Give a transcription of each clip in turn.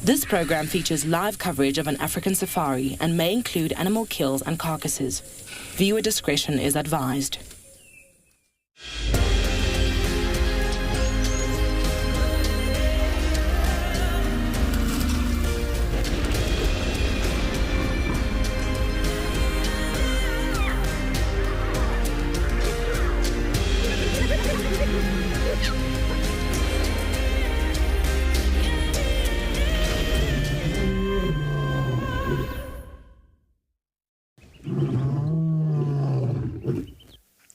This program features live coverage of an African safari and may include animal kills and carcasses. Viewer discretion is advised.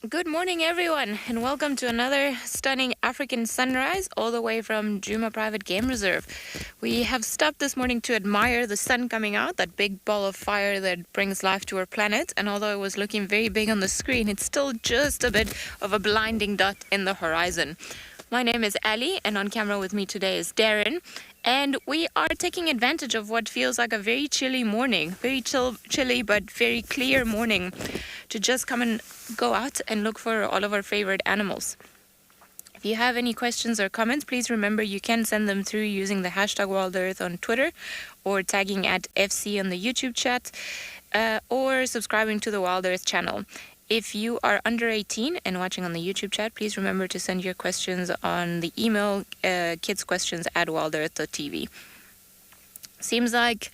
Good morning, everyone, and welcome to another stunning African sunrise all the way from Djuma Private Game Reserve. We have stopped this morning to admire the sun coming out, that big ball of fire that brings life to our planet. And although it was looking very big on the screen, it's still just a bit of a blinding dot in the horizon. My name is Ali, and on camera with me today is Darren. And we are taking advantage of what feels like a very chilly morning, very chilly but very clear morning, to just come and go out and look for all of our favorite animals. If you have any questions or comments, please remember you can send them through using the hashtag WildEarth on Twitter, or tagging at FC on the YouTube chat, or subscribing to the WildEarth channel. If you are under 18 and watching on the YouTube chat, please remember to send your questions on the email kidsquestions@wildearth.tv. Seems like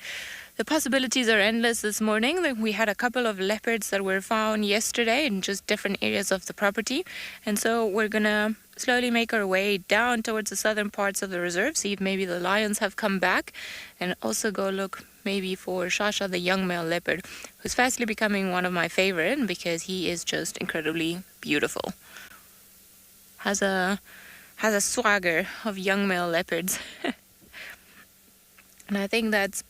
the possibilities are endless this morning. We had a couple of leopards that were found yesterday in just different areas of the property. And so we're going to slowly make our way down towards the southern parts of the reserve, see if maybe the lions have come back, and also go look maybe for Shasha, the young male leopard, who's fastly becoming one of my favorite because he is just incredibly beautiful. Has a swagger of young male leopards. And I think that's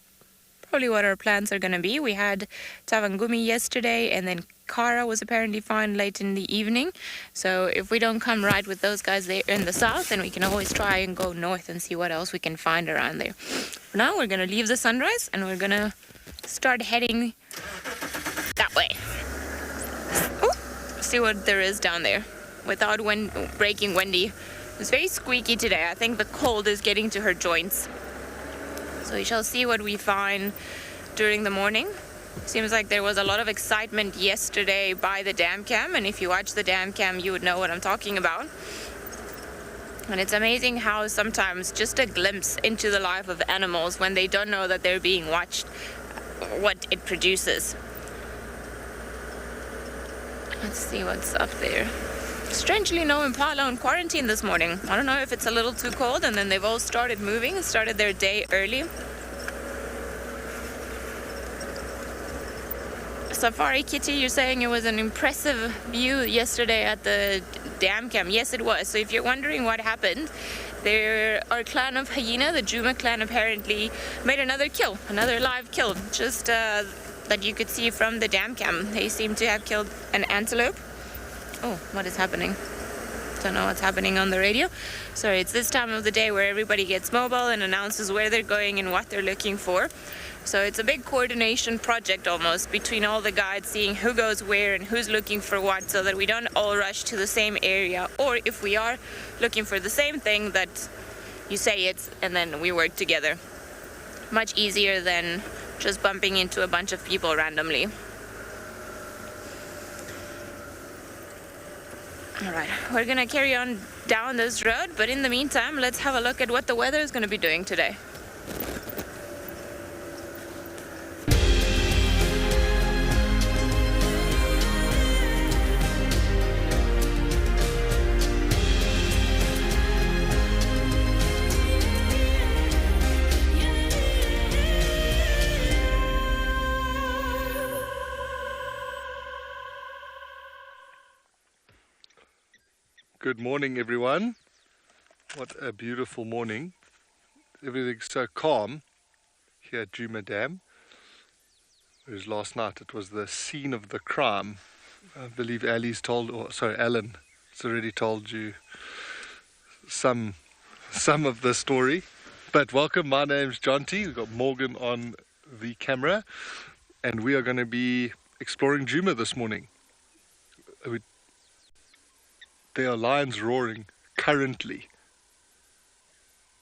probably what our plans are going to be. We had Tavangumi yesterday, and then Kara was apparently found late in the evening. So if we don't come right with those guys there in the south, then we can always try and go north and see what else we can find around there. For now, we're going to leave the sunrise, and we're going to start heading that way. Ooh, see what there is down there without breaking windy. It's very squeaky today. I think the cold is getting to her joints. So we shall see what we find during the morning. Seems like there was a lot of excitement yesterday by the dam cam, and if you watch the dam cam, you would know what I'm talking about. And it's amazing how sometimes just a glimpse into the life of animals, when they don't know that they're being watched, what it produces. Let's see what's up there. Strangely, no impala on quarantine this morning. I don't know if it's a little too cold, and then they've all started moving, started their day early. Safari Kitty, you're saying it was an impressive view yesterday at the dam cam. Yes, it was. So if you're wondering what happened, our clan of hyena, the Djuma clan, apparently made another kill, another live kill, just that you could see from the dam cam. They seem to have killed an antelope. Oh, what is happening? Don't know what's happening on the radio. Sorry, it's this time of the day where everybody gets mobile and announces where they're going and what they're looking for. So it's a big coordination project almost between all the guides, seeing who goes where and who's looking for what, so that we don't all rush to the same area. Or if we are looking for the same thing, that you say it and then we work together. Much easier than just bumping into a bunch of people randomly. All right, we're gonna carry on down this road, but in the meantime, let's have a look at what the weather is gonna be doing today. Good morning, everyone. What a beautiful morning. Everything's so calm here at Djuma Dam. Whereas last night it was the scene of the crime. I believe Alan has already told you some of the story. But welcome, my name's Jonty. We've got Morgan on the camera, and we are going to be exploring Djuma this morning. There are lions roaring currently,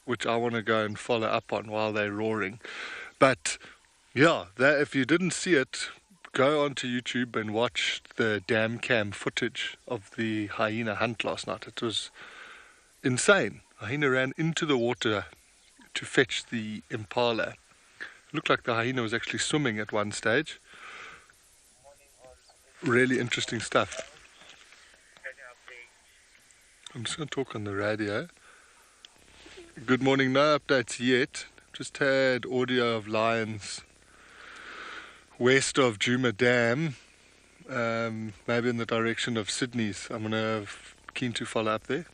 which I want to go and follow up on while they're roaring. But yeah, if you didn't see it, go onto YouTube and watch the dam cam footage of the hyena hunt last night. It was insane. Hyena ran into the water to fetch the impala. It looked like the hyena was actually swimming at one stage. Really interesting stuff. I'm just going to talk on the radio. Good morning, no updates yet. Just had audio of lions west of Djuma Dam, maybe in the direction of Sydney's. I'm keen to follow up there.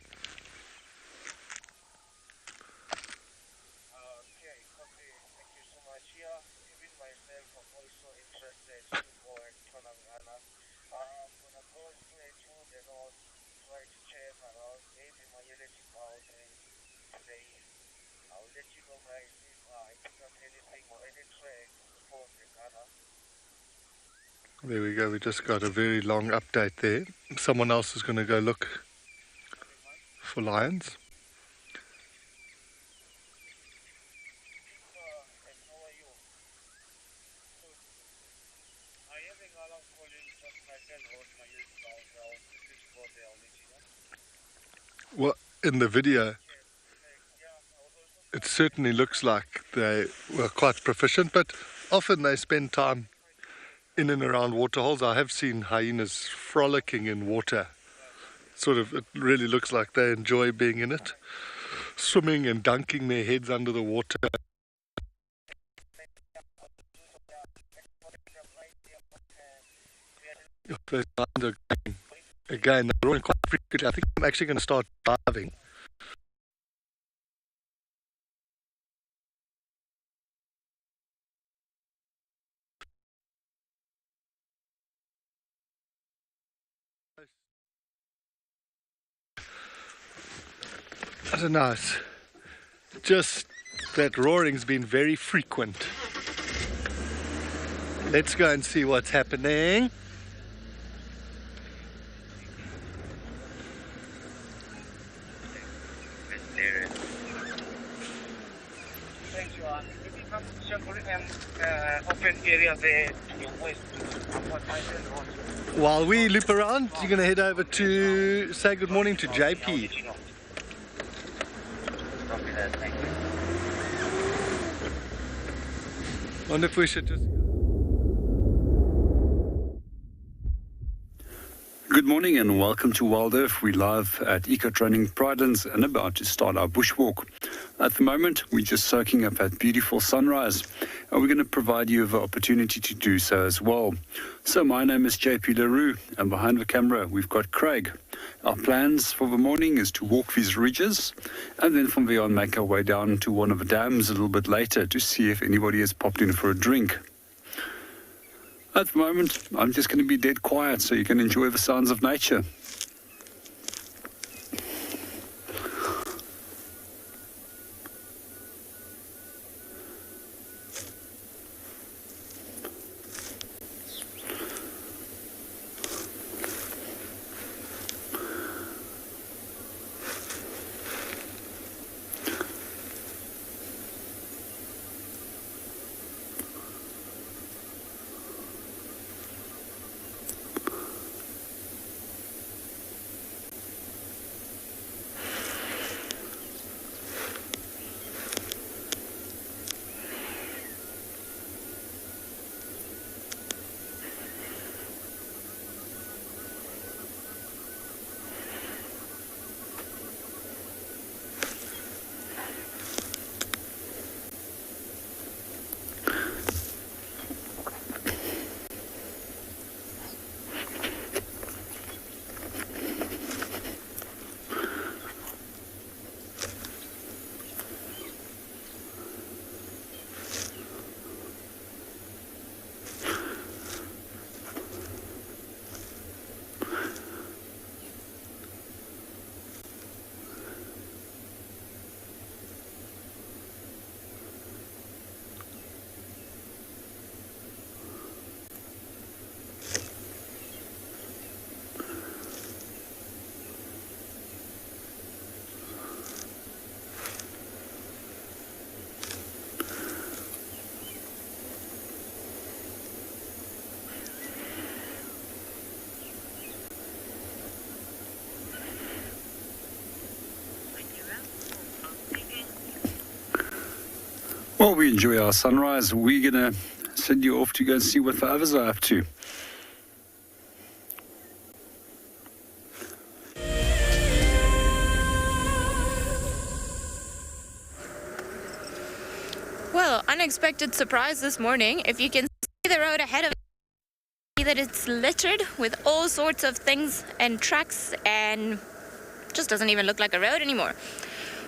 There we go, we just got a very long update there. Someone else is going to go look for lions. Well, in the video, it certainly looks like they were quite proficient, but often they spend time in and around waterholes. I have seen hyenas frolicking in water. It really looks like they enjoy being in it, swimming and dunking their heads under the water. Those lions are again, they're rolling quite frequently. I think I'm actually going to start diving. I don't know, it's just that roaring's been very frequent. Let's go and see what's happening. Open area there to your west. While we loop around, you're going to head over to say good morning to JP. Wonder if we should just... Good morning and welcome to WildEarth. We're live at Eco Training Pridelands and about to start our bushwalk. At the moment, we're just soaking up that beautiful sunrise, and we're going to provide you with the opportunity to do so as well. So my name is JP LaRue, and behind the camera, we've got Craig. Our plans for the morning is to walk these ridges, and then from there on make our way down to one of the dams a little bit later to see if anybody has popped in for a drink. At the moment, I'm just going to be dead quiet so you can enjoy the sounds of nature. While we enjoy our sunrise, we're going to send you off to go and see what the others are up to. Well, unexpected surprise this morning. If you can see the road ahead of you, that it's littered with all sorts of things and tracks, and just doesn't even look like a road anymore.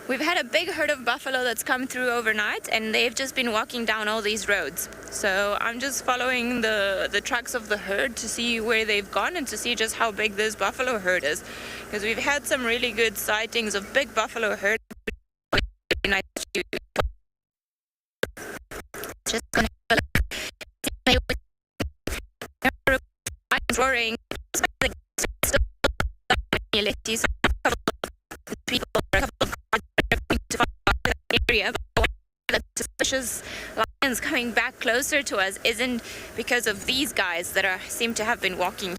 We've had a big herd of buffalo that's come through overnight, and they've just been walking down all these roads. So I'm just following the tracks of the herd to see where they've gone and to see just how big this buffalo herd is. Because we've had some really good sightings of big buffalo herds. Just gonna roaring. People area, but the suspicious lions coming back closer to us isn't because of these guys that seem to have been walking.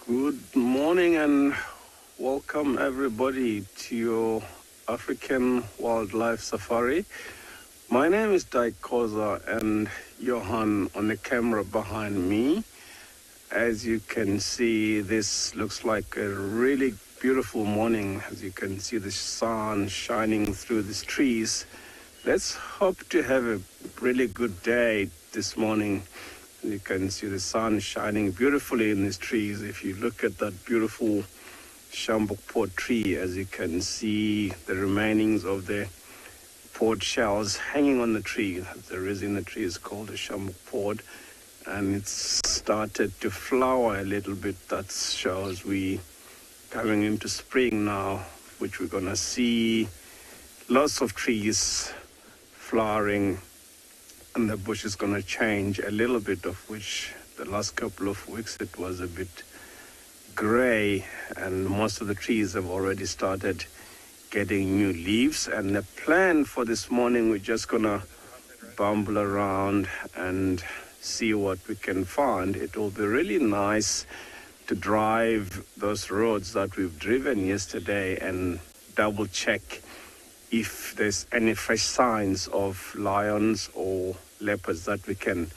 Good morning and welcome everybody to your African wildlife safari. My name is Dyke Koza and Johan on the camera behind me. As you can see, this looks like a really beautiful morning. As you can see the sun shining through these trees. Let's hope to have a really good day this morning. You can see the sun shining beautifully in these trees. If you look at that beautiful shambok tree, as you can see the remainings of the pod shells hanging on the tree. The resin in the tree is called a shambok pod, and it's started to flower a little bit. That shows we coming into spring now, which we're gonna see lots of trees flowering. And the bush is going to change a little bit, of which the last couple of weeks it was a bit gray, and most of the trees have already started getting new leaves. And the plan for this morning, we're just going to bumble around and see what we can find. It will be really nice to drive those roads that we've driven yesterday and double check if there's any fresh signs of lions or leopards that we can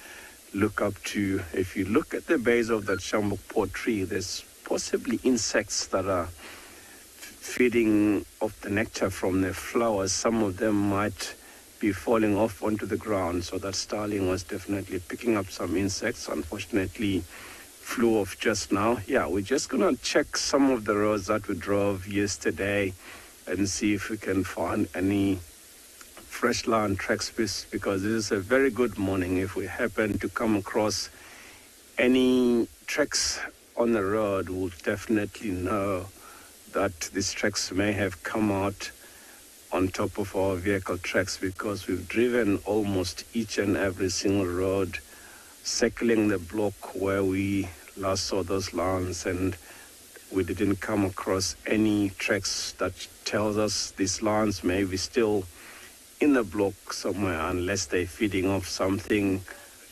look up to. If you look at the base of that shambok tree, there's possibly insects that are feeding off the nectar from the flowers. Some of them might be falling off onto the ground, so that starling was definitely picking up some insects. Unfortunately, flew off just now. Yeah, we're just gonna check some of the roads that we drove yesterday and see if we can find any fresh lion tracks, because this is a very good morning. If we happen to come across any tracks on the road, we'll definitely know that these tracks may have come out on top of our vehicle tracks, because we've driven almost each and every single road, circling the block where we last saw those lions. And we didn't come across any tracks that tells us these lions may be still in the block somewhere unless they're feeding off something.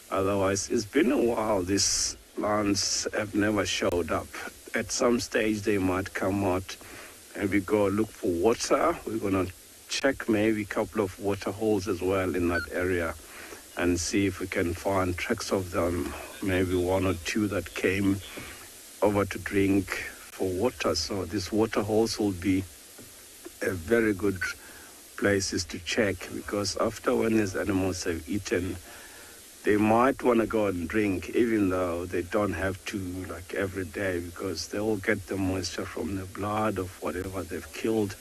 Otherwise, it's been a while. These lions have never showed up. At some stage, they might come out and we go look for water. We're going to check maybe a couple of water holes as well in that area and see if we can find tracks of them, maybe one or two that came over to drink for water. So these water holes will be a very good places to check, because after when these animals have eaten, they might want to go and drink, even though they don't have to like every day, because they will get the moisture from the blood of whatever they've killed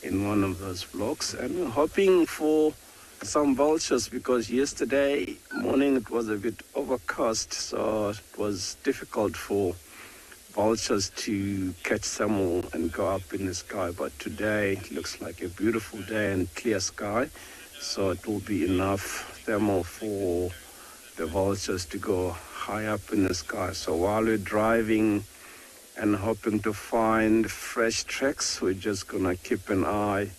in one of those blocks. And we're hoping for some vultures, because yesterday morning it was a bit overcast, so it was difficult for vultures to catch them all and go up in the sky. But today it looks like a beautiful day and clear sky, so it will be enough thermal for the vultures to go high up in the sky. So while we're driving and hoping to find fresh tracks, we're just gonna keep an eye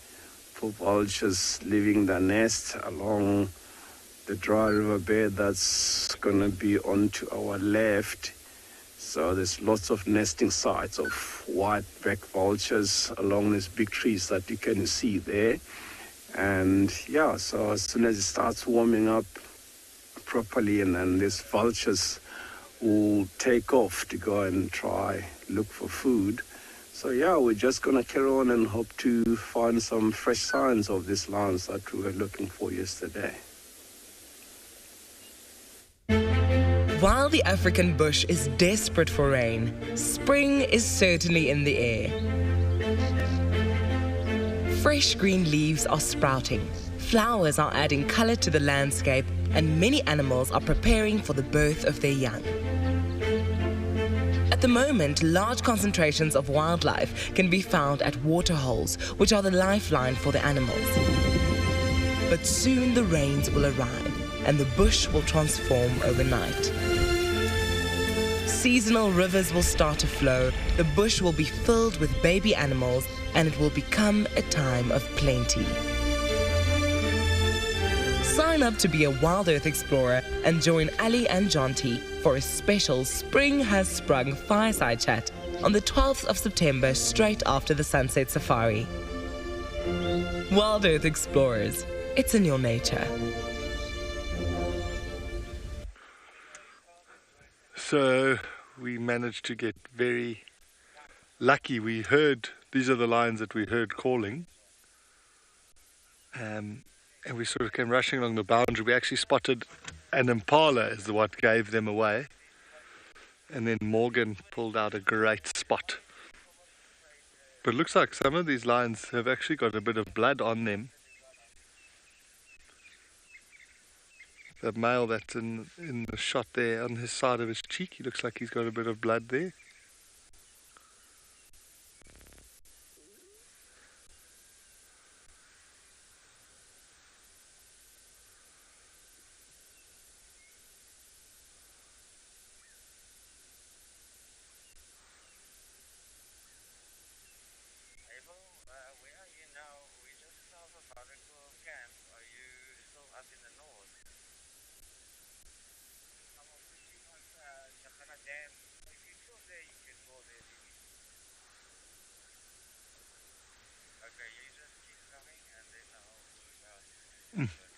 for vultures leaving their nest along the dry riverbed that's gonna be onto our left. So there's lots of nesting sites of white-backed vultures along these big trees that you can see there. And yeah, so as soon as it starts warming up properly, and then these vultures will take off to go and try look for food. So yeah, we're just gonna carry on and hope to find some fresh signs of these lions that we were looking for yesterday. While the African bush is desperate for rain, spring is certainly in the air. Fresh green leaves are sprouting, flowers are adding color to the landscape, and many animals are preparing for the birth of their young. At the moment, large concentrations of wildlife can be found at waterholes, which are the lifeline for the animals. But soon the rains will arrive, and the bush will transform overnight. Seasonal rivers will start to flow, the bush will be filled with baby animals, and it will become a time of plenty. Sign up to be a WildEarth explorer and join Ali and Jonty for a special Spring Has Sprung fireside chat on the 12th of September, straight after the Sunset Safari. WildEarth Explorers, it's in your nature. So we managed to get very lucky. We heard, these are the lions that we heard calling. And we sort of came rushing along the boundary. We actually spotted an impala is what gave them away. And then Morgan pulled out a great spot. But it looks like some of these lions have actually got a bit of blood on them. The male that's in the shot there on his side of his cheek, he looks like he's got a bit of blood there.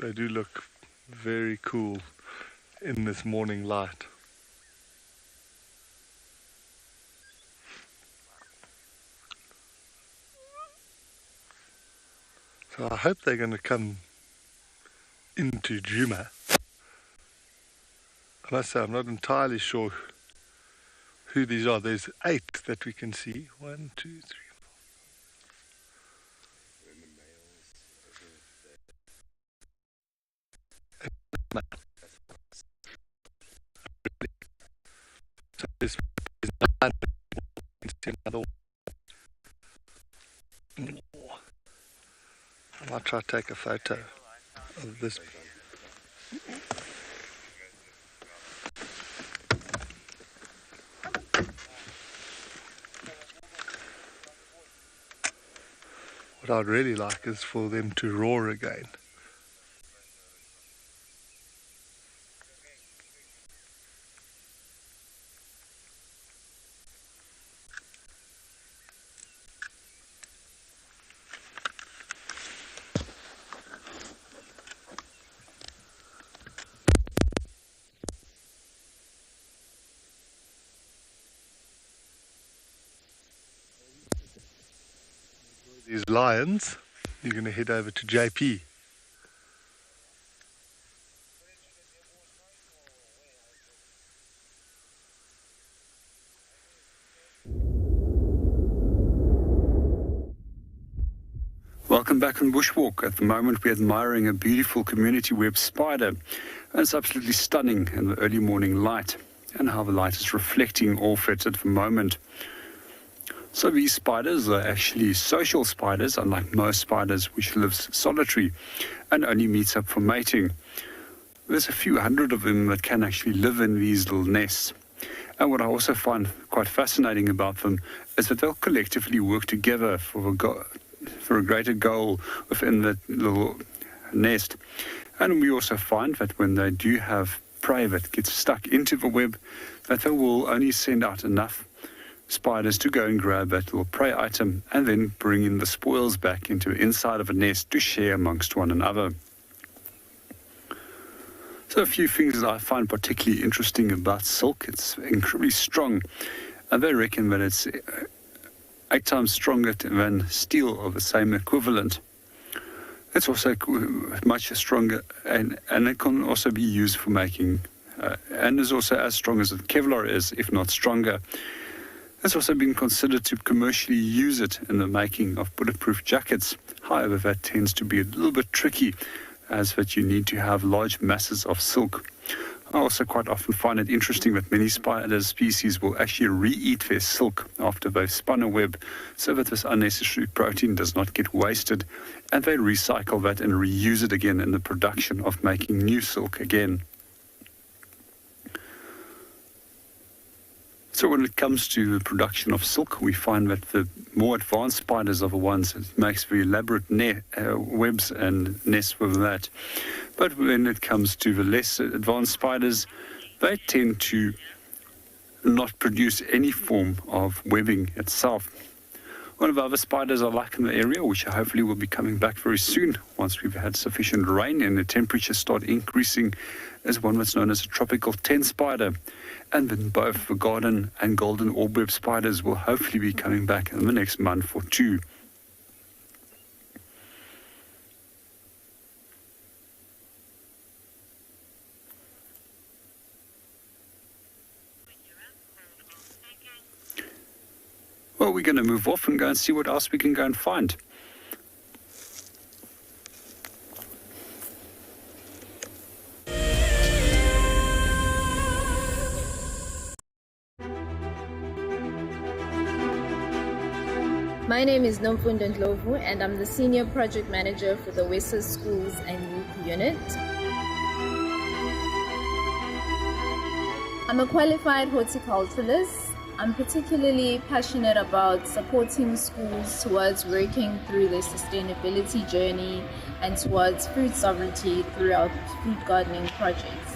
They do look very cool in this morning light. So I hope they're going to come into Djuma. I must say, I'm not entirely sure who these are. There's 8 that we can see. 1, 2, 3. So there's 9. Another one. I might try to take a photo of this. What I'd really like is for them to roar again. These lions, you're going to head over to JP. Welcome back on Bushwalk. At the moment we're admiring a beautiful community web spider. And it's absolutely stunning in the early morning light and how the light is reflecting off it at the moment. So these spiders are actually social spiders, unlike most spiders which lives solitary and only meets up for mating. There's a few hundred of them that can actually live in these little nests. And what I also find quite fascinating about them is that they'll collectively work together for a greater goal within that little nest. And we also find that when they do have prey that gets stuck into the web, that they will only send out enough spiders to go and grab that little prey item and then bring in the spoils back into the inside of a nest to share amongst one another. So a few things that I find particularly interesting about silk. It's incredibly strong, and they reckon that it's 8 times stronger than steel of the same equivalent. It's also much stronger, and it can also be used for making, and is also as strong as Kevlar is, if not stronger. It's also been considered to commercially use it in the making of bulletproof jackets. However, that tends to be a little bit tricky, as that you need to have large masses of silk. I also quite often find it interesting that many spider species will actually re-eat their silk after they've spun a web, so that this unnecessary protein does not get wasted, and they recycle that and reuse it again in the production of making new silk again. So when it comes to the production of silk, we find that the more advanced spiders are the ones that makes very elaborate webs and nests with that. But when it comes to the less advanced spiders, they tend to not produce any form of webbing itself. One of the other spiders I like in the area, which hopefully will be coming back very soon once we've had sufficient rain and the temperatures start increasing, is one that's known as a tropical tent spider. And then both the garden and golden orb-web spiders will hopefully be coming back in the next month or two. Well, we're going to move off and go and see what else we can go and find. My name is Nomfundo Ndlovu, and I'm the Senior Project Manager for the WISA Schools and Youth Unit. I'm a qualified horticulturalist. I'm particularly passionate about supporting schools towards working through their sustainability journey and towards food sovereignty throughout food gardening projects.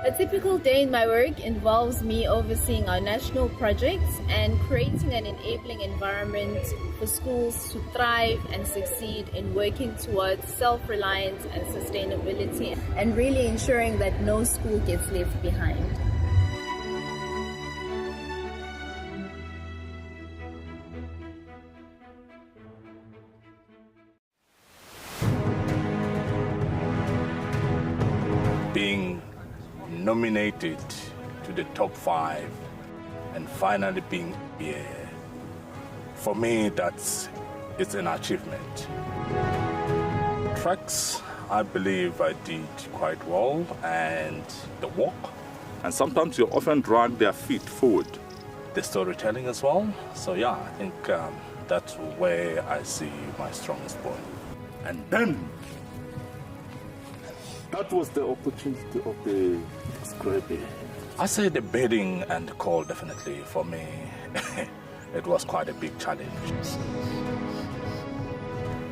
A typical day in my work involves me overseeing our national projects and creating an enabling environment for schools to thrive and succeed in working towards self-reliance and sustainability, and really ensuring that no school gets left behind. Being nominated to the top 5 and finally being here, for me it's an achievement. Tracks, I believe I did quite well, and the walk, and sometimes you often drag their feet forward. The storytelling as well, so yeah, I think that's where I see my strongest point. And then That was the opportunity of the scraping. I say the bedding and the call, definitely for me. It was quite a big challenge.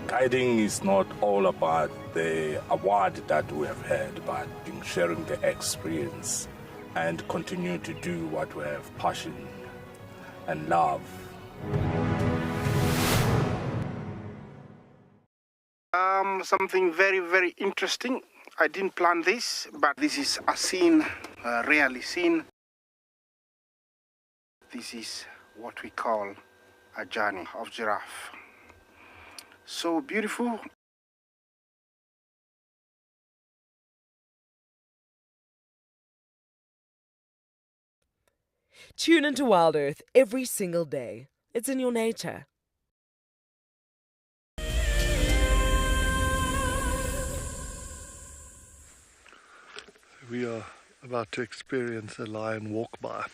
Guiding is not all about the award that we have had, but in sharing the experience and continue to do what we have passion and love. Something very, very interesting. I didn't plan this, but this is a scene, rarely seen. This is what we call a journey of giraffe. So beautiful. Tune into WildEarth every single day. It's in your nature. We are about to experience a lion walk by.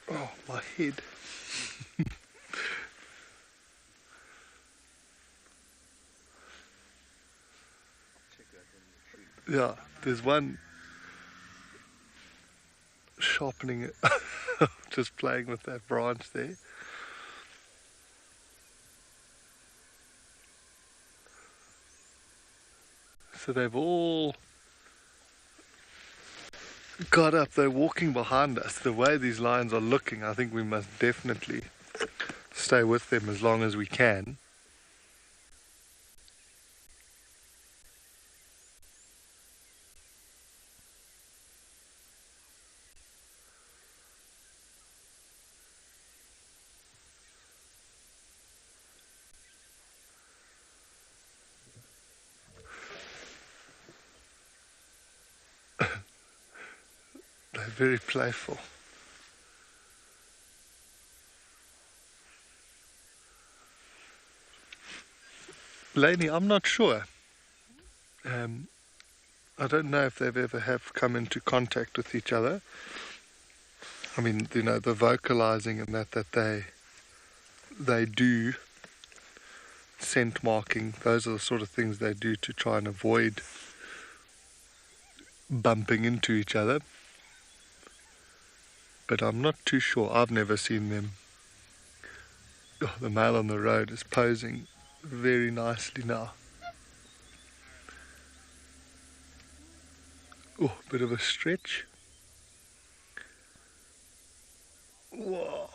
Oh, my head. Yeah, there's one sharpening it, just playing with that branch there. So they've all got up, they're walking behind us. The way these lions are looking, I think we must definitely stay with them as long as we can. They're very playful. Lainey, I'm not sure. I don't know if they've ever have come into contact with each other. I mean, you know, the vocalizing and that they do, scent marking, those are the sort of things they do to try and avoid bumping into each other. But I'm not too sure. I've never seen them. Oh, the male on the road is posing very nicely now. Oh, bit of a stretch. Whoa.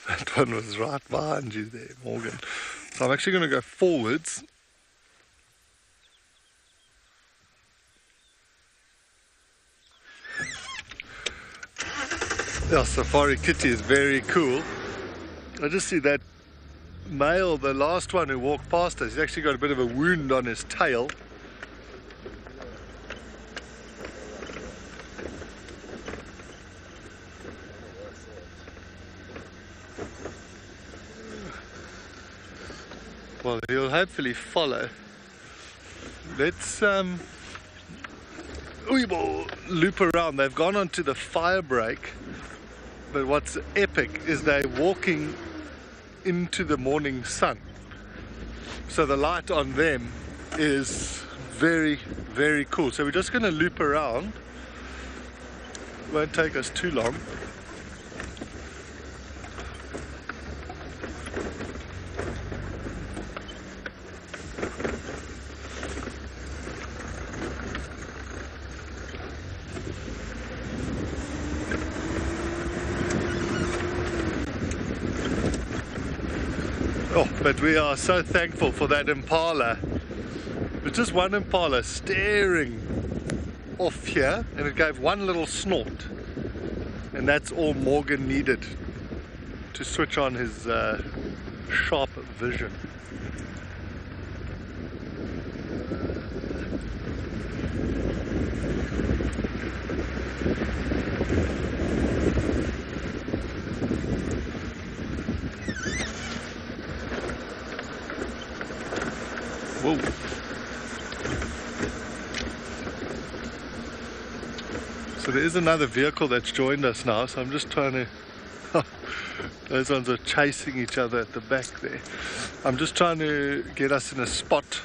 That one was right behind you there, Morgan. So I'm actually going to go forwards. The safari kitty is very cool. I just see that male, the last one who walked past us, he's actually got a bit of a wound on his tail. Well, he'll hopefully follow. Let's we will loop around. They've gone onto the fire break, but what's epic is they're walking into the morning sun. So the light on them is very, very cool. So we're just going to loop around. Won't take us too long. Oh, but we are so thankful for that impala. It's just one impala staring off here, and it gave one little snort, and that's all Morgan needed to switch on his sharp vision. Whoa. So there is another vehicle that's joined us now, so I'm just trying to... Those ones are chasing each other at the back there. I'm just trying to get us in a spot.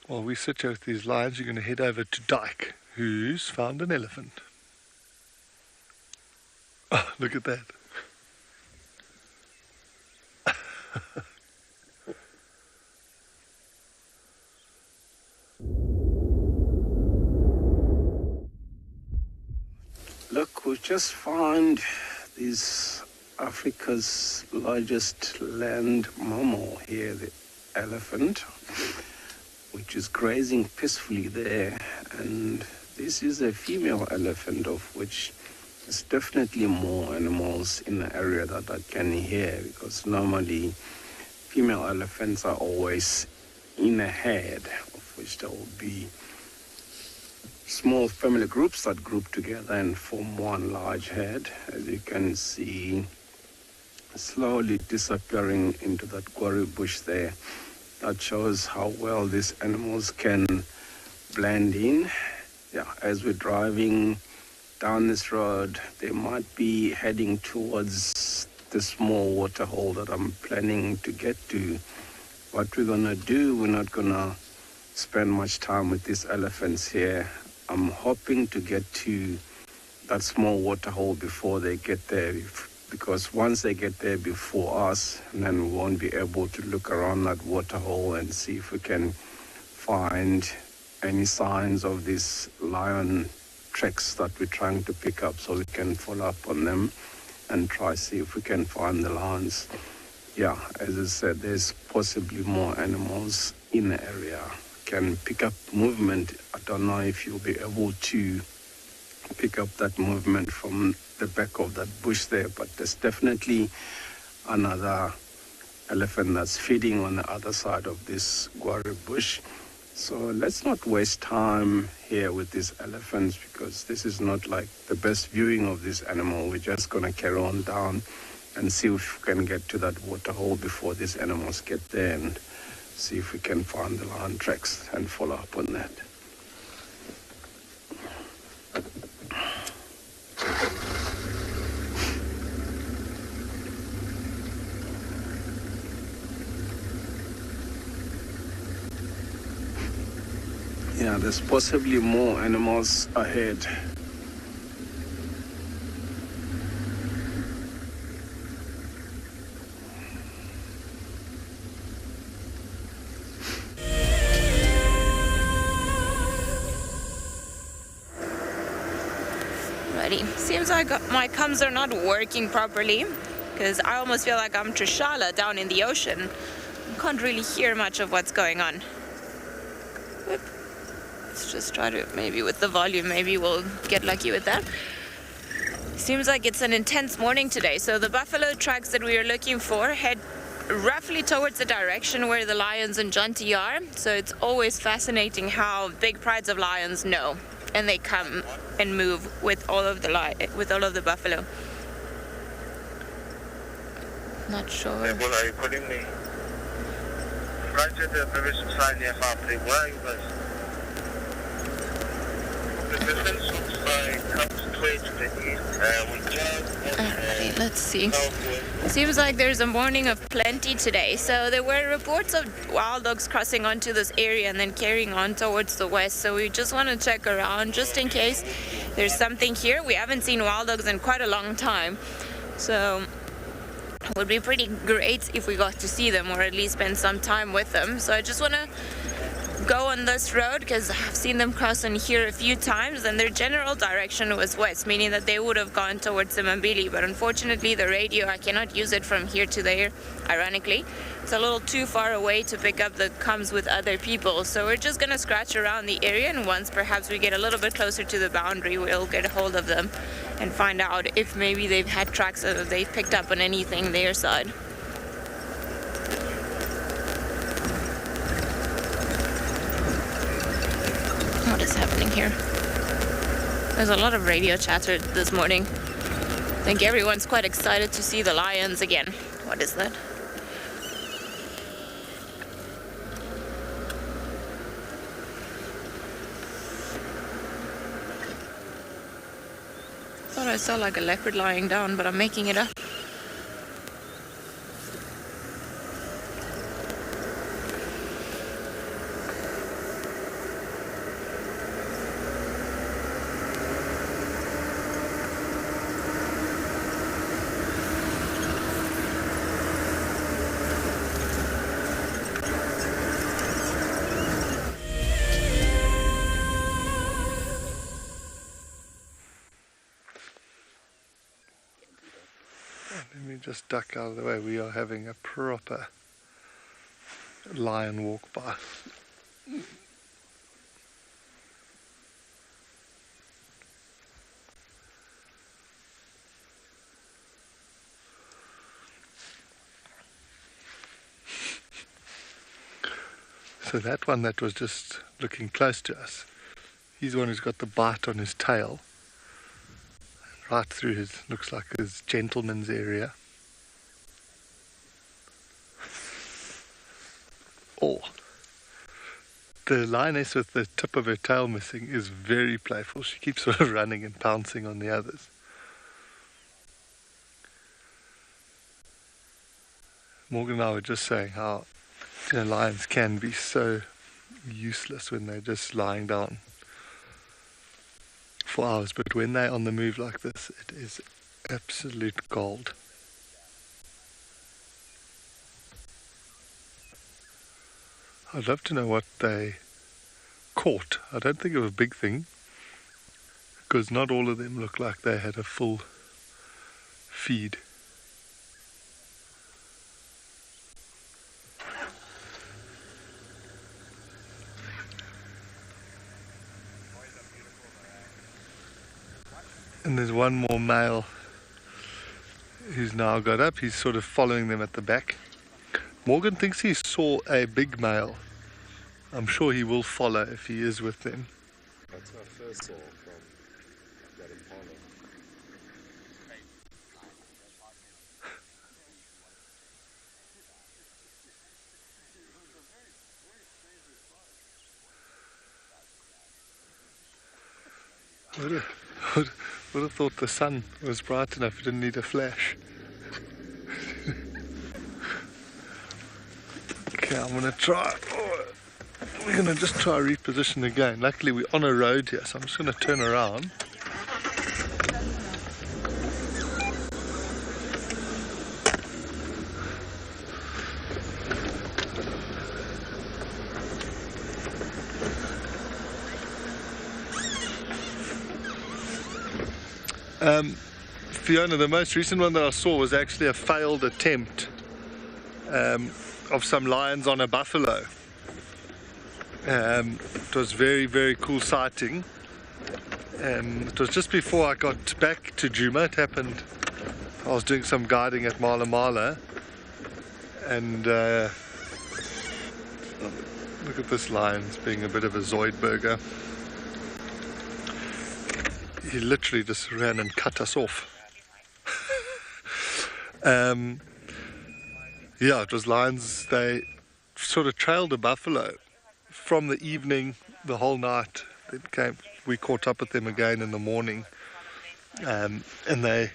While we sit here with these lions, you're going to head over to Dyke, who's found an elephant. Oh, look at that. Look, we just found this Africa's largest land mammal here, the elephant, which is grazing peacefully there. And this is a female elephant, of which there's definitely more animals in the area that I can hear, because normally female elephants are always in a herd, of which there will be small family groups that group together and form one large herd. As you can see, slowly disappearing into that quarry bush there. That shows how well these animals can blend in. Yeah, as we're driving down this road, they might be heading towards the small waterhole that I'm planning to get to. What we're gonna do, we're not gonna spend much time with these elephants here. I'm hoping to get to that small waterhole before they get there, because once they get there before us, then we won't be able to look around that waterhole and see if we can find any signs of these lion tracks that we're trying to pick up, so we can follow up on them and try see if we can find the lions. Yeah, as I said, there's possibly more animals in the area. Can pick up movement. I don't know if you'll be able to pick up that movement from the back of that bush there, but there's definitely another elephant that's feeding on the other side of this guarri bush. So let's not waste time here with these elephants, because this is not like the best viewing of this animal. We're just gonna carry on down and see if we can get to that waterhole before these animals get there, and see if we can find the lion tracks and follow up on that. Yeah, there's possibly more animals ahead. Seems like my comms are not working properly, because I almost feel like I'm Trishala down in the ocean. I can't really hear much of what's going on. Whoop. Let's just try to, maybe with the volume, maybe we'll get lucky with that. Seems like it's an intense morning today. So the buffalo tracks that we are looking for head roughly towards the direction where the lions and Jonty are. So it's always fascinating how big prides of lions know, and they come and move with all of the buffalo. Not sure. Well, are you calling me? Roger, the permission sign here, Hartley. Where are you guys? The distance looks like up to sway to the east with clouds. Alrighty, let's see. Seems like there's a morning of plenty today. So there were reports of wild dogs crossing onto this area and then carrying on towards the west. So we just want to check around just in case there's something here. We haven't seen wild dogs in quite a long time. So it would be pretty great if we got to see them or at least spend some time with them. So I just want to go on this road because I've seen them cross on here a few times, and their general direction was west, meaning that they would have gone towards the Mambili. But unfortunately the radio, I cannot use it from here to there. Ironically, it's a little too far away to pick up the comms with other people, so we're just gonna scratch around the area, and once perhaps we get a little bit closer to the boundary, we'll get a hold of them and find out if maybe they've had tracks or they've picked up on anything their side. What is happening here? There's a lot of radio chatter this morning. I think everyone's quite excited to see the lions again. What is that? Thought I saw like a leopard lying down, but I'm making it up. Let me just duck out of the way. We are having a proper lion walk by. So that one that was just looking close to us, he's the one who's got the bite on his tail. Right through his, looks like his gentleman's area. Oh, the lioness with the tip of her tail missing is very playful. She keeps sort of running and pouncing on the others. Morgan and I were just saying how, you know, lions can be so useless when they're just lying down for hours, but when they're on the move like this, it is absolute gold. I'd love to know what they caught. I don't think it was a big thing, because not all of them look like they had a full feed. And there's one more male who's now got up. He's sort of following them at the back. Morgan thinks he saw a big male. I'm sure he will follow if he is with them. That's what I first saw from that impala. Would have thought the sun was bright enough, you didn't need a flash. Okay, I'm gonna try. We're gonna just try reposition again. Luckily we're on a road here, so I'm just gonna turn around. Fiona, the most recent one that I saw was actually a failed attempt of some lions on a buffalo. It was very, very cool sighting. It was just before I got back to Djuma. It happened, I was doing some guiding at Mala Mala, and look at this lion, it's being a bit of a Zoidberger. He literally just ran and cut us off. Yeah, it was lions. They sort of trailed a buffalo from the evening, the whole night. We caught up with them again in the morning, and they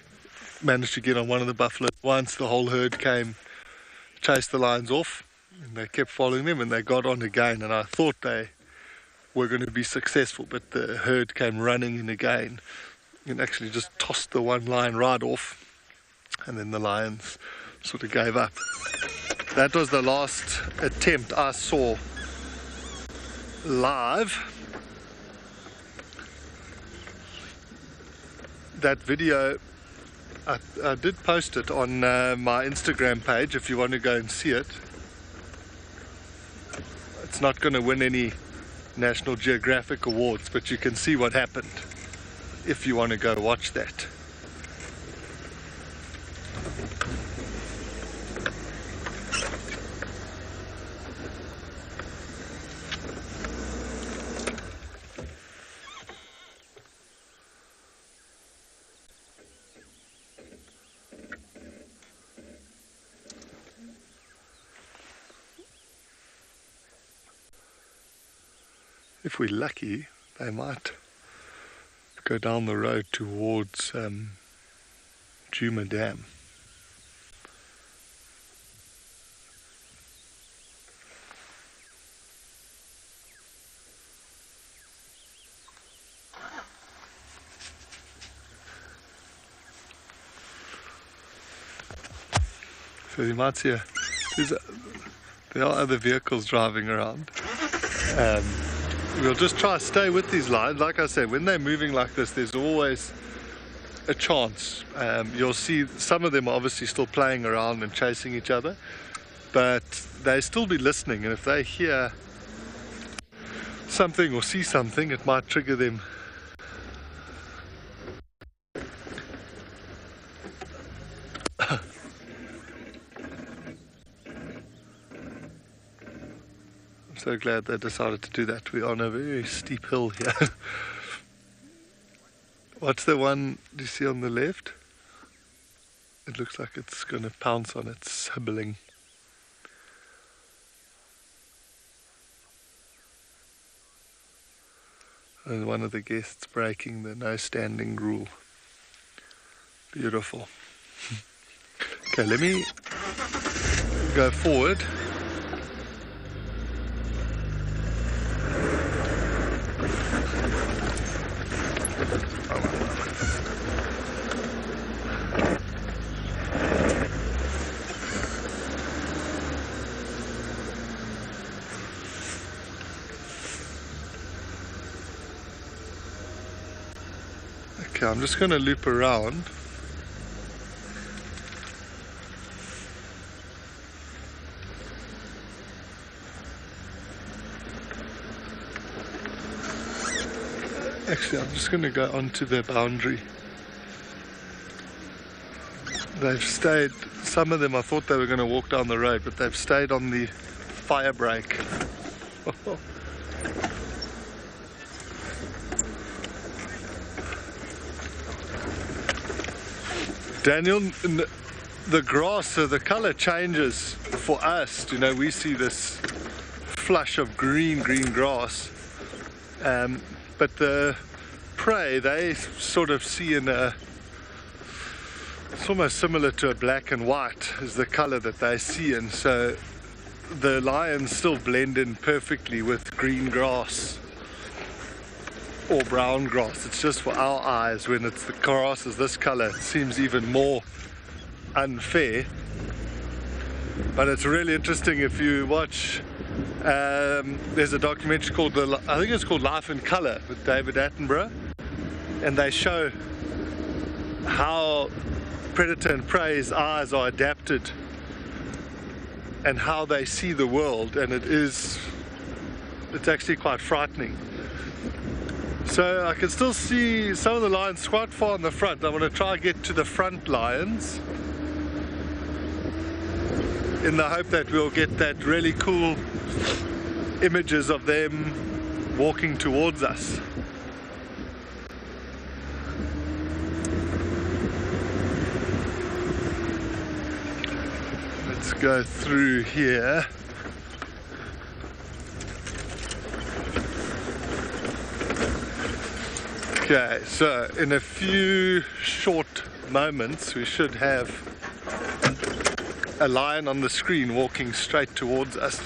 managed to get on one of the buffalo. Once the whole herd came, chased the lions off, and they kept following them, and they got on again, and I thought they were going to be successful, but the herd came running in again and actually just tossed the one lion right off, and then the lions sort of gave up. That was the last attempt I saw live. That video, I did post it on my Instagram page if you want to go and see it. It's not going to win any National Geographic awards, but you can see what happened if you want to go watch that. If we're lucky, they might go down the road towards Djuma Dam. So you might see there are other vehicles driving around. We'll just try to stay with these lions. Like I said, when they're moving like this, there's always a chance. You'll see some of them are obviously still playing around and chasing each other, but they still be listening, and if they hear something or see something, it might trigger them. So glad they decided to do that. We're on a very steep hill here. What's the one you see on the left? It looks like it's going to pounce on its sibling. And one of the guests breaking the no standing rule. Beautiful. Okay, let me go forward. Okay, I'm just going to loop around. Actually, I'm just going to go onto their boundary. They've stayed, some of them I thought they were going to walk down the road, but they've stayed on the fire break. Daniel, the grass, so the color changes for us. You know, we see this flush of green grass, but the prey, they sort of see in a, it's almost similar to a black and white is the color that they see in. So the lions still blend in perfectly with green grass or brown grass. It's just for our eyes, when it's the grass is this color, it seems even more unfair. But it's really interesting if you watch, there's a documentary called, I think it's called Life in Color with David Attenborough, and they show how predator and prey's eyes are adapted and how they see the world, and it's actually quite frightening. So I can still see some of the lions quite far in the front. I'm going to try and get to the front lions in the hope that we'll get that really cool images of them walking towards us. Let's go through here. Okay, so in a few short moments we should have a lion on the screen walking straight towards us.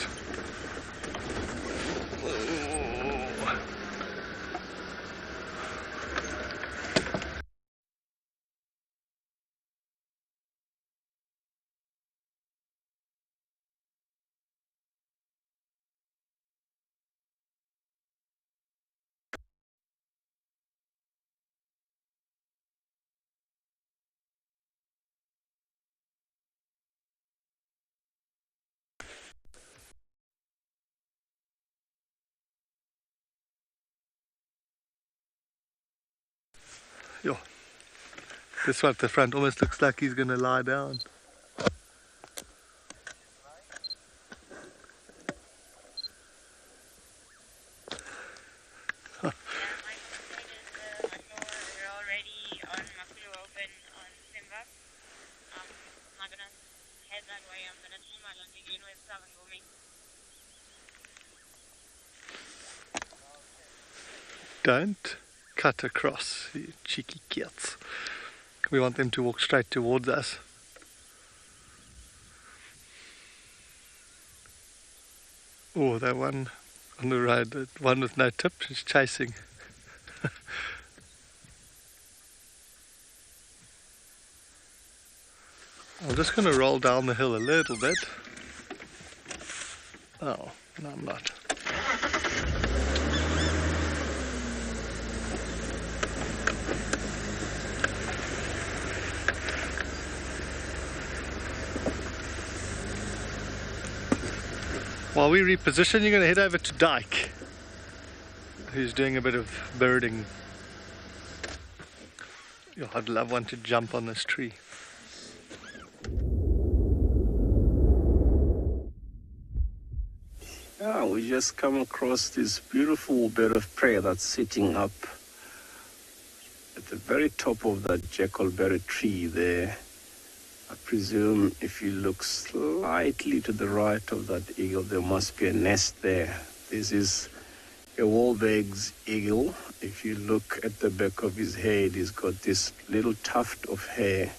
Yo, this one at the front almost looks like he's going to lie down. Don't cut across, you cheeky kids. We want them to walk straight towards us. Oh, that one on the road, the one with no tip is chasing. I'm just going to roll down the hill a little bit. Oh, no I'm not. While we reposition, you're going to head over to Dyke, who's doing a bit of birding. Yo, I'd love one to jump on this tree. Yeah, we just come across this beautiful bird of prey that's sitting up at the very top of that jackalberry tree there. I presume if you look slightly to the right of that eagle, there must be a nest there. This is a Wahlberg's eagle. If you look at the back of his head, he's got this little tuft of hair.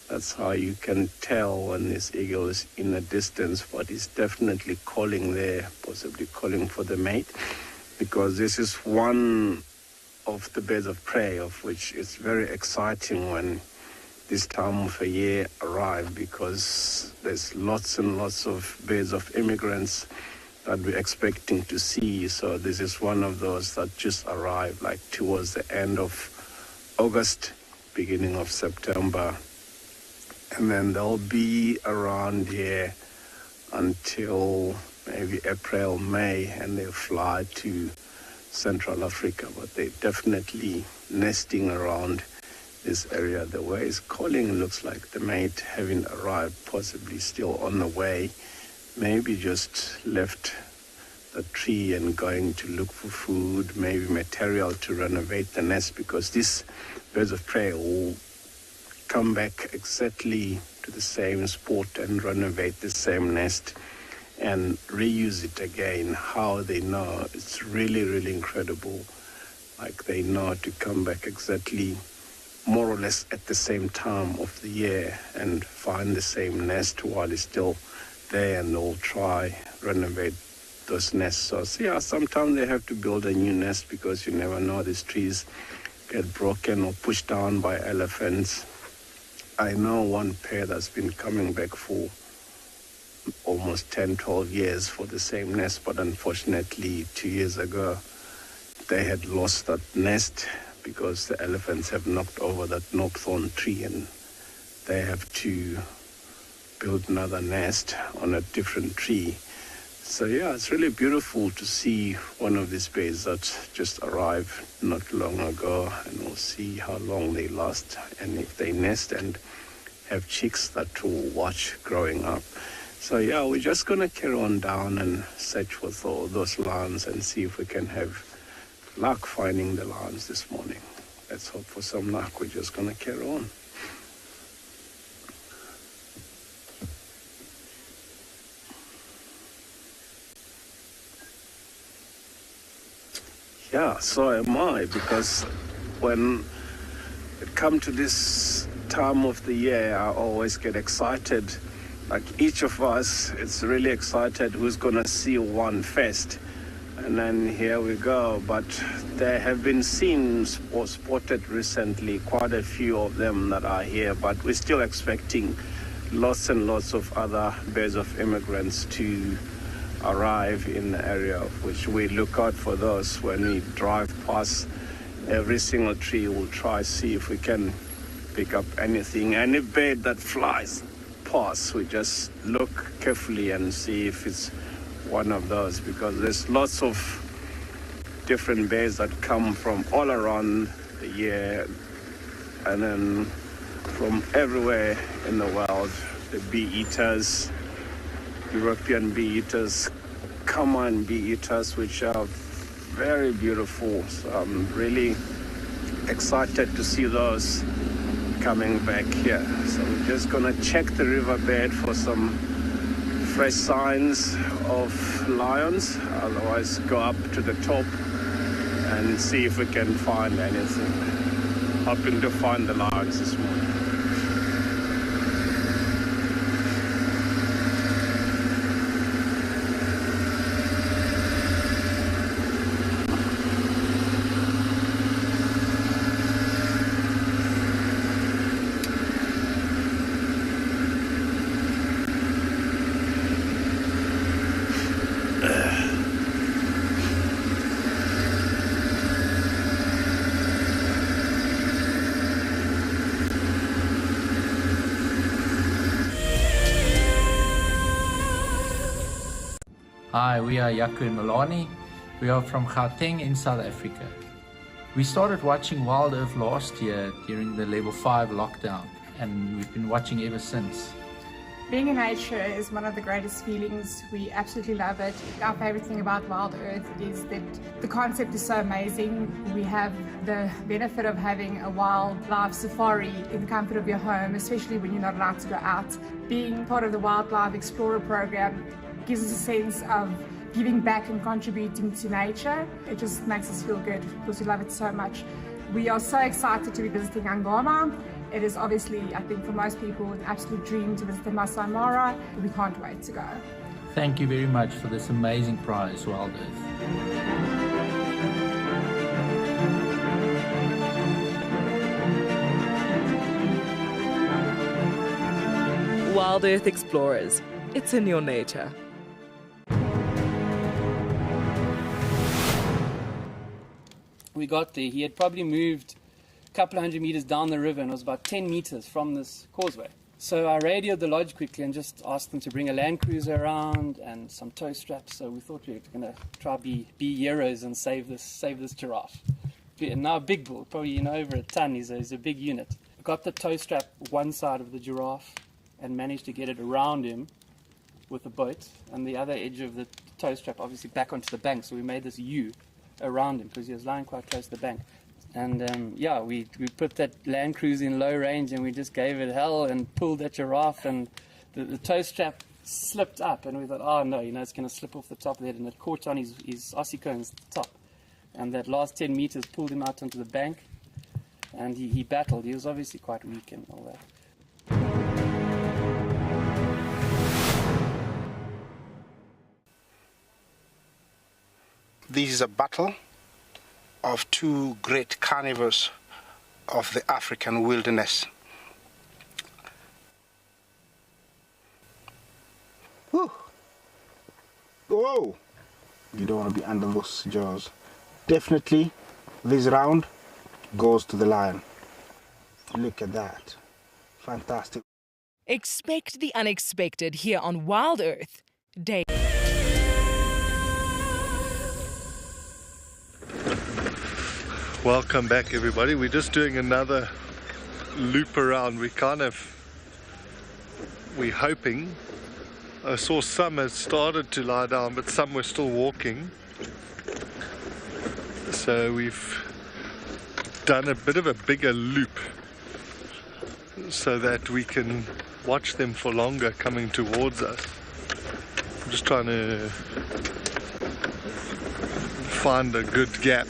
That's how you can tell when this eagle is in a distance, but he's definitely calling there, possibly calling for the mate, because this is one of the birds of prey of which it's very exciting when this time of a year arrive, because there's lots and lots of birds of immigrants that we're expecting to see. So this is one of those that just arrived like towards the end of August, beginning of September. And then they'll be around here until maybe April, May, and they'll fly to Central Africa. But they're definitely nesting around this area. The way it's calling looks like the mate having arrived, possibly still on the way, maybe just left the tree and going to look for food, maybe material to renovate the nest, because these birds of prey will come back exactly to the same spot and renovate the same nest and reuse it again. How they know, it's really, really incredible. Like they know to come back exactly more or less at the same time of the year and find the same nest while it's still there, and they'll try renovate those nests. So yeah, sometimes they have to build a new nest because you never know, these trees get broken or pushed down by elephants. I know one pair that's been coming back for almost 10, 12 years for the same nest, but unfortunately 2 years ago they had lost that nest because the elephants have knocked over that knobthorn tree, and they have to build another nest on a different tree. So yeah, it's really beautiful to see one of these birds that just arrived not long ago, and we'll see how long they last and if they nest and have chicks that will watch growing up. So yeah, we're just gonna carry on down and search for those lions and see if we can have luck finding the lions this morning. Let's hope for some luck. We're just gonna carry on. Yeah, so am I, because when it comes to this time of the year, I always get excited. Like each of us, it's really excited who's going to see one first. And then here we go. But there have been seen or spotted recently, quite a few of them that are here, but we're still expecting lots and lots of other birds of immigrants to arrive in the area, which we look out for those when we drive past every single tree. We'll try see if we can pick up anything, any bird that flies past. We just look carefully and see if it's one of those, because there's lots of different birds that come from all around the year and then from everywhere in the world. The bee-eaters, European bee-eaters, common bee-eaters, which are very beautiful. So I'm really excited to see those coming back here. So we're just gonna check the riverbed for some fresh signs of lions, otherwise go up to the top and see if we can find anything. Hoping to find the lions this morning. Hi, we are Yaku and Milani. We are from Gauteng in South Africa. We started watching WildEarth last year during the level 5 lockdown, and we've been watching ever since. Being in nature is one of the greatest feelings. We absolutely love it. Our favorite thing about WildEarth is that the concept is so amazing. We have the benefit of having a wildlife safari in the comfort of your home, especially when you're not allowed to go out. Being part of the Wildlife Explorer program gives us a sense of giving back and contributing to nature. It just makes us feel good because we love it so much. We are so excited to be visiting Ngala. It is obviously, I think for most people, an absolute dream to visit the Masai Mara. We can't wait to go. Thank you very much for this amazing prize, WildEarth. WildEarth Explorers. It's in your nature. We got there, he had probably moved a couple of 100 meters down the river and was about 10 meters from this causeway. So I radioed the lodge quickly and just asked them to bring a land cruiser around and some tow straps. So we thought we were going to try be heroes and save this giraffe. And now a big bull, probably over a ton, he's a big unit. Got the tow strap one side of the giraffe and managed to get it around him with a boat, and the other edge of the tow strap obviously back onto the bank. So we made this U around him because he was lying quite close to the bank. And yeah, we put that land cruiser in low range and we just gave it hell and pulled that giraffe, and the tow strap slipped up and we thought, oh no, it's going to slip off the top of it, and it caught on his ossicones at the top. And that last 10 meters pulled him out onto the bank, and he battled. He was obviously quite weak and all that. This is a battle of two great carnivores of the African wilderness. Whew. Whoa! You don't want to be under those jaws. Definitely, this round goes to the lion. Look at that. Fantastic. Expect the unexpected here on WildEarth. Day. Welcome back, everybody. We're just doing another loop around. We're hoping. I saw some had started to lie down, but some were still walking. So we've done a bit of a bigger loop so that we can watch them for longer coming towards us. I'm just trying to find a good gap.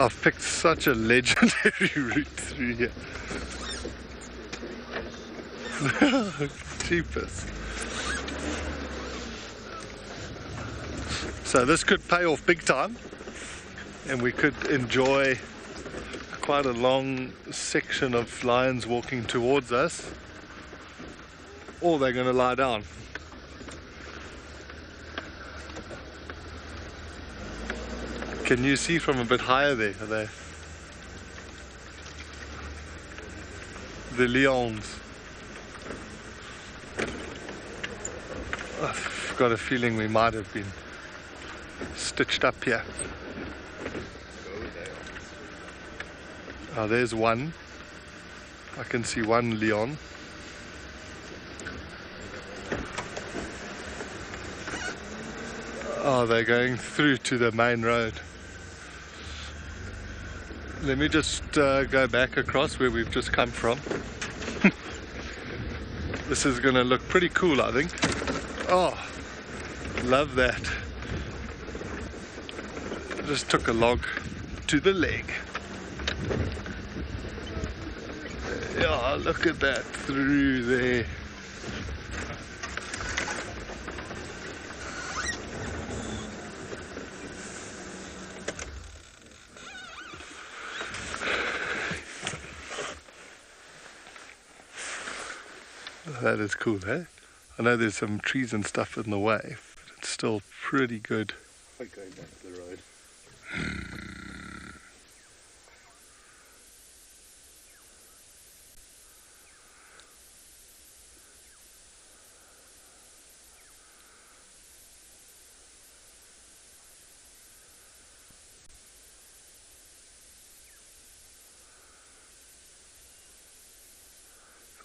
I've picked such a legendary route through here. Cheapest. So this could pay off big time, and we could enjoy quite a long section of lions walking towards us, or they're going to lie down. Can you see from a bit higher there? Are they the leons? I've got a feeling we might have been stitched up here. Oh, there's one. I can see one leon. Oh, they're going through to the main road. Let me just go back across where we've just come from. This is going to look pretty cool, I think. Oh, love that. Just took a log to the leg. Yeah, look at that through there. That is cool, eh? I know there's some trees and stuff in the way, but it's still pretty good. Going back to the road.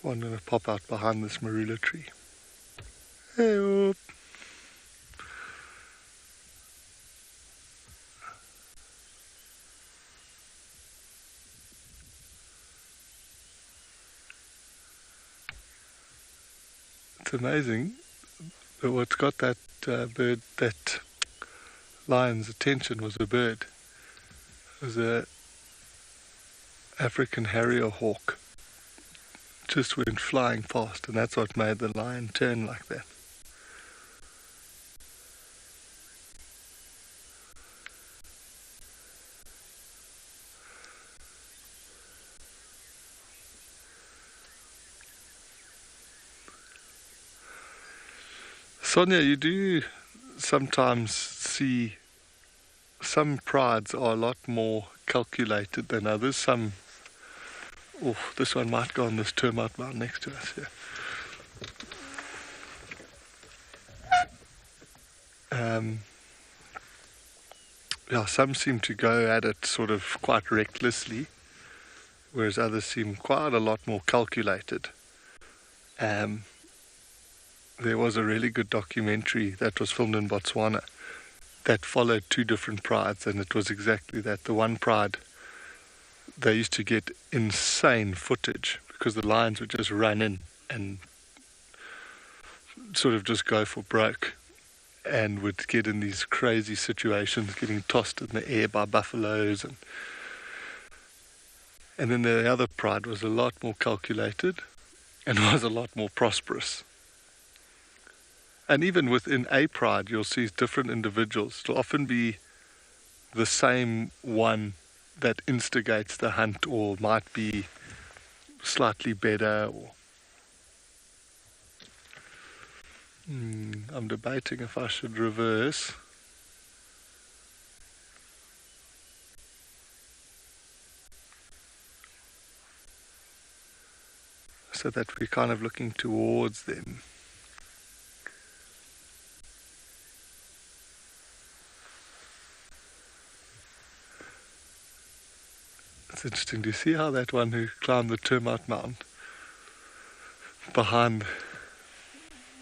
One going to pop out behind this marula tree. Hey, it's amazing that what's got that bird, that lion's attention was a bird. It was a African harrier hawk. Just went flying past, and that's what made the lion turn like that. Sonia, you do sometimes see some prides are a lot more calculated than others. Some, oh, this one might go on this termite mound next to us here. Yeah, some seem to go at it sort of quite recklessly, whereas others seem quite a lot more calculated. There was a really good documentary that was filmed in Botswana that followed two different prides, and it was exactly that. The one pride, they used to get insane footage because the lions would just run in and sort of just go for broke, and would get in these crazy situations, getting tossed in the air by buffaloes, and then the other pride was a lot more calculated and was a lot more prosperous. And even within a pride, you'll see different individuals. It'll often be the same one that instigates the hunt, or might be slightly better. Or I'm debating if I should reverse. So that we're kind of looking towards them. It's interesting to see how that one who climbed the termite mound behind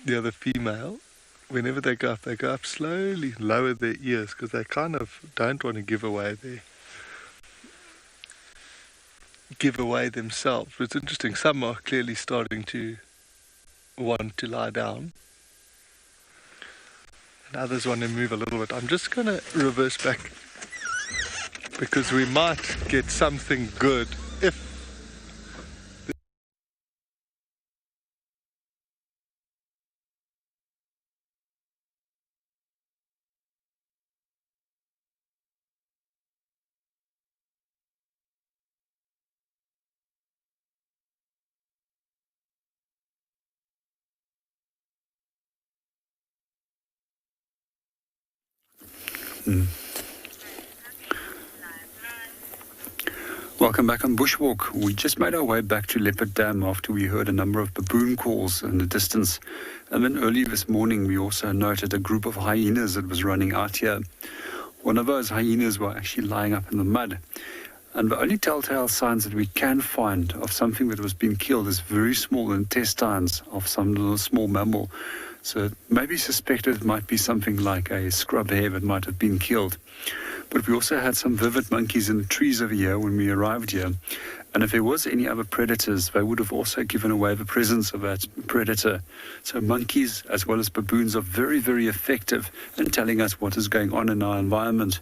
the other female, whenever they go up slowly, lower their ears, because they kind of don't want to give away themselves. But it's interesting, some are clearly starting to want to lie down, and others want to move a little bit. I'm just going to reverse back because we might get something good if Welcome back on Bushwalk. We just made our way back to Leopard Dam after we heard a number of baboon calls in the distance. And then early this morning we also noted a group of hyenas that was running out here. One of those hyenas were actually lying up in the mud. And the only telltale signs that we can find of something that was being killed is very small intestines of some little small mammal. So maybe suspected it might be something like a scrub hare that might have been killed. But we also had some vivid monkeys in the trees over here when we arrived here. And if there was any other predators, they would have also given away the presence of that predator. So monkeys, as well as baboons, are very, very effective in telling us what is going on in our environment.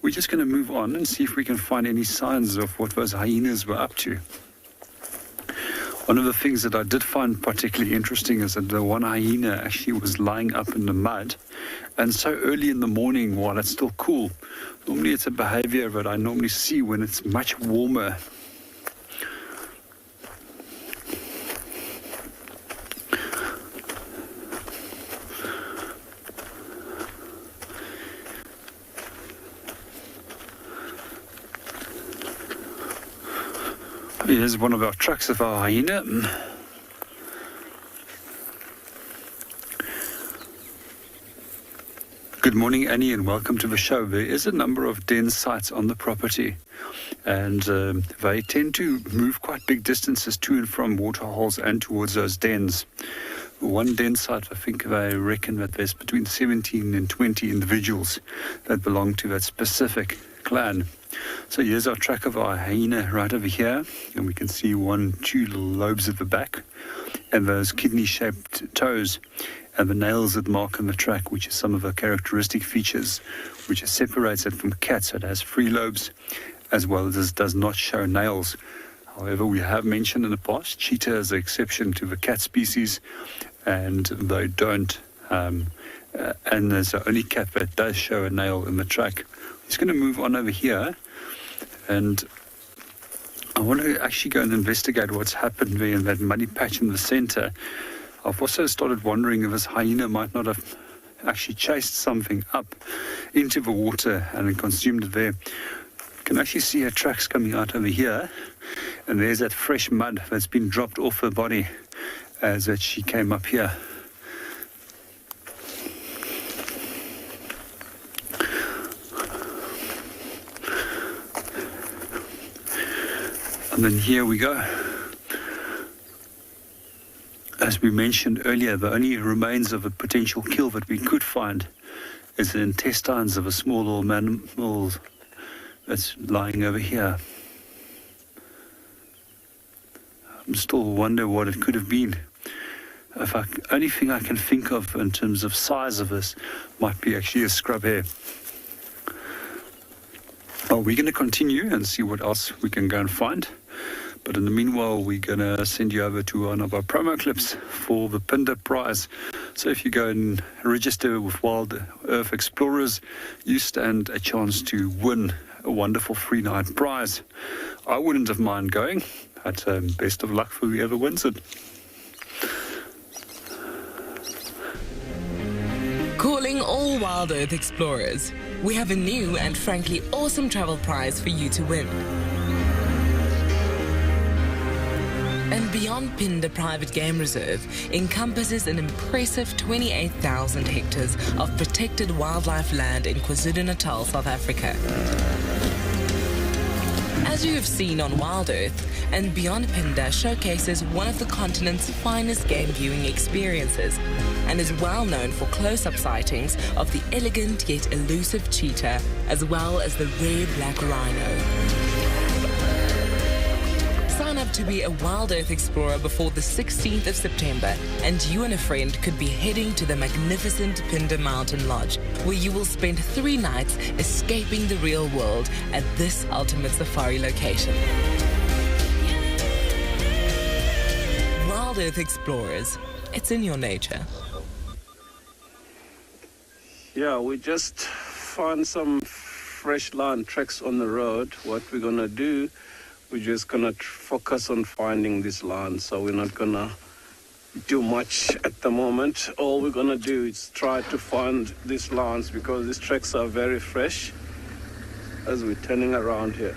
We're just going to move on and see if we can find any signs of what those hyenas were up to. One of the things that I did find particularly interesting is that the one hyena actually was lying up in the mud, and so early in the morning while it's still cool. Normally it's a behavior that I normally see when it's much warmer. Here's one of our trucks of our hyena. Good morning, Annie, and welcome to the show. There is a number of den sites on the property, and they tend to move quite big distances to and from waterholes and towards those dens. One den site, I think they reckon that there's between 17 and 20 individuals that belong to that specific clan. So here's our track of our hyena right over here, and we can see 2 little lobes at the back, and those kidney-shaped toes, and the nails that mark on the track, which is some of the characteristic features which separates it from cats. It has 3 lobes, as well as does not show nails. However, we have mentioned in the past, cheetah is the exception to the cat species, and they don't. And there's the only cat that does show a nail in the track. Just going to move on over here, and I want to actually go and investigate what's happened there in that muddy patch in the center. I've also started wondering if this hyena might not have actually chased something up into the water and consumed it there. You can actually see her tracks coming out over here, and there's that fresh mud that's been dropped off her body as that she came up here. And then here we go. As we mentioned earlier, the only remains of a potential kill that we could find is the intestines of a small little mammal that's lying over here. I'm still wonder what it could have been. Only thing I can think of in terms of size of this might be actually a scrub hare. Well, we're going to continue and see what else we can go and find. But in the meanwhile, we're going to send you over to one of our promo clips for the Phinda prize. So if you go and register with WildEarth Explorers, you stand a chance to win a wonderful free night prize. I wouldn't have mind going, but best of luck for whoever wins it. Calling all WildEarth Explorers. We have a new and frankly awesome travel prize for you to win. andBeyond Phinda Private Game Reserve encompasses an impressive 28,000 hectares of protected wildlife land in KwaZulu-Natal, South Africa. As you have seen on WildEarth, andBeyond Phinda showcases one of the continent's finest game viewing experiences and is well known for close-up sightings of the elegant yet elusive cheetah as well as the rare black rhino. Sign up to be a WildEarth explorer before the 16th of September, and you and a friend could be heading to the magnificent Phinda Mountain Lodge, where you will spend 3 nights escaping the real world at this ultimate safari location. WildEarth Explorers, it's in your nature. Yeah, we just found some fresh land tracks on the road. What we're gonna do, we're just gonna focus on finding this land. So we're not gonna do much at the moment. All we're gonna do is try to find these lands because these tracks are very fresh as we're turning around here.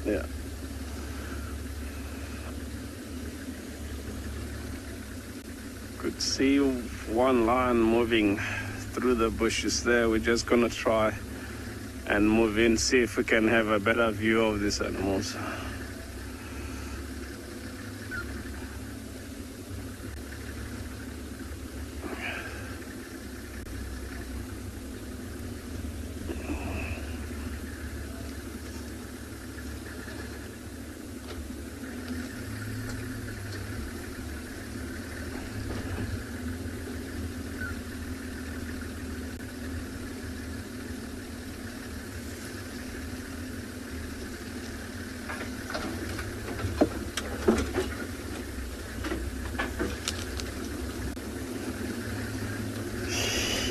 Yeah. Could see one line moving through the bushes there. We're just gonna try and move in, see if we can have a better view of these animals.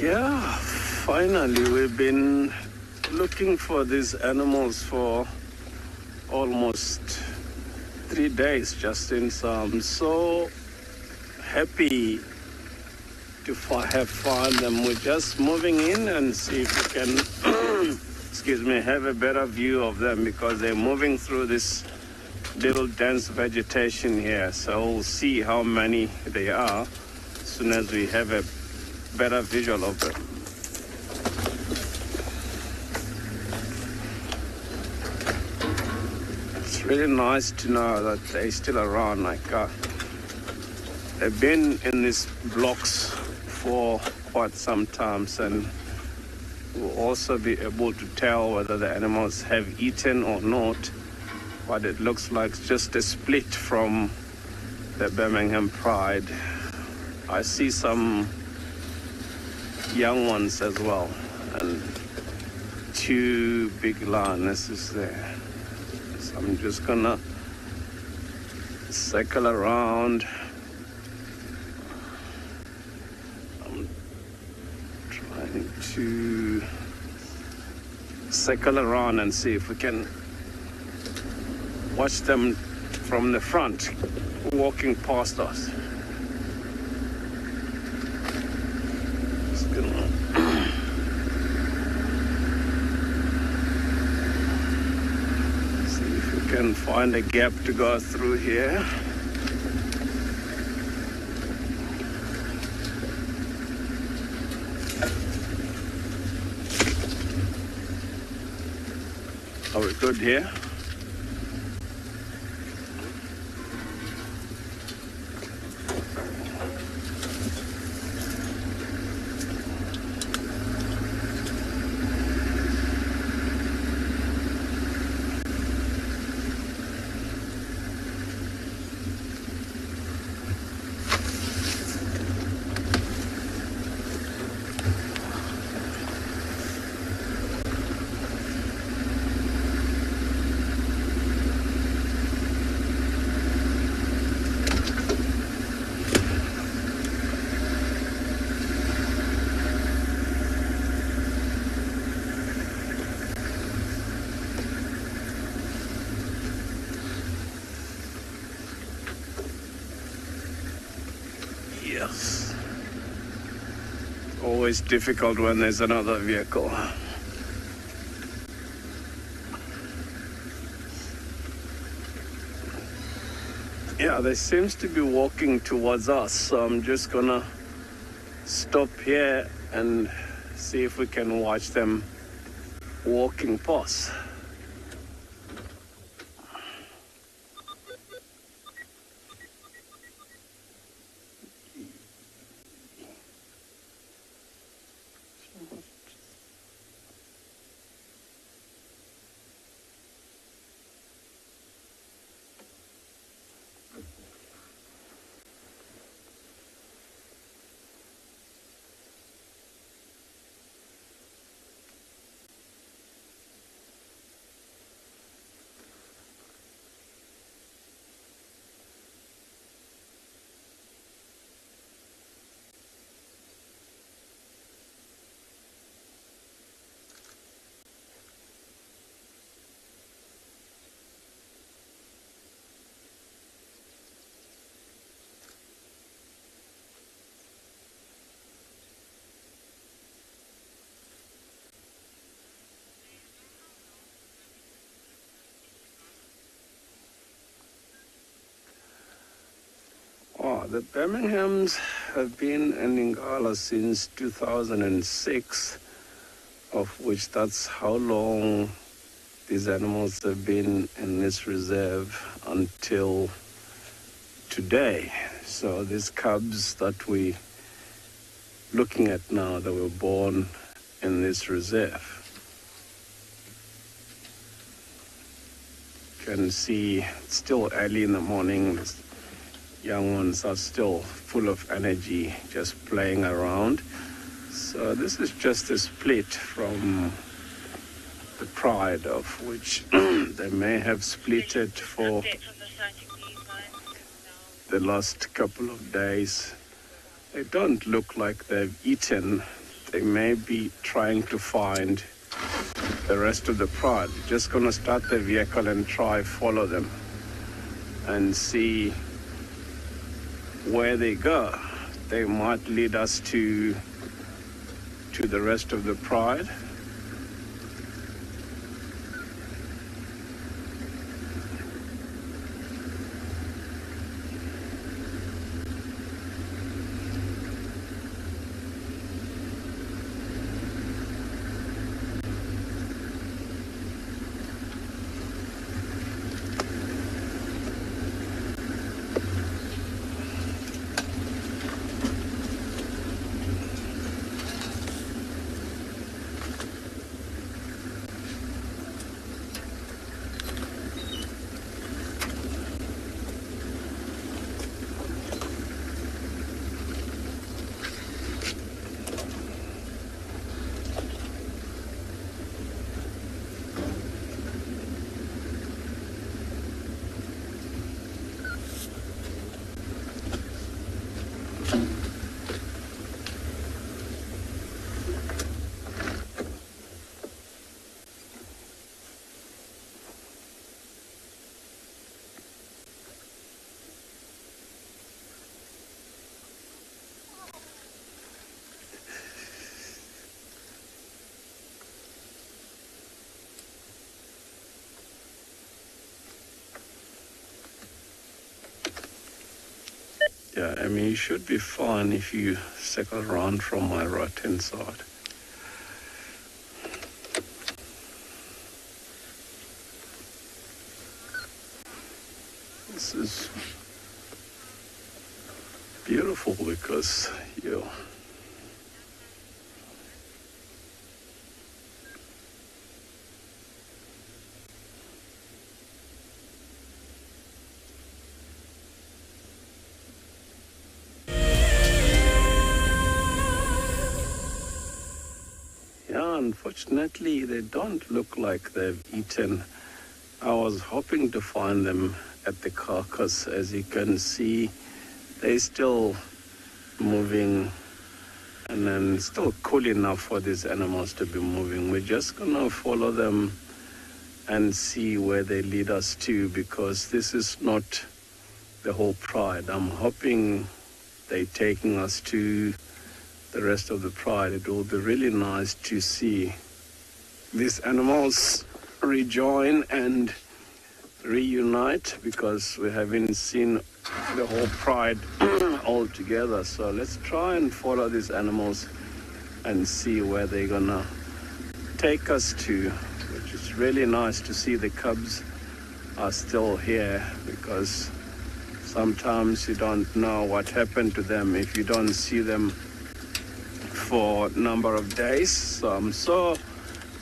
Yeah, finally we've been looking for these animals for almost 3 days, Justin. So I'm so happy to have found them. We're just moving in and see if we can, excuse me, have a better view of them because they're moving through this little dense vegetation here. So we'll see how many they are as soon as we have a better visual of them. It's really nice to know that they're still around. Like they've been in these blocks for quite some time, and we'll also be able to tell whether the animals have eaten or not. But it looks like just a split from the Birmingham Pride. I see some young ones as well, and 2 big lionesses there. So I'm just gonna circle around. I'm trying to circle around and see if we can watch them from the front walking past us. See if we can find a gap to go through here. Are we good here? Yes. Always difficult when there's another vehicle. Yeah, they seems to be walking towards us, so I'm just gonna stop here and see if we can watch them walking past. The Birminghams have been in Ngala since 2006, of which that's how long these animals have been in this reserve until today. So these cubs that we're looking at now, that were born in this reserve. You can see it's still early in the morning. Young ones are still full of energy, just playing around. So this is just a split from the pride, of which they may have splitted for the last couple of days. They don't look like they've eaten. They may be trying to find the rest of the pride. Just gonna start the vehicle and try follow them and see where they go. They might lead us to the rest of the pride. Yeah, I mean, you should be fine if you circle around from my right-hand side. This is beautiful because, unfortunately, they don't look like they've eaten. I was hoping to find them at the carcass. As you can see, they're still moving, and then still cool enough for these animals to be moving. We're just gonna follow them and see where they lead us to, because this is not the whole pride. I'm hoping they're taking us to the rest of the pride. It will be really nice to see these animals rejoin and reunite, because we haven't seen the whole pride all together. So let's try and follow these animals and see where they're gonna take us to, which is really nice to see the cubs are still here, because sometimes you don't know what happened to them if you don't see them for a number of days. So I'm so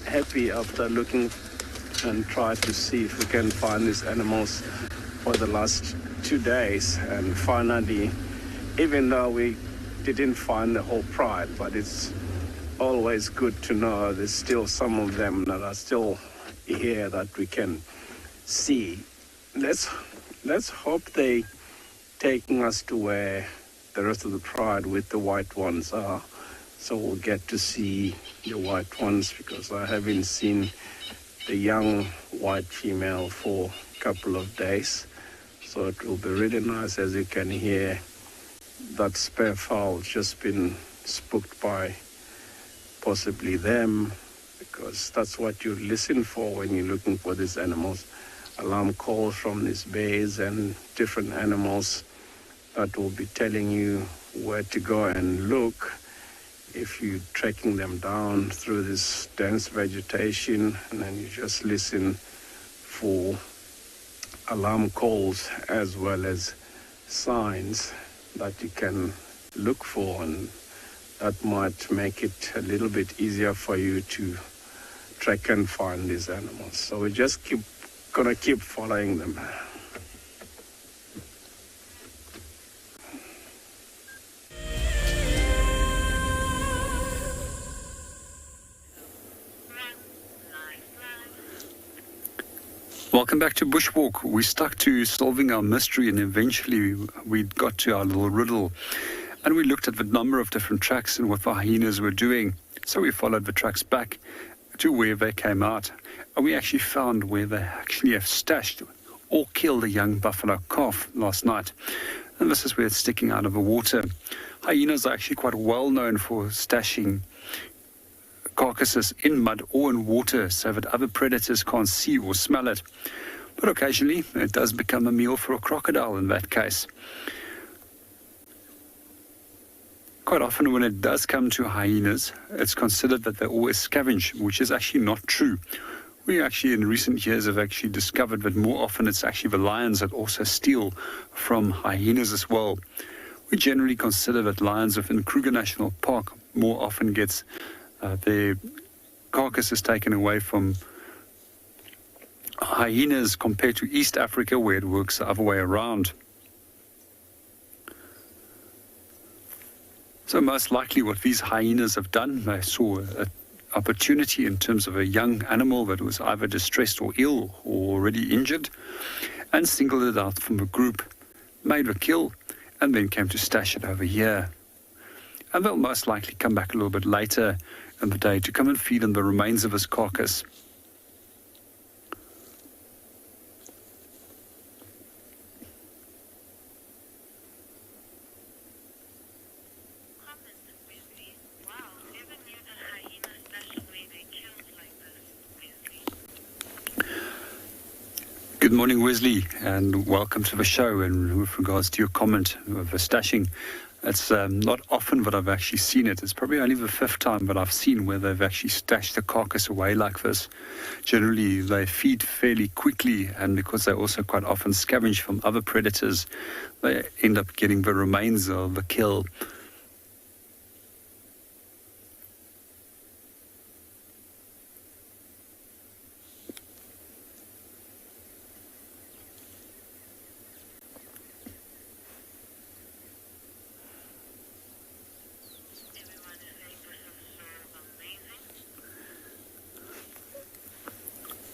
happy after looking and try to see if we can find these animals for the last 2 days, and finally, even though we didn't find the whole pride, but it's always good to know there's still some of them that are still here that we can see. Let's hope they taking us to where the rest of the pride with the white ones are, so we'll get to see the white ones, because I haven't seen the young white female for a couple of days. So it will be really nice, as you can hear, that spare fowl just been spooked by possibly them, because that's what you listen for when you're looking for these animals. Alarm calls from these bays and different animals that will be telling you where to go and look if you're tracking them down through this dense vegetation, and then you just listen for alarm calls as well as signs that you can look for, and that might make it a little bit easier for you to track and find these animals. So we just gonna keep following them. Welcome back to Bushwalk. We stuck to solving our mystery, and eventually we got to our little riddle. And we looked at the number of different tracks and what the hyenas were doing. So we followed the tracks back to where they came out. And we actually found where they actually have stashed or killed a young buffalo calf last night. And this is where it's sticking out of the water. Hyenas are actually quite well known for stashing carcasses in mud or in water so that other predators can't see or smell it. But occasionally it does become a meal for a crocodile in that case. Quite often when it does come to hyenas, it's considered that they always scavenge, which is actually not true. We actually in recent years have actually discovered that more often it's actually the lions that also steal from hyenas as well. We generally consider that lions within Kruger National Park more often gets their carcasses taken away from hyenas compared to East Africa, where it works the other way around. So most likely what these hyenas have done, they saw an opportunity in terms of a young animal that was either distressed or ill or already injured, and singled it out from a group, made a kill, and then came to stash it over here. And they'll most likely come back a little bit later in the day to come and feed on the remains of his carcass. Good morning, Wesley, and welcome to the show. And with regards to your comment of the stashing, it's not often that I've actually seen it. It's probably only the 5th time that I've seen where they've actually stashed the carcass away like this. Generally, they feed fairly quickly, and because they also quite often scavenge from other predators, they end up getting the remains of the kill.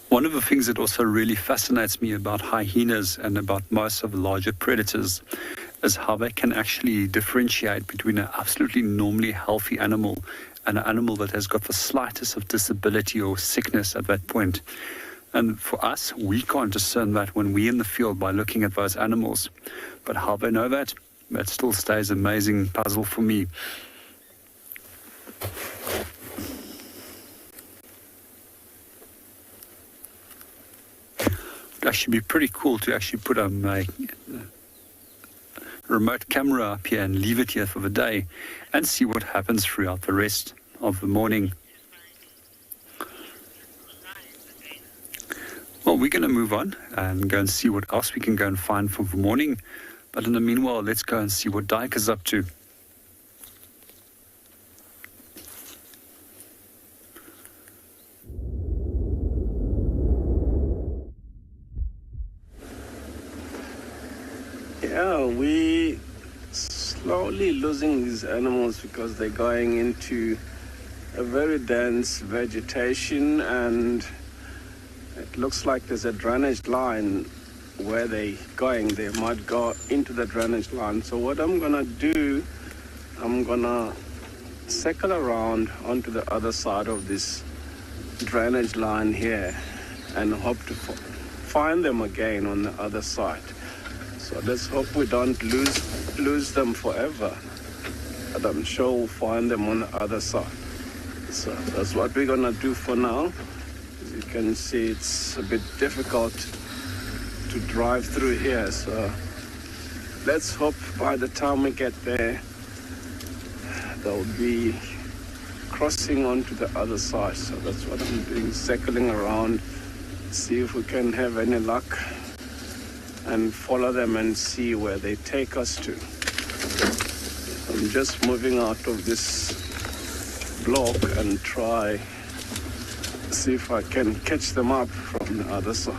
One of the things that also really fascinates me about hyenas and about most of the larger predators is how they can actually differentiate between an absolutely normally healthy animal and an animal that has got the slightest of disability or sickness at that point. And for us, we can't discern that when we're in the field by looking at those animals. But how they know that still stays an amazing puzzle for me. It'd actually be pretty cool to actually put a remote camera up here and leave it here for the day and see what happens throughout the rest of the morning. Well, we're going to move on and go and see what else we can go and find for the morning. But in the meanwhile, let's go and see what Dyke is up to. Yeah, we slowly losing these animals because they're going into a very dense vegetation, and it looks like there's a drainage line where they're going. They might go into the drainage line. So what I'm gonna do, I'm gonna circle around onto the other side of this drainage line here and hope to find them again on the other side. So let's hope we don't lose them forever. But I'm sure we'll find them on the other side. So that's what we're gonna do for now. As you can see, it's a bit difficult to drive through here. So let's hope by the time we get there, they'll be crossing onto the other side. So that's what I'm doing, circling around, see if we can have any luck and follow them and see where they take us to. I'm just moving out of this block and try see if I can catch them up from the other side.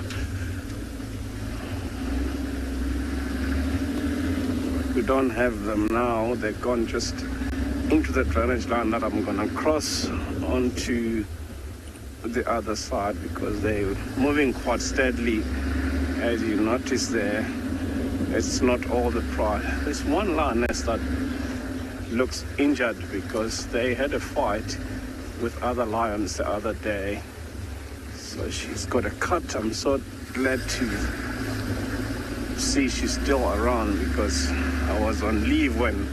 We don't have them now. They've gone just into the drainage line that I'm gonna cross onto the other side because they're moving quite steadily. As you notice there, it's not all the pride. There's one lioness that looks injured because they had a fight with other lions the other day. So she's got a cut. I'm so glad to see she's still around because I was on leave when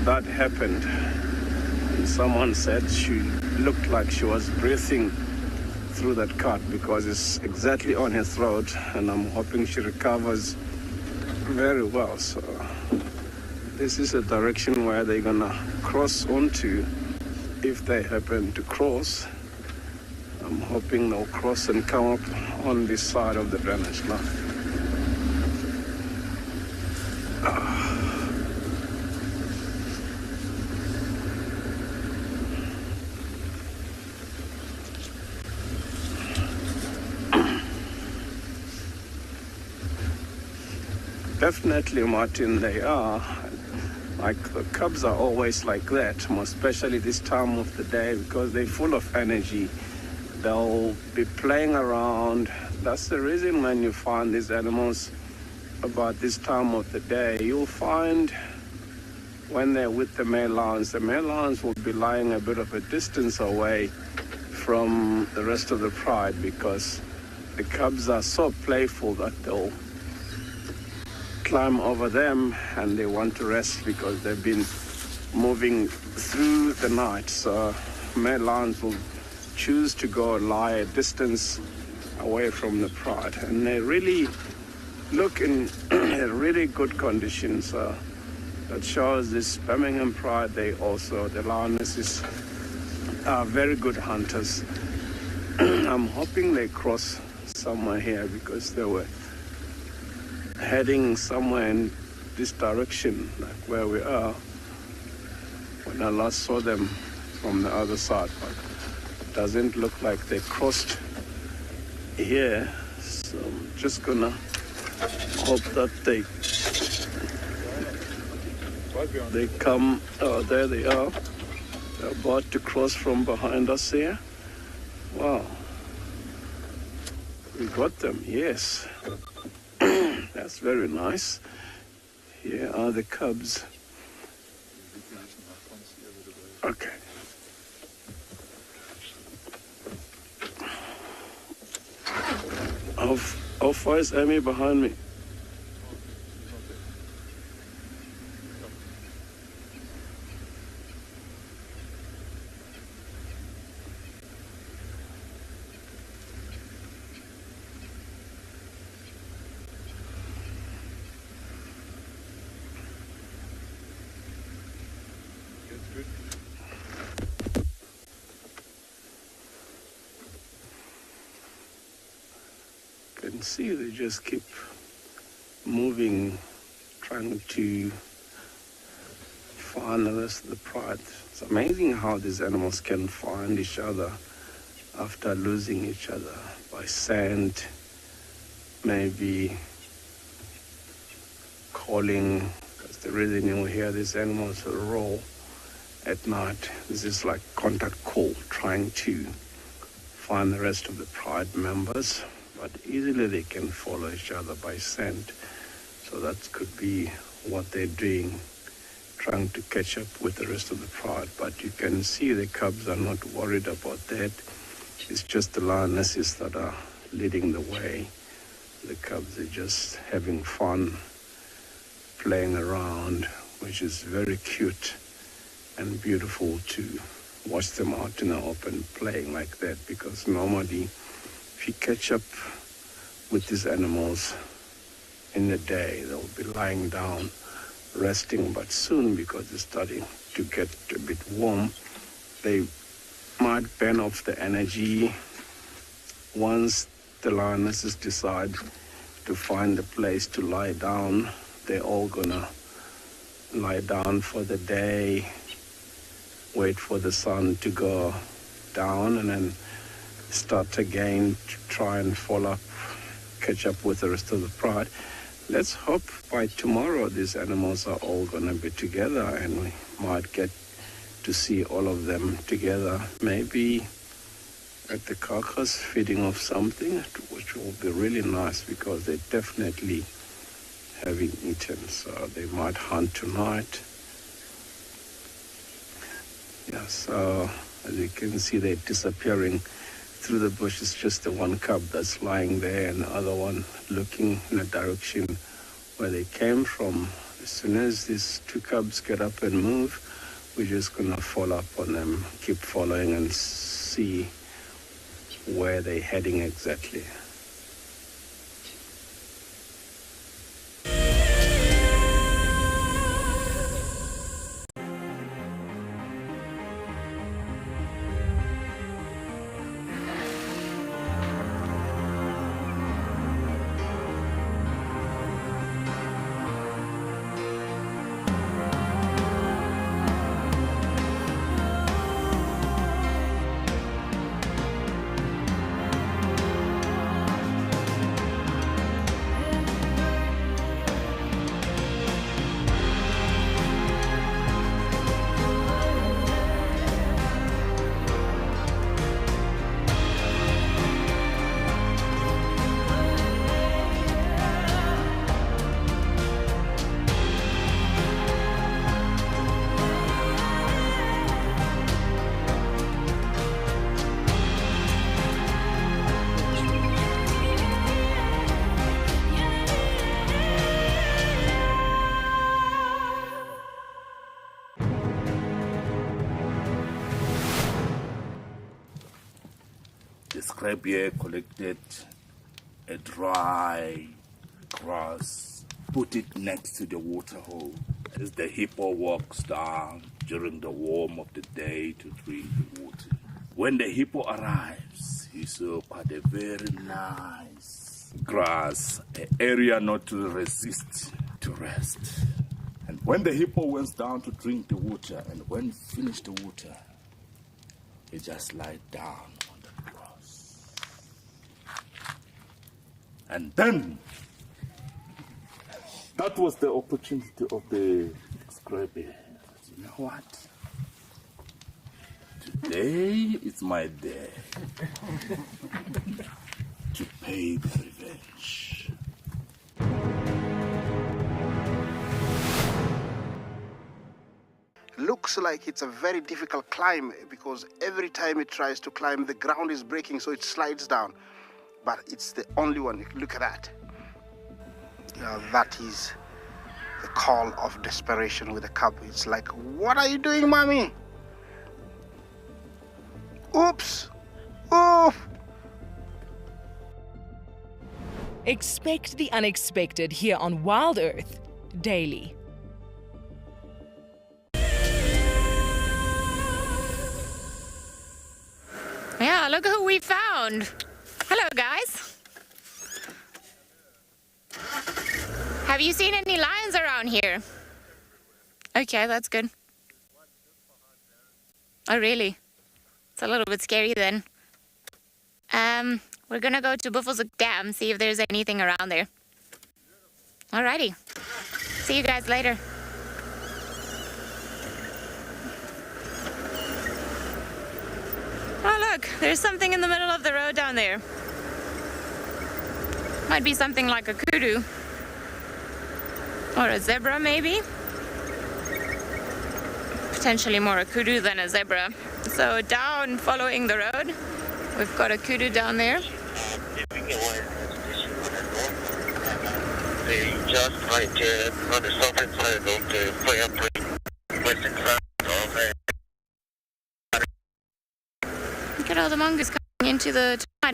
that happened. And someone said she looked like she was breathing through that cut because it's exactly on her throat, and I'm hoping she recovers very well. So this is a direction where they're gonna cross onto if they happen to cross. I'm hoping they'll cross and come up on this side of the drainage line. Definitely, Martin, they are. Like the cubs are always like that, especially this time of the day because they're full of energy. They'll be playing around. That's the reason when you find these animals about this time of the day, you'll find when they're with the male lions will be lying a bit of a distance away from the rest of the pride because the cubs are so playful that they'll climb over them and they want to rest because they've been moving through the night. So male lions will choose to go lie a distance away from the pride, and they really look in a really good condition. So that shows this Birmingham pride, the lionesses are very good hunters. I'm hoping they cross somewhere here because they were heading somewhere in this direction, like where we are, when I last saw them from the other side, but it doesn't look like they crossed here. So I'm just gonna hope that they come. Oh, there they are. They're about to cross from behind us here. Wow. We got them, yes. That's very nice. Here are the cubs. Okay. How far is Amy behind me? see they just keep moving, trying to find the rest of the pride. It's amazing how these animals can find each other after losing each other by scent, maybe calling. That's the reason you hear these animals roar at night. This is like contact call, trying to find the rest of the pride members, but easily they can follow each other by scent. So that could be what they're doing, trying to catch up with the rest of the pride. But you can see the cubs are not worried about that. It's just the lionesses that are leading the way. The cubs are just having fun, playing around, which is very cute and beautiful to watch them out in the open playing like that, because normally if you catch up with these animals in the day, they'll be lying down resting, but soon, because it's starting to get a bit warm, they might burn off the energy. Once the lionesses decide to find a place to lie down, they're all gonna lie down for the day, wait for the sun to go down, and then start again to try and follow up, catch up with the rest of the pride. Let's hope by tomorrow these animals are all going to be together and we might get to see all of them together, maybe at the carcass feeding off something, which will be really nice because they definitely haven't eaten, so they might hunt tonight. Yeah, so as you can see, they're disappearing through the bush. It's just the one cub that's lying there and the other one looking in the direction where they came from. As soon as these two cubs get up and move, we're just gonna follow up on them, keep following and see where they're heading exactly. The scrap here collected a dry grass, put it next to the water hole as the hippo walks down during the warm of the day to drink the water. When the hippo arrives, he saw quite a very nice grass, an area not to resist to rest. And when the hippo went down to drink the water, and when finished the water, he just lied down on the grass. And then, that was the opportunity of the scrappy. You know what? Today is my day to pay the revenge. Looks like it's a very difficult climb because every time it tries to climb, the ground is breaking, so it slides down. But it's the only one. Look at that. That is the call of desperation with the cub. It's like, what are you doing, mommy? Oops! Oof! Expect the unexpected here on WildEarth daily. Yeah, look who we found. Hello, guys. Have you seen any lions around here? Okay, that's good. Oh, really? It's a little bit scary then. We're gonna go to Buffelshoek Dam, see if there's anything around there. Alrighty. See you guys later. Oh, look, there's something in the middle of the road down there. Might be something like a kudu. Or a zebra, maybe? Potentially more a kudu than a zebra. So down, following the road, we've got a kudu down there. Just right on the southern side of the western side of Look at all the mongoose coming into the tide.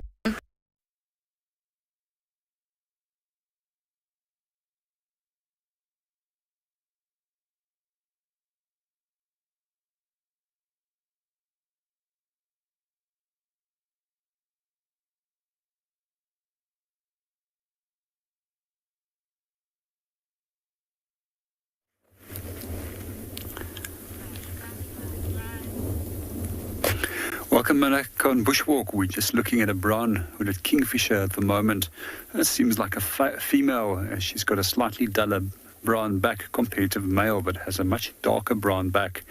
Welcome back on Bushwalk. We're just looking at a brown-hooded kingfisher at the moment. It seems like a female. She's got a slightly duller brown back compared to the male, but has a much darker brown back.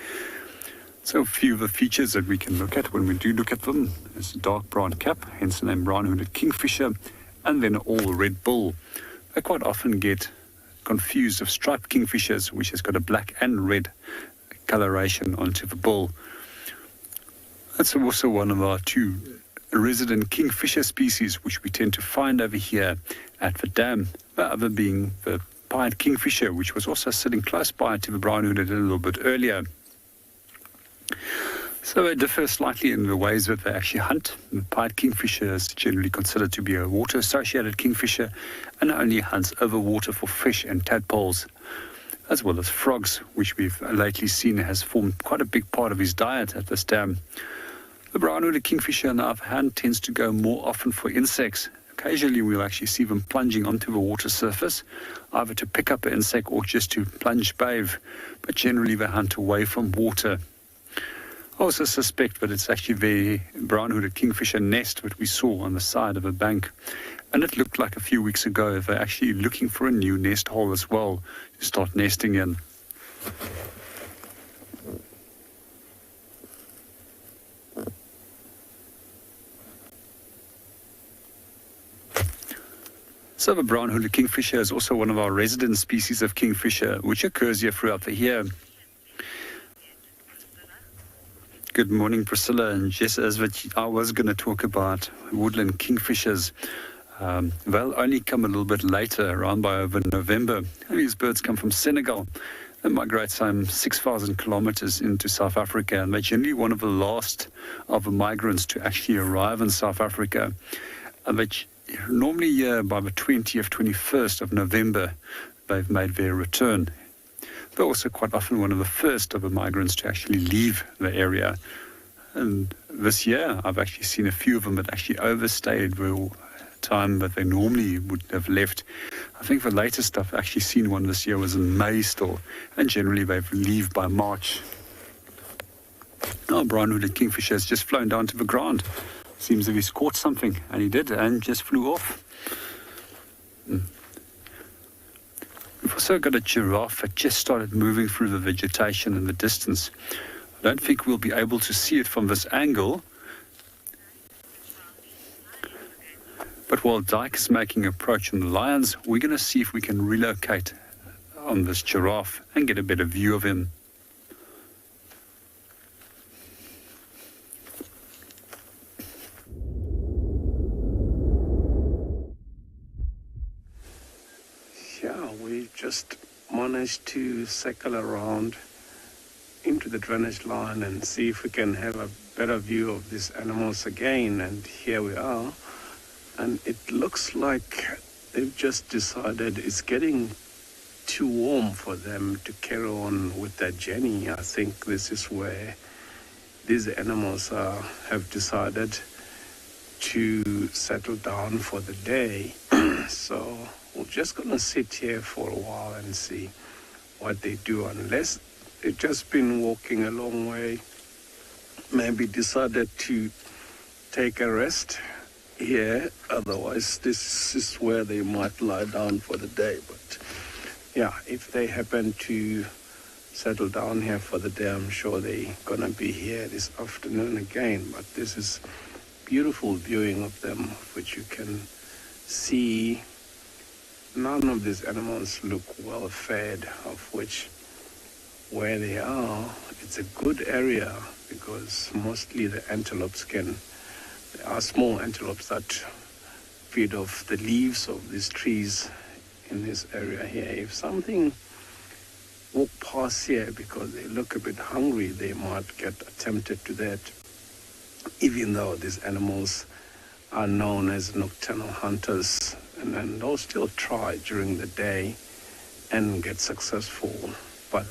So a few of the features that we can look at when we do look at them is a dark brown cap, hence the name brown-hooded kingfisher, and then all red bull. I quite often get confused of striped kingfishers, which has got a black and red coloration onto the bull. That's also one of our two resident kingfisher species, which we tend to find over here at the dam. The other being the pied kingfisher, which was also sitting close by to the brown-hooded a little bit earlier. So they differ slightly in the ways that they actually hunt. The pied kingfisher is generally considered to be a water-associated kingfisher and only hunts over water for fish and tadpoles, as well as frogs, which we've lately seen has formed quite a big part of his diet at this dam. The brown-hooded kingfisher, on the other hand, tends to go more often for insects. Occasionally we'll actually see them plunging onto the water surface, either to pick up an insect or just to plunge bathe, but generally they hunt away from water. I also suspect that it's actually the brown-hooded kingfisher nest that we saw on the side of a bank. And it looked like a few weeks ago they're actually looking for a new nest hole as well to start nesting in. So the brown-hooded kingfisher is also one of our resident species of kingfisher, which occurs here throughout the year. Good morning, Priscilla. And just as I was going to talk about woodland kingfishers, they'll only come a little bit later, around by over November. And these birds come from Senegal. They migrate some 6,000 kilometers into South Africa, and they're generally one of the last of the migrants to actually arrive in South Africa. And they normally here by the 20th, 21st of November, they've made their return. They're also quite often one of the first of the migrants to actually leave the area. And this year, I've actually seen a few of them that actually overstayed the time that they normally would have left. I think the latest I've actually seen one this year was in May still, and generally they leave by March. Our brown-hooded kingfisher has just flown down to the ground. Seems as if he's caught something, and he did, and just flew off. We've also got a giraffe that just started moving through the vegetation in the distance. I don't think we'll be able to see it from this angle, but while Dyke is making approach on the lions, we're going to see if we can relocate on this giraffe and get a better view of him. Just managed to cycle around into the drainage line and see if we can have a better view of these animals again. And here we are. And it looks like they've just decided it's getting too warm for them to carry on with their journey. I think this is where these animals have decided to settle down for the day. So we're just going to sit here for a while and see what they do, unless they've just been walking a long way, maybe decided to take a rest here. Otherwise, this is where they might lie down for the day. But yeah, if they happen to settle down here for the day, I'm sure they're gonna be here this afternoon again. But this is beautiful viewing of them, which you can see. None of these animals look well fed, of which where they are, it's a good area, because mostly the antelopes there are small antelopes that feed off the leaves of these trees in this area here. If something walk past here because they look a bit hungry, they might get tempted to that, even though these animals are known as nocturnal hunters, and then they'll still try during the day and get successful. But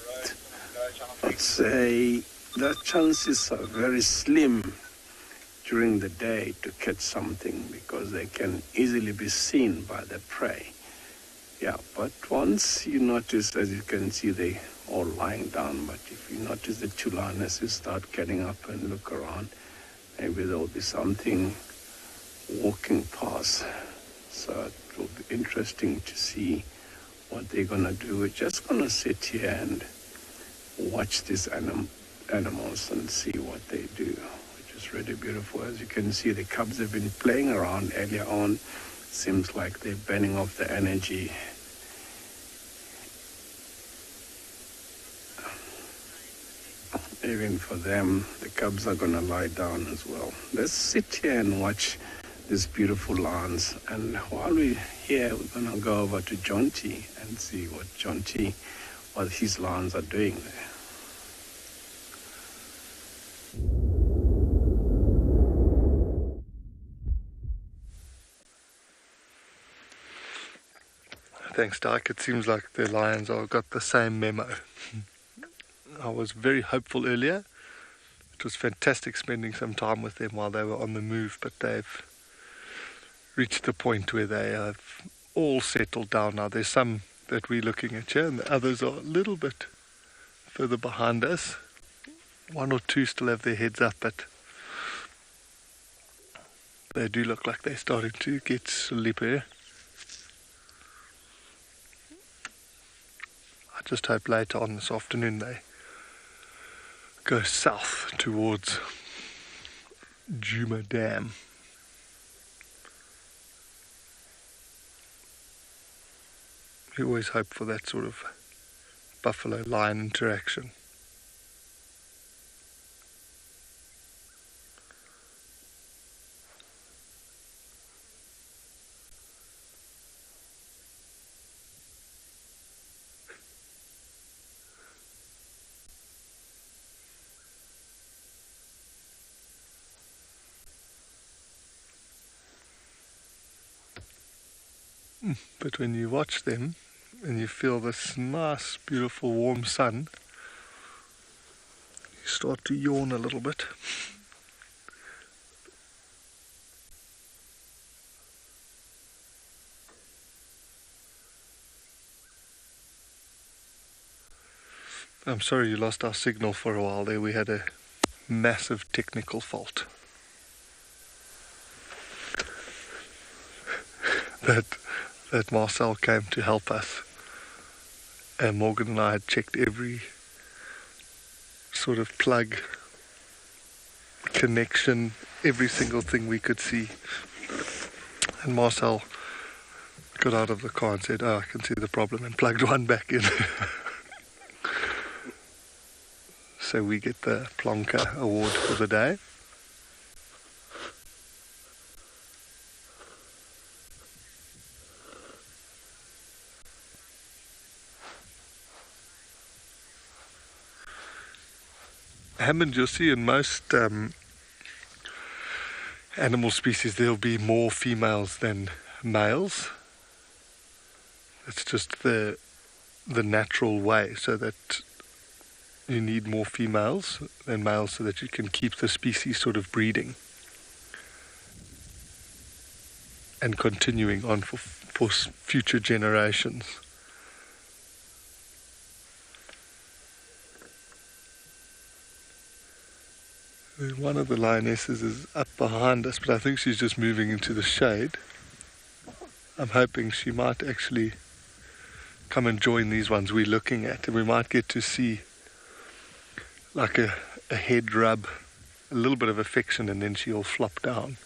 I'd say the chances are very slim during the day to catch something, because they can easily be seen by the prey. Yeah, but once you notice, as you can see, they all lying down, but if you notice the two lionesses start getting up and look around, maybe there'll be something walking past. So it will be interesting to see what they're gonna do. We're just gonna sit here and watch these animals and see what they do, which is really beautiful. As you can see, the cubs have been playing around earlier on. Seems like they're burning off the energy. Even for them, the cubs are gonna lie down as well. Let's sit here and watch these beautiful lions. And while we're here, we're gonna go over to John T and see what his lions are doing there. Thanks, Dyke. It seems like the lions got the same memo. I was very hopeful earlier. It was fantastic spending some time with them while they were on the move, but they've reached the point where they have all settled down now. There's some that we're looking at here, and the others are a little bit further behind us. One or two still have their heads up, but they do look like they're starting to get sleepy. I just hope later on this afternoon they go south towards Djuma Dam. We always hope for that sort of buffalo-lion interaction. But when you watch them and you feel this nice, beautiful, warm sun, you start to yawn a little bit. I'm sorry you lost our signal for a while there. We had a massive technical fault. That Marcel came to help us, and Morgan and I had checked every sort of plug, connection, every single thing we could see, and Marcel got out of the car and said, "Oh, I can see the problem," and plugged one back in. So we get the Plonker Award for the day. Hammond, you'll see in most animal species there'll be more females than males. It's just the natural way, so that you need more females than males so that you can keep the species sort of breeding and continuing on for for future generations. One of the lionesses is up behind us, but I think she's just moving into the shade. I'm hoping she might actually come and join these ones we're looking at, and we might get to see like a head rub, a little bit of affection, and then she'll flop down.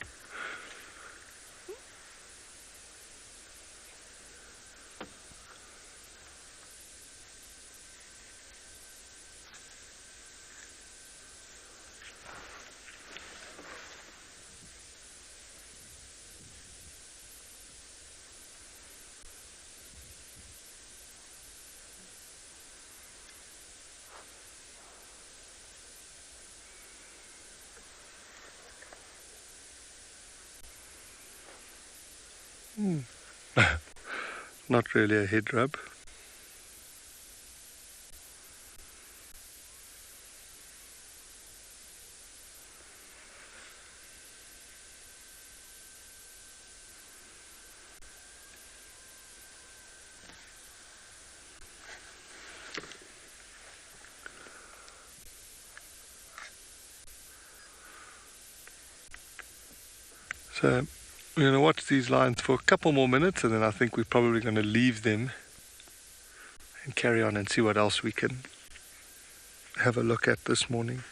Not really a head rub. So we're going to watch these lions for a couple more minutes, and then I think we're probably going to leave them and carry on and see what else we can have a look at this morning.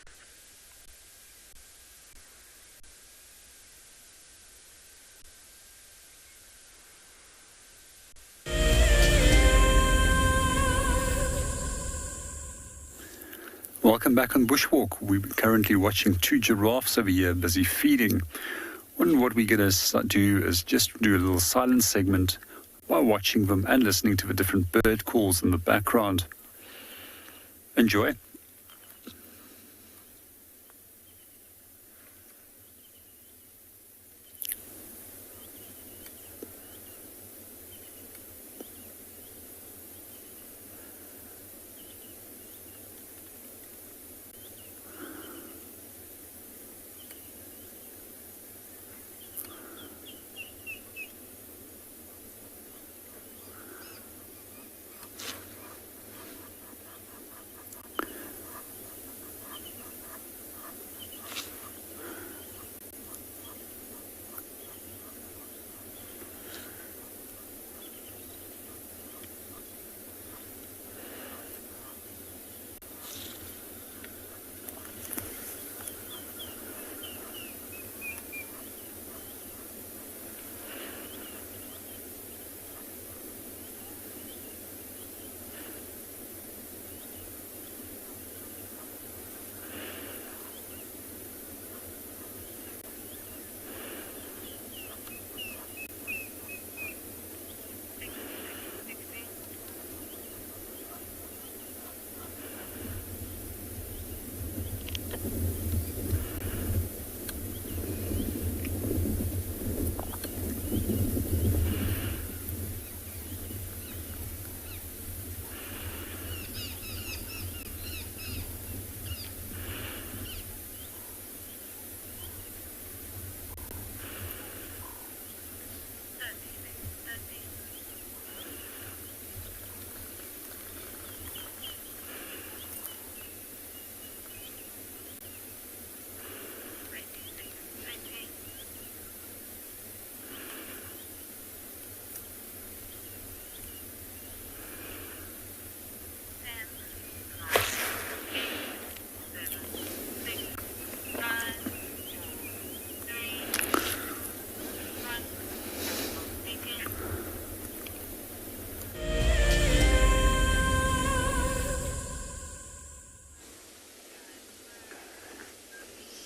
Welcome back on Bushwalk. We're currently watching two giraffes over here busy feeding. And what we're going to do is just do a little silent segment while watching them and listening to the different bird calls in the background. Enjoy.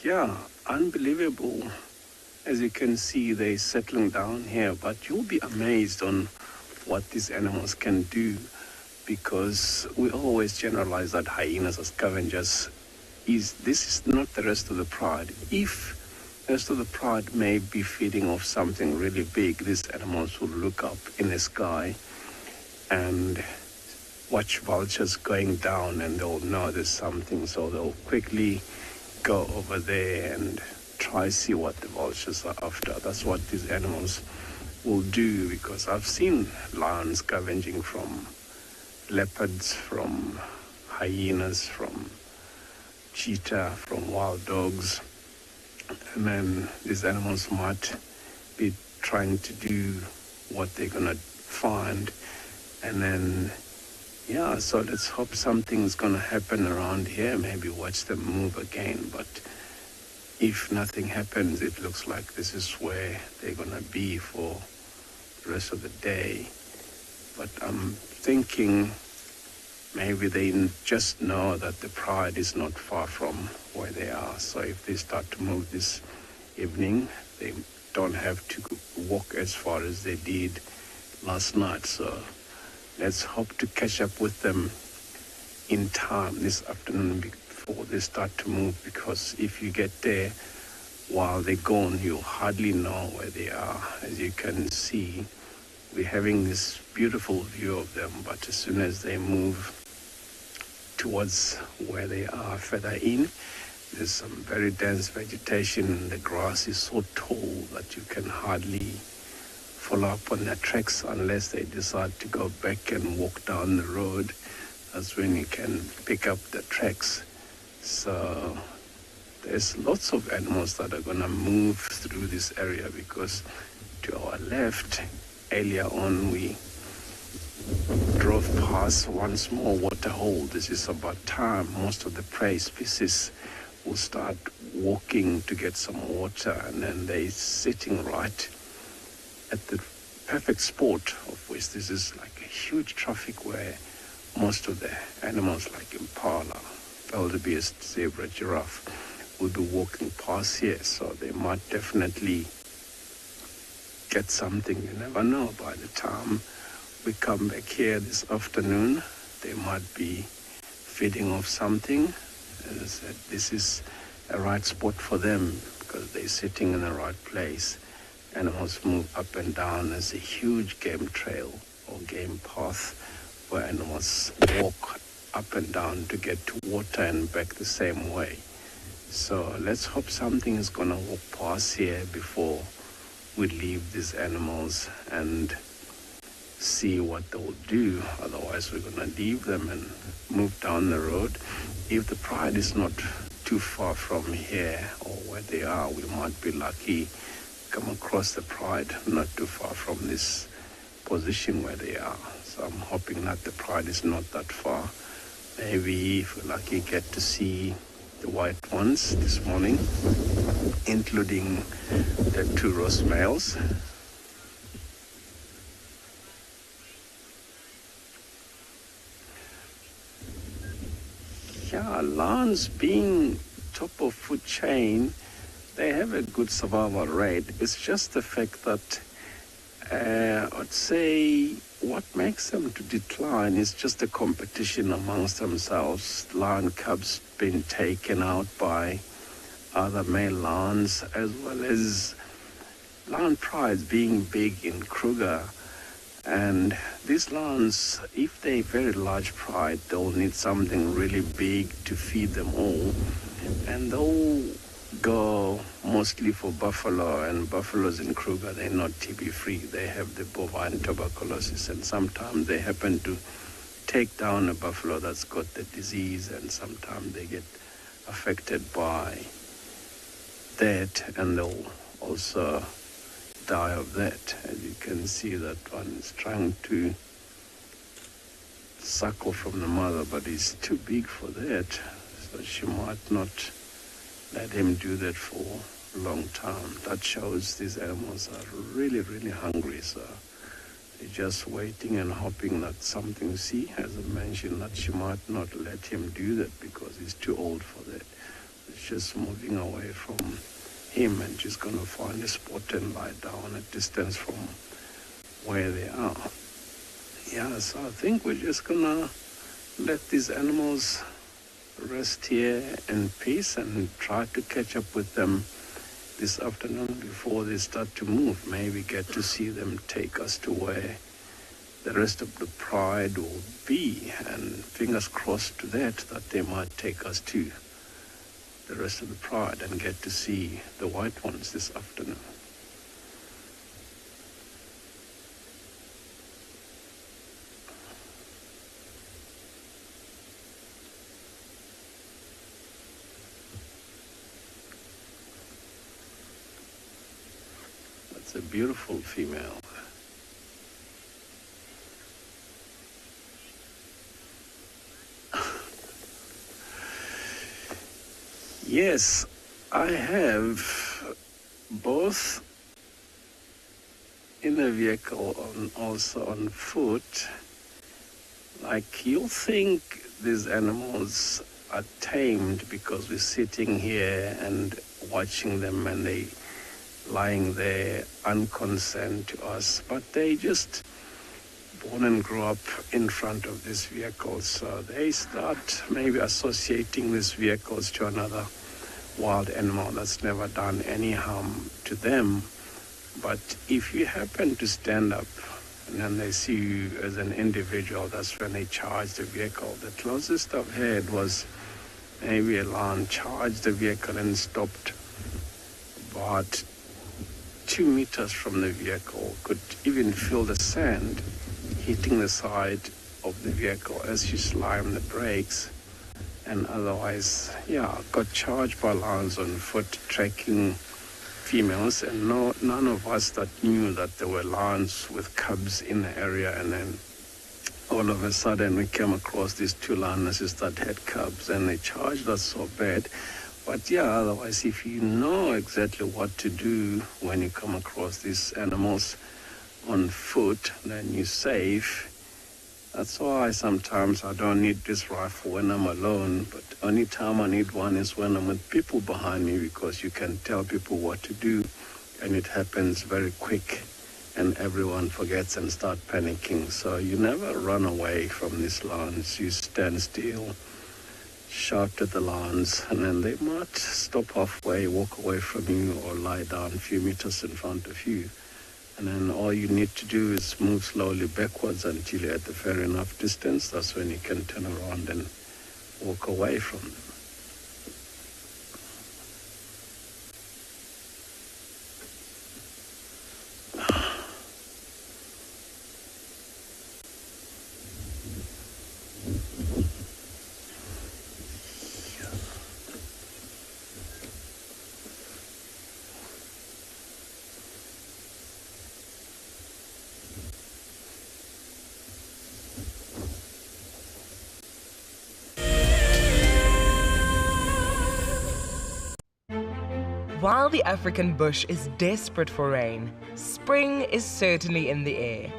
Yeah, unbelievable. As you can see, they're settling down here, but you'll be amazed on what these animals can do, because we always generalize that hyenas are scavengers. This is not the rest of the pride. If the rest of the pride may be feeding off something really big, these animals will look up in the sky and watch vultures going down, and they'll know there's something, so they'll quickly go over there and try see what the vultures are after. That's what these animals will do, because I've seen lions scavenging from leopards, from hyenas, from cheetah, from wild dogs, and then these animals might be trying to do what they're gonna find, and then so let's hope something's gonna happen around here. Maybe watch them move again, but if nothing happens, it looks like this is where they're gonna be for the rest of the day. But I'm thinking maybe they just know that the pride is not far from where they are. So if they start to move this evening, they don't have to walk as far as they did last night. So let's hope to catch up with them in time this afternoon before they start to move, because if you get there while they're gone, you'll hardly know where they are. As you can see, we're having this beautiful view of them, but as soon as they move towards where they are further in, there's some very dense vegetation, and the grass is so tall that you can hardly follow up on their tracks unless they decide to go back and walk down the road. That's when you can pick up the tracks. So there's lots of animals that are going to move through this area, because to our left, earlier on, we drove past one small water hole. This is about time most of the prey species will start walking to get some water, and then they're sitting right at the perfect spot, of which this is like a huge traffic where most of the animals like impala, wildebeest, zebra, giraffe will be walking past here. So they might definitely get something. You never know. By the time we come back here this afternoon, they might be feeding off something. As I said, this is a right spot for them because they're sitting in the right place. Animals move up and down. There's a huge game trail or game path where animals walk up and down to get to water and back the same way. So let's hope something is going to walk past here before we leave these animals and see what they'll do. Otherwise, we're going to leave them and move down the road. If the pride is not too far from here or where they are, we might be lucky come across the pride not too far from this position where they are. So I'm hoping that the pride is not that far. Maybe if we're lucky, get to see the white ones this morning, including the 2 roast males. Yeah, lions being top of food chain, they have a good survival rate. It's just the fact that I'd say what makes them to decline is just the competition amongst themselves. Lion cubs being taken out by other male lions, as well as lion prides being big in Kruger. And these lions, if they're very large pride, they'll need something really big to feed them all. And they'll go mostly for buffalo, and buffaloes in Kruger, they're not TB free. They have the bovine tuberculosis, and sometimes they happen to take down a buffalo that's got the disease, and sometimes they get affected by that, and they'll also die of that. As you can see, that one is trying to suckle from the mother, but he's too big for that, so she might not let him do that for a long time. That shows these animals are really, really hungry, so they're just waiting and hoping that something, see, as I mentioned, that she might not let him do that because he's too old for that. It's just moving away from him, and she's going to find a spot and lie down a distance from where they are. Yeah, so I think we're just going to let these animals rest here in peace and try to catch up with them this afternoon before they start to move. Maybe get to see them take us to where the rest of the pride will be, and fingers crossed to that they might take us to the rest of the pride and get to see the white ones this afternoon. It's a beautiful female. Yes, I have both in a vehicle and also on foot. Like, you'll think these animals are tamed because we're sitting here and watching them and they lying there unconcerned to us, but they just born and grow up in front of these vehicles, so they start maybe associating these vehicles to another wild animal that's never done any harm to them. But if you happen to stand up and then they see you as an individual, that's when they charge the vehicle. The closest I've had was maybe a lion charged the vehicle and stopped about 2 meters from the vehicle, could even feel the sand hitting the side of the vehicle as you slam the brakes. And otherwise, yeah, got charged by lions on foot tracking females, and none of us that knew that there were lions with cubs in the area, and then all of a sudden we came across these 2 lionesses that had cubs, and they charged us so bad. But yeah, otherwise, if you know exactly what to do when you come across these animals on foot, then you're safe. That's why sometimes I don't need this rifle when I'm alone, but only time I need one is when I'm with people behind me, because you can tell people what to do and it happens very quick and everyone forgets and start panicking. So you never run away from these lions. You stand still, shout at the lions, and then they might stop halfway, walk away from you, or lie down a few meters in front of you. And then all you need to do is move slowly backwards until you're at the fair enough distance. That's when you can turn around and walk away from them. While the African bush is desperate for rain, spring is certainly in the air.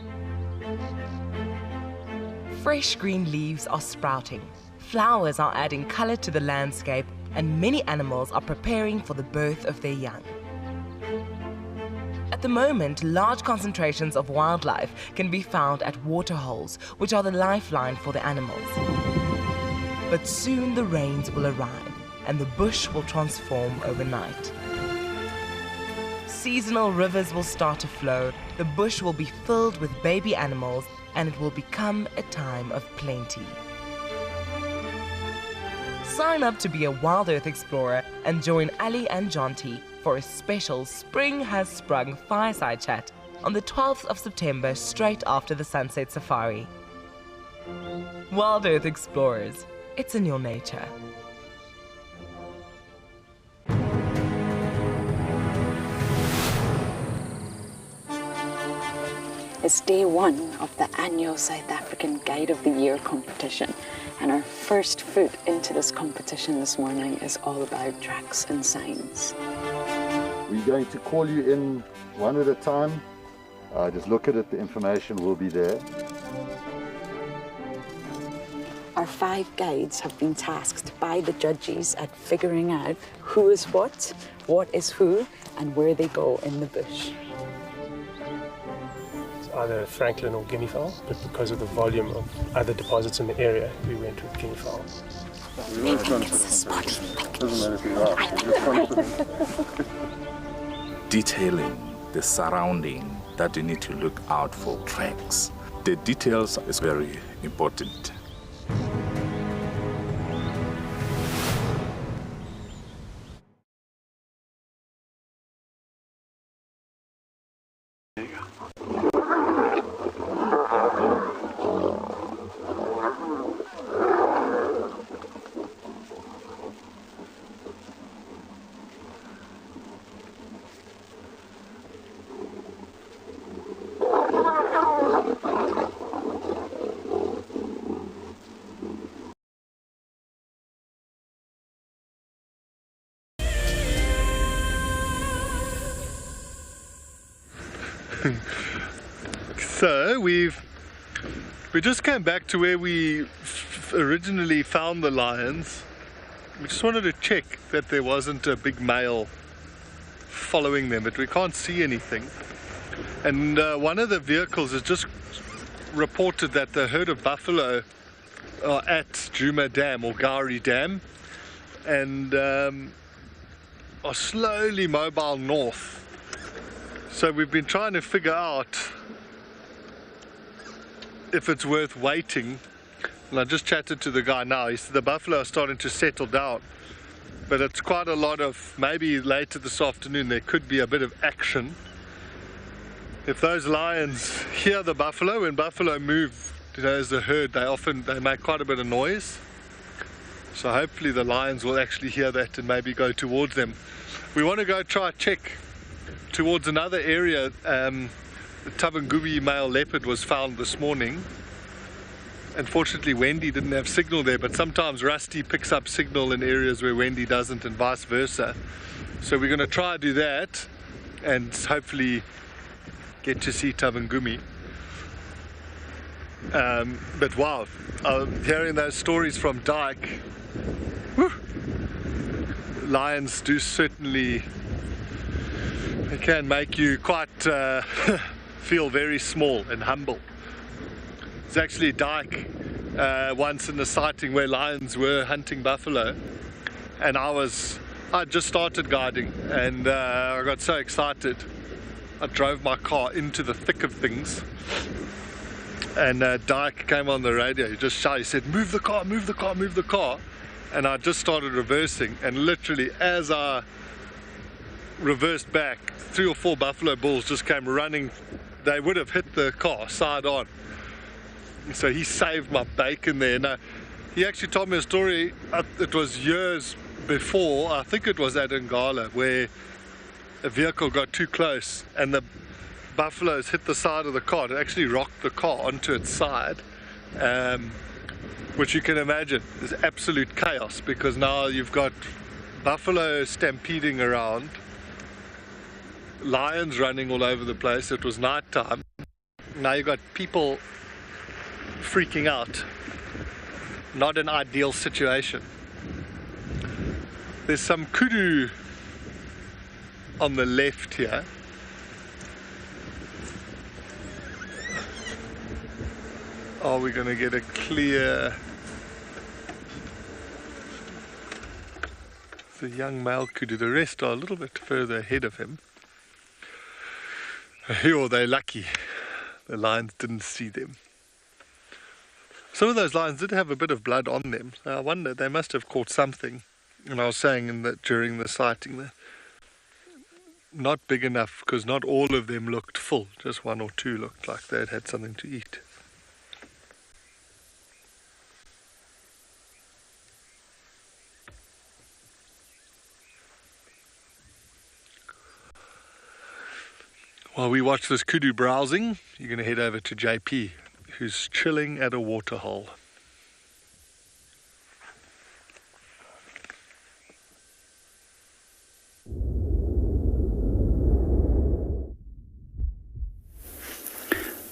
Fresh green leaves are sprouting, flowers are adding color to the landscape, and many animals are preparing for the birth of their young. At the moment, large concentrations of wildlife can be found at waterholes, which are the lifeline for the animals. But soon the rains will arrive, and the bush will transform overnight. Seasonal rivers will start to flow, the bush will be filled with baby animals, and it will become a time of plenty. Sign up to be a WildEarth explorer and join Ali and Jonty for a special Spring Has Sprung fireside chat on the 12th of September, straight after the Sunset Safari. WildEarth Explorers, it's in your nature. It's day 1 of the annual South African Guide of the Year competition, and our first foot into this competition this morning is all about tracks and signs. We're going to call you in one at a time. Just look at it, the information will be there. Our 5 guides have been tasked by the judges at figuring out who is what is who, and where they go in the bush. Either Franklin or guinea fowl, but because of the volume of other deposits in the area, we went with guinea fowl. Detailing the surrounding that you need to look out for tracks. The details is very important. So we just came back to where we originally found the lions. We just wanted to check that there wasn't a big male following them, but we can't see anything. And one of the vehicles has just reported that the herd of buffalo are at Djuma Dam or Gari Dam, and are slowly mobile north. So we've been trying to figure out if it's worth waiting. And I just chatted to the guy now. He said the buffalo are starting to settle down, but it's quite a lot of, maybe later this afternoon there could be a bit of action. If those lions hear the buffalo, when buffalo move, you know, as a herd, they make quite a bit of noise. So hopefully the lions will actually hear that and maybe go towards them. We want to go try check towards another area. The Tabangui male leopard was found this morning. Unfortunately, Wendy didn't have signal there, but sometimes Rusty picks up signal in areas where Wendy doesn't, and vice versa. So we're going to try to do that and hopefully get to see Tabangumi. But wow, hearing those stories from Dyke, whew, lions do certainly, they can make you quite feel very small and humble. There's actually Dyke once in a sighting where lions were hunting buffalo, and I just started guiding, and I got so excited I drove my car into the thick of things, and Dyke came on the radio. He just shouted, he said, move the car, move the car, move the car. And I just started reversing, and literally as I reversed back, 3 or 4 buffalo bulls just came running. They would have hit the car side on. So he saved my bacon there. Now, he actually told me a story, it was years before, I think it was at Ngala, where a vehicle got too close and the buffaloes hit the side of the car. It actually rocked the car onto its side, which you can imagine is absolute chaos, because now you've got buffalo stampeding around, lions running all over the place. It was night time. Now you've got people freaking out. Not an ideal situation. There's some kudu on the left here. Are we going to get a clear? The young male kudu. The rest are a little bit further ahead of him. Oh, they're lucky. The lions didn't see them. Some of those lions did have a bit of blood on them. So I wonder, they must have caught something. And I was saying during the sighting that not big enough, because not all of them looked full. Just 1 or 2 looked like they'd had something to eat. While we watch this kudu browsing, you're going to head over to JP, who's chilling at a waterhole.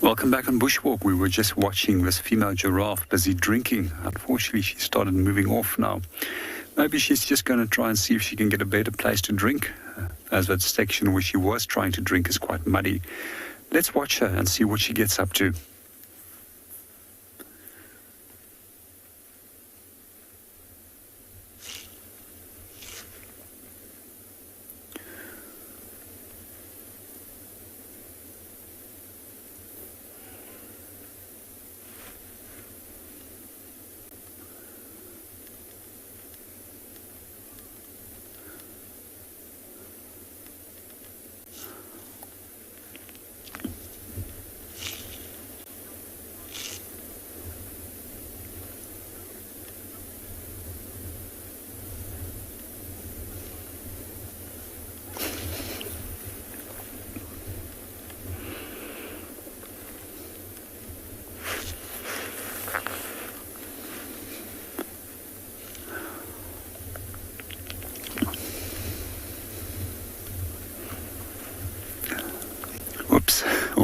Welcome back on Bushwalk. We were just watching this female giraffe busy drinking. Unfortunately, she started moving off now. Maybe she's just going to try and see if she can get a better place to drink, as that section where she was trying to drink is quite muddy. Let's watch her and see what she gets up to.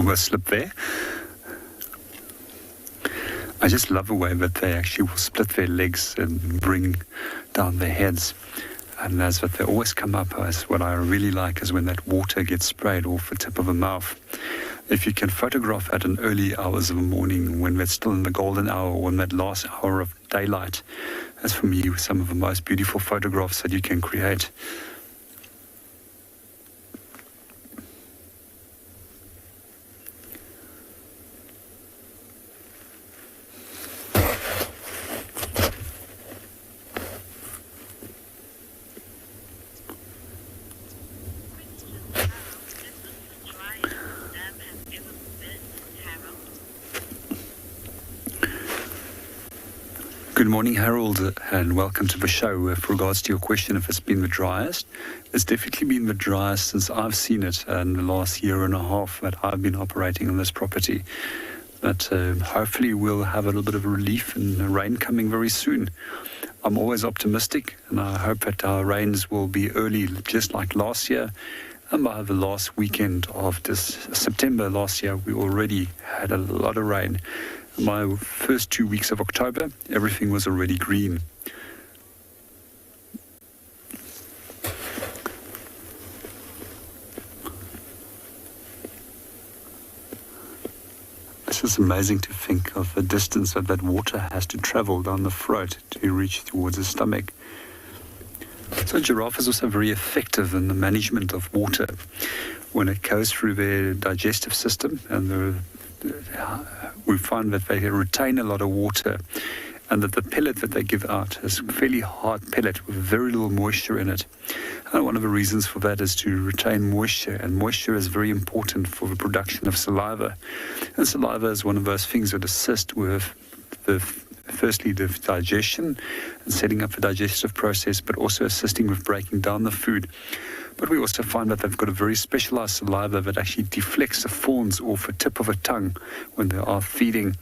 almost slipped there. I just love the way that they actually will split their legs and bring down their heads. And as that they always come up, as what I really like is when that water gets sprayed off the tip of the mouth. If you can photograph at an early hours of the morning when we're still in the golden hour, or in that last hour of daylight, that's for me some of the most beautiful photographs that you can create. Good morning, Harold, and welcome to the show. With regards to your question, if it's been the driest, it's definitely been the driest since I've seen it in the last year and a half that I've been operating on this property. But hopefully we'll have a little bit of relief and rain coming very soon. I'm always optimistic, and I hope that our rains will be early, just like last year. And by the last weekend of this September last year, we already had a lot of rain. My first 2 weeks of October, everything was already green. It's just amazing to think of the distance that water has to travel down the throat to reach towards the stomach. So giraffe is also very effective in the management of water when it goes through their digestive system, and we find that they retain a lot of water, and that the pellet that they give out is a fairly hard pellet with very little moisture in it. And one of the reasons for that is to retain moisture, and moisture is very important for the production of saliva. And saliva is one of those things that assist with firstly the digestion and setting up the digestive process, but also assisting with breaking down the food. But we also find that they've got a very specialized saliva that actually deflects the thorns off the tip of a tongue when they are feeding.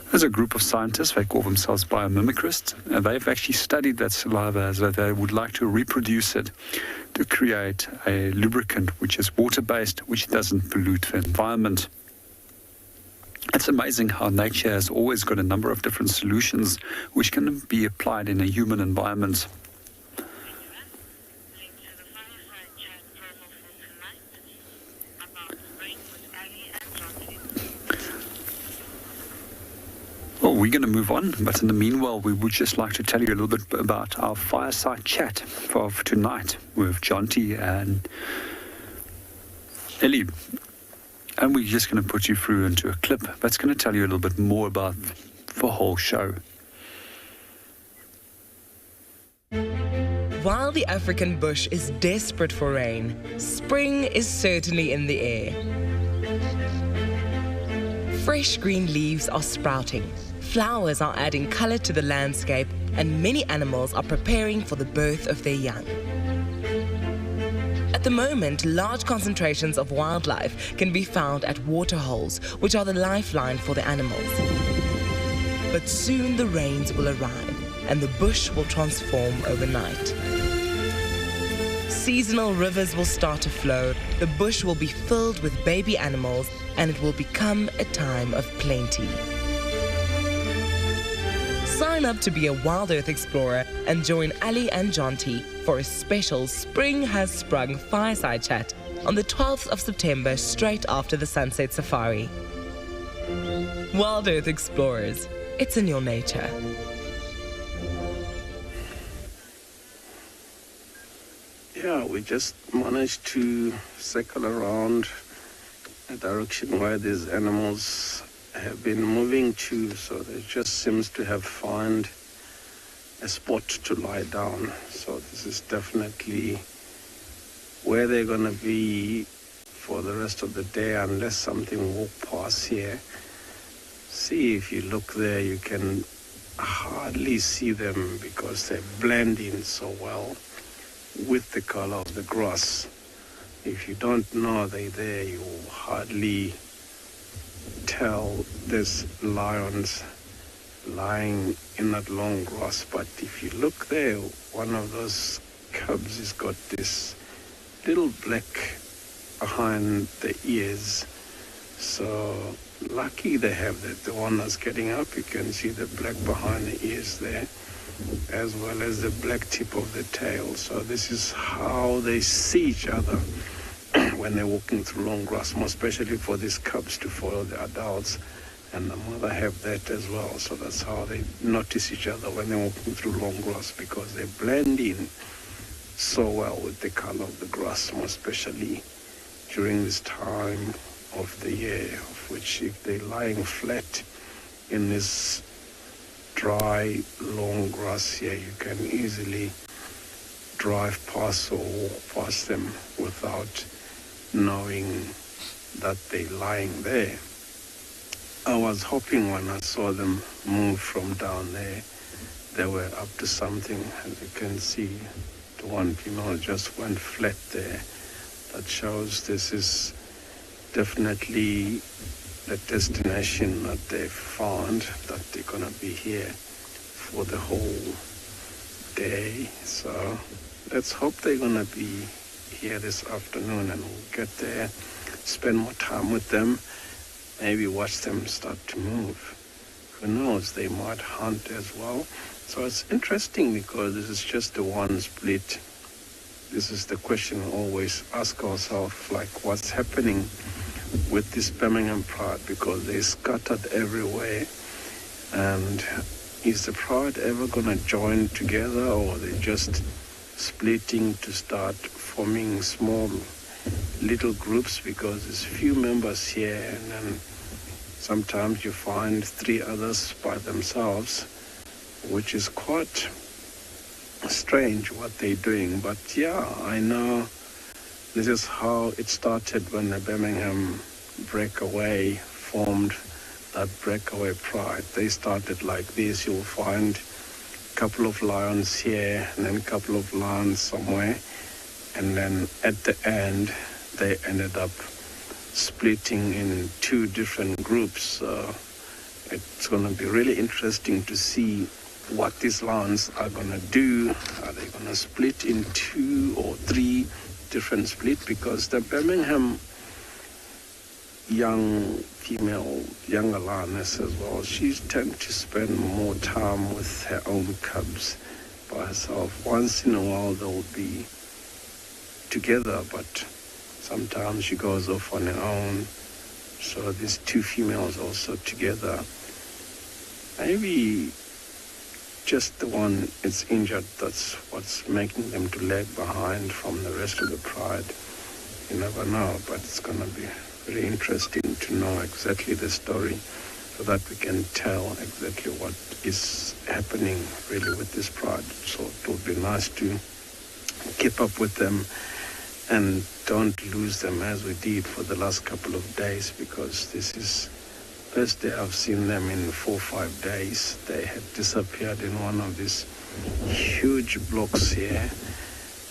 There's a group of scientists, they call themselves biomimicrysts, and they've actually studied that saliva as though they would like to reproduce it to create a lubricant which is water-based, which doesn't pollute the environment. It's amazing how nature has always got a number of different solutions which can be applied in a human environment. Well, we're going to move on, but in the meanwhile, we would just like to tell you a little bit about our fireside chat for tonight with Jonty and Ellie. And we're just going to put you through into a clip that's going to tell you a little bit more about the whole show. While the African bush is desperate for rain, spring is certainly in the air. Fresh green leaves are sprouting, flowers are adding color to the landscape, and many animals are preparing for the birth of their young. At the moment, large concentrations of wildlife can be found at waterholes, which are the lifeline for the animals. But soon the rains will arrive, and the bush will transform overnight. Seasonal rivers will start to flow, the bush will be filled with baby animals, and it will become a time of plenty. Sign up to be a WildEarth explorer and join Ali and Jonty for a special Spring Has Sprung fireside chat on the 12th of September, straight after the Sunset Safari. WildEarth Explorers, it's in your nature. Yeah, we just managed to circle around the direction where these animals have been moving to, so they just seems to have found a spot to lie down. So this is definitely where they're going to be for the rest of the day, unless something walk past here. See, if you look there, you can hardly see them because they blend in so well with the color of the grass. If you don't know they're there, you will hardly tell there's lions lying in that long grass. But if you look there, one of those cubs has got this little black behind the ears. So lucky they have that. The one that's getting up, you can see the black behind the ears there, as well as the black tip of the tail. So this is how they see each other when they're walking through long grass, more especially for these cubs to follow the adults. And the mother have that as well. So that's how they notice each other when they're walking through long grass, because they blend in so well with the color of the grass, more especially during this time of the year, of which if they're lying flat in this dry, long grass here, you can easily drive past or walk past them without knowing that they're lying there. I was hoping when I saw them move from down there, they were up to something. As you can see, the one female just went flat there. That shows this is definitely the destination that they found, that they're going to be here for the whole day. So let's hope they're going to be here this afternoon, and we'll get there, spend more time with them, maybe watch them start to move. Who knows, they might hunt as well. So it's interesting because this is just the one split. This is the question we always ask ourselves, like what's happening with this Birmingham Pride, because they're scattered everywhere. And is the Pride ever going to join together, or are they just splitting to start forming small little groups? Because there's few members here, and then sometimes you find 3 others by themselves, which is quite strange what they're doing. But yeah, I know this is how it started when the Birmingham Breakaway formed that Breakaway Pride. They started like this. You'll find a couple of lions here and then a couple of lions somewhere, and then at the end they ended up splitting in 2 different groups. It's going to be really interesting to see what these lions are going to do. Are they going to split in 2 or 3 different splits? Because the Birmingham younger lioness as well, she tends to spend more time with her own cubs by herself. Once in a while they'll be together, but sometimes she goes off on her own. So these 2 females also together. Maybe just the one is injured, that's what's making them to lag behind from the rest of the Pride. You never know, but it's going to be very interesting to know exactly the story, so that we can tell exactly what is happening really with this Pride. So it would be nice to keep up with them and don't lose them as we did for the last couple of days, because this is first day I've seen them in 4 or 5 days. They had disappeared in one of these huge blocks here.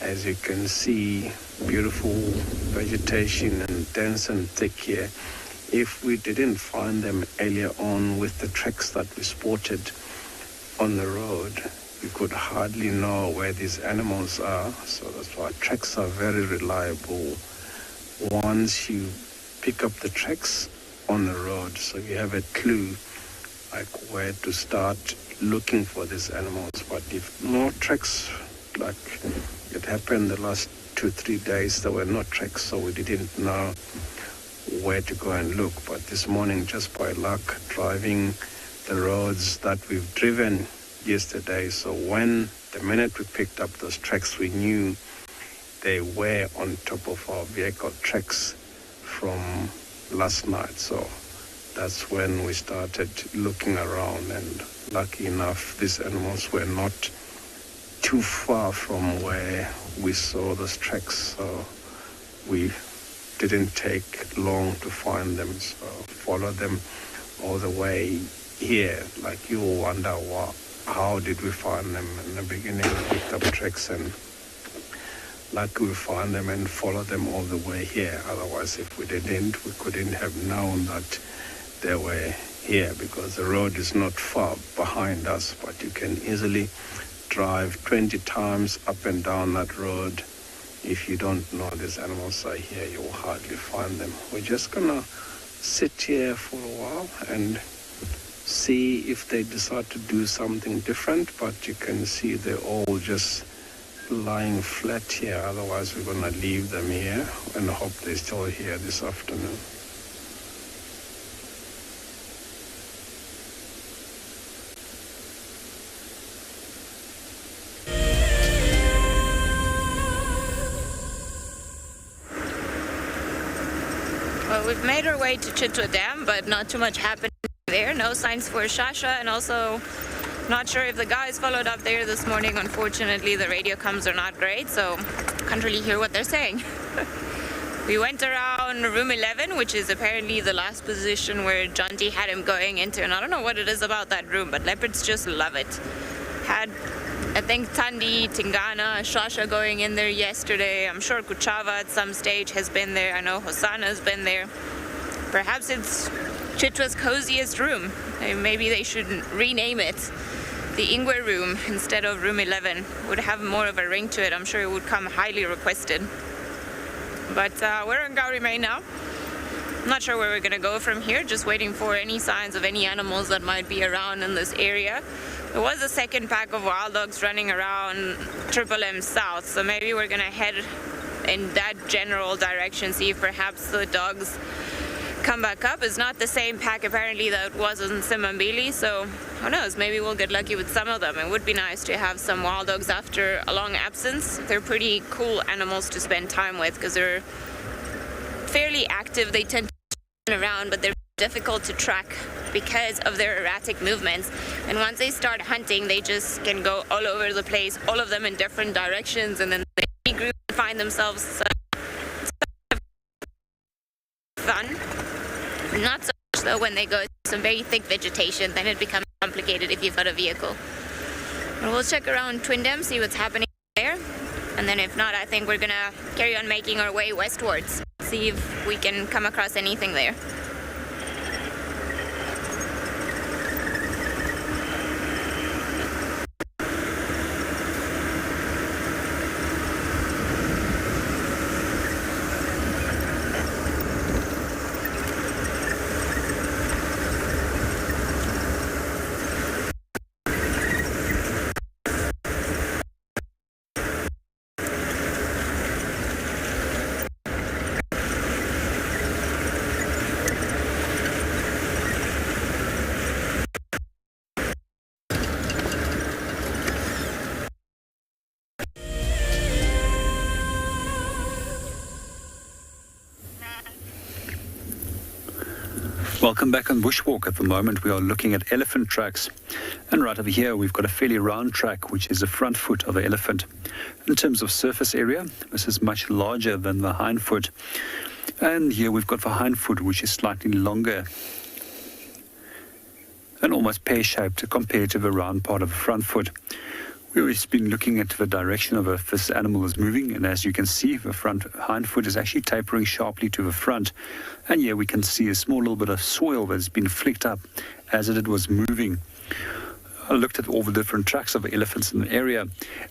As you can see, beautiful vegetation and dense and thick here. If we didn't find them earlier on with the tracks that we spotted on the road, we could hardly know where these animals are. So that's why tracks are very reliable. Once you pick up the tracks on the road, so you have a clue like where to start looking for these animals. But if no tracks, like it happened the last 2-3 days, there were no tracks, so we didn't know where to go and look. But this morning, just by luck, driving the roads that we've driven yesterday, so the minute we picked up those tracks, we knew they were on top of our vehicle tracks from last night. So that's when we started looking around, and lucky enough, these animals were not too far from where we saw those tracks, so we didn't take long to find them. So follow them all the way here. Like you wonder, how did we find them? In the beginning we picked up tracks, and lucky we found them and follow them all the way here. Otherwise, if we didn't, we couldn't have known that they were here, because the road is not far behind us, but you can easily drive 20 times up and down that road if you don't know these animals are here, you will hardly find them. We're just gonna sit here for a while and see if they decide to do something different, but you can see they're all just lying flat here. Otherwise, we're gonna leave them here and hope they're still here this afternoon. Well, we've made our way to Tswalu Dam, but not too much happening there. No signs for Shasha, and also not sure if the guys followed up there this morning. Unfortunately, the radio comms are not great, so can't really hear what they're saying. We went around room 11, which is apparently the last position where Jonty had him going into, and I don't know what it is about that room, but leopards just love it. Had, I think, Thandi, Tingana, Shasha going in there yesterday. I'm sure Kuchava at some stage has been there. I know Hosanna has been there. Perhaps it's Chitwa's coziest room. Maybe they should rename it the Ingwe room instead of room 11. Would have more of a ring to it. I'm sure it would come highly requested. But we're in Gauri May now. I'm not sure where we're going to go from here. Just waiting for any signs of any animals that might be around in this area. There was a second pack of wild dogs running around Triple M South, so maybe we're going to head in that general direction, see if perhaps the dogs come back up. It's not the same pack apparently that was in Simambili, so who knows, maybe we'll get lucky with some of them. It would be nice to have some wild dogs after a long absence. They're pretty cool animals to spend time with because they're fairly active. They tend to run around, but they're difficult to track because of their erratic movements, and once they start hunting they just can go all over the place, all of them in different directions, and then they regroup and find themselves fun. Not so much though when they go to some very thick vegetation, then it becomes complicated if you've got a vehicle. But we'll check around Twindam, see what's happening there, and then if not, I think we're gonna carry on making our way westwards, see if we can come across anything there. Welcome back on Bushwalk. At the moment we are looking at elephant tracks, and right over here we've got a fairly round track which is the front foot of an elephant. In terms of surface area, this is much larger than the hind foot, and here we've got the hind foot which is slightly longer and almost pear-shaped compared to the round part of the front foot. We've been looking at the direction of if this animal is moving, and as you can see, the front hind foot is actually tapering sharply to the front, and here we can see a small little bit of soil that's been flicked up as it was moving. I looked at all the different tracks of elephants in the area,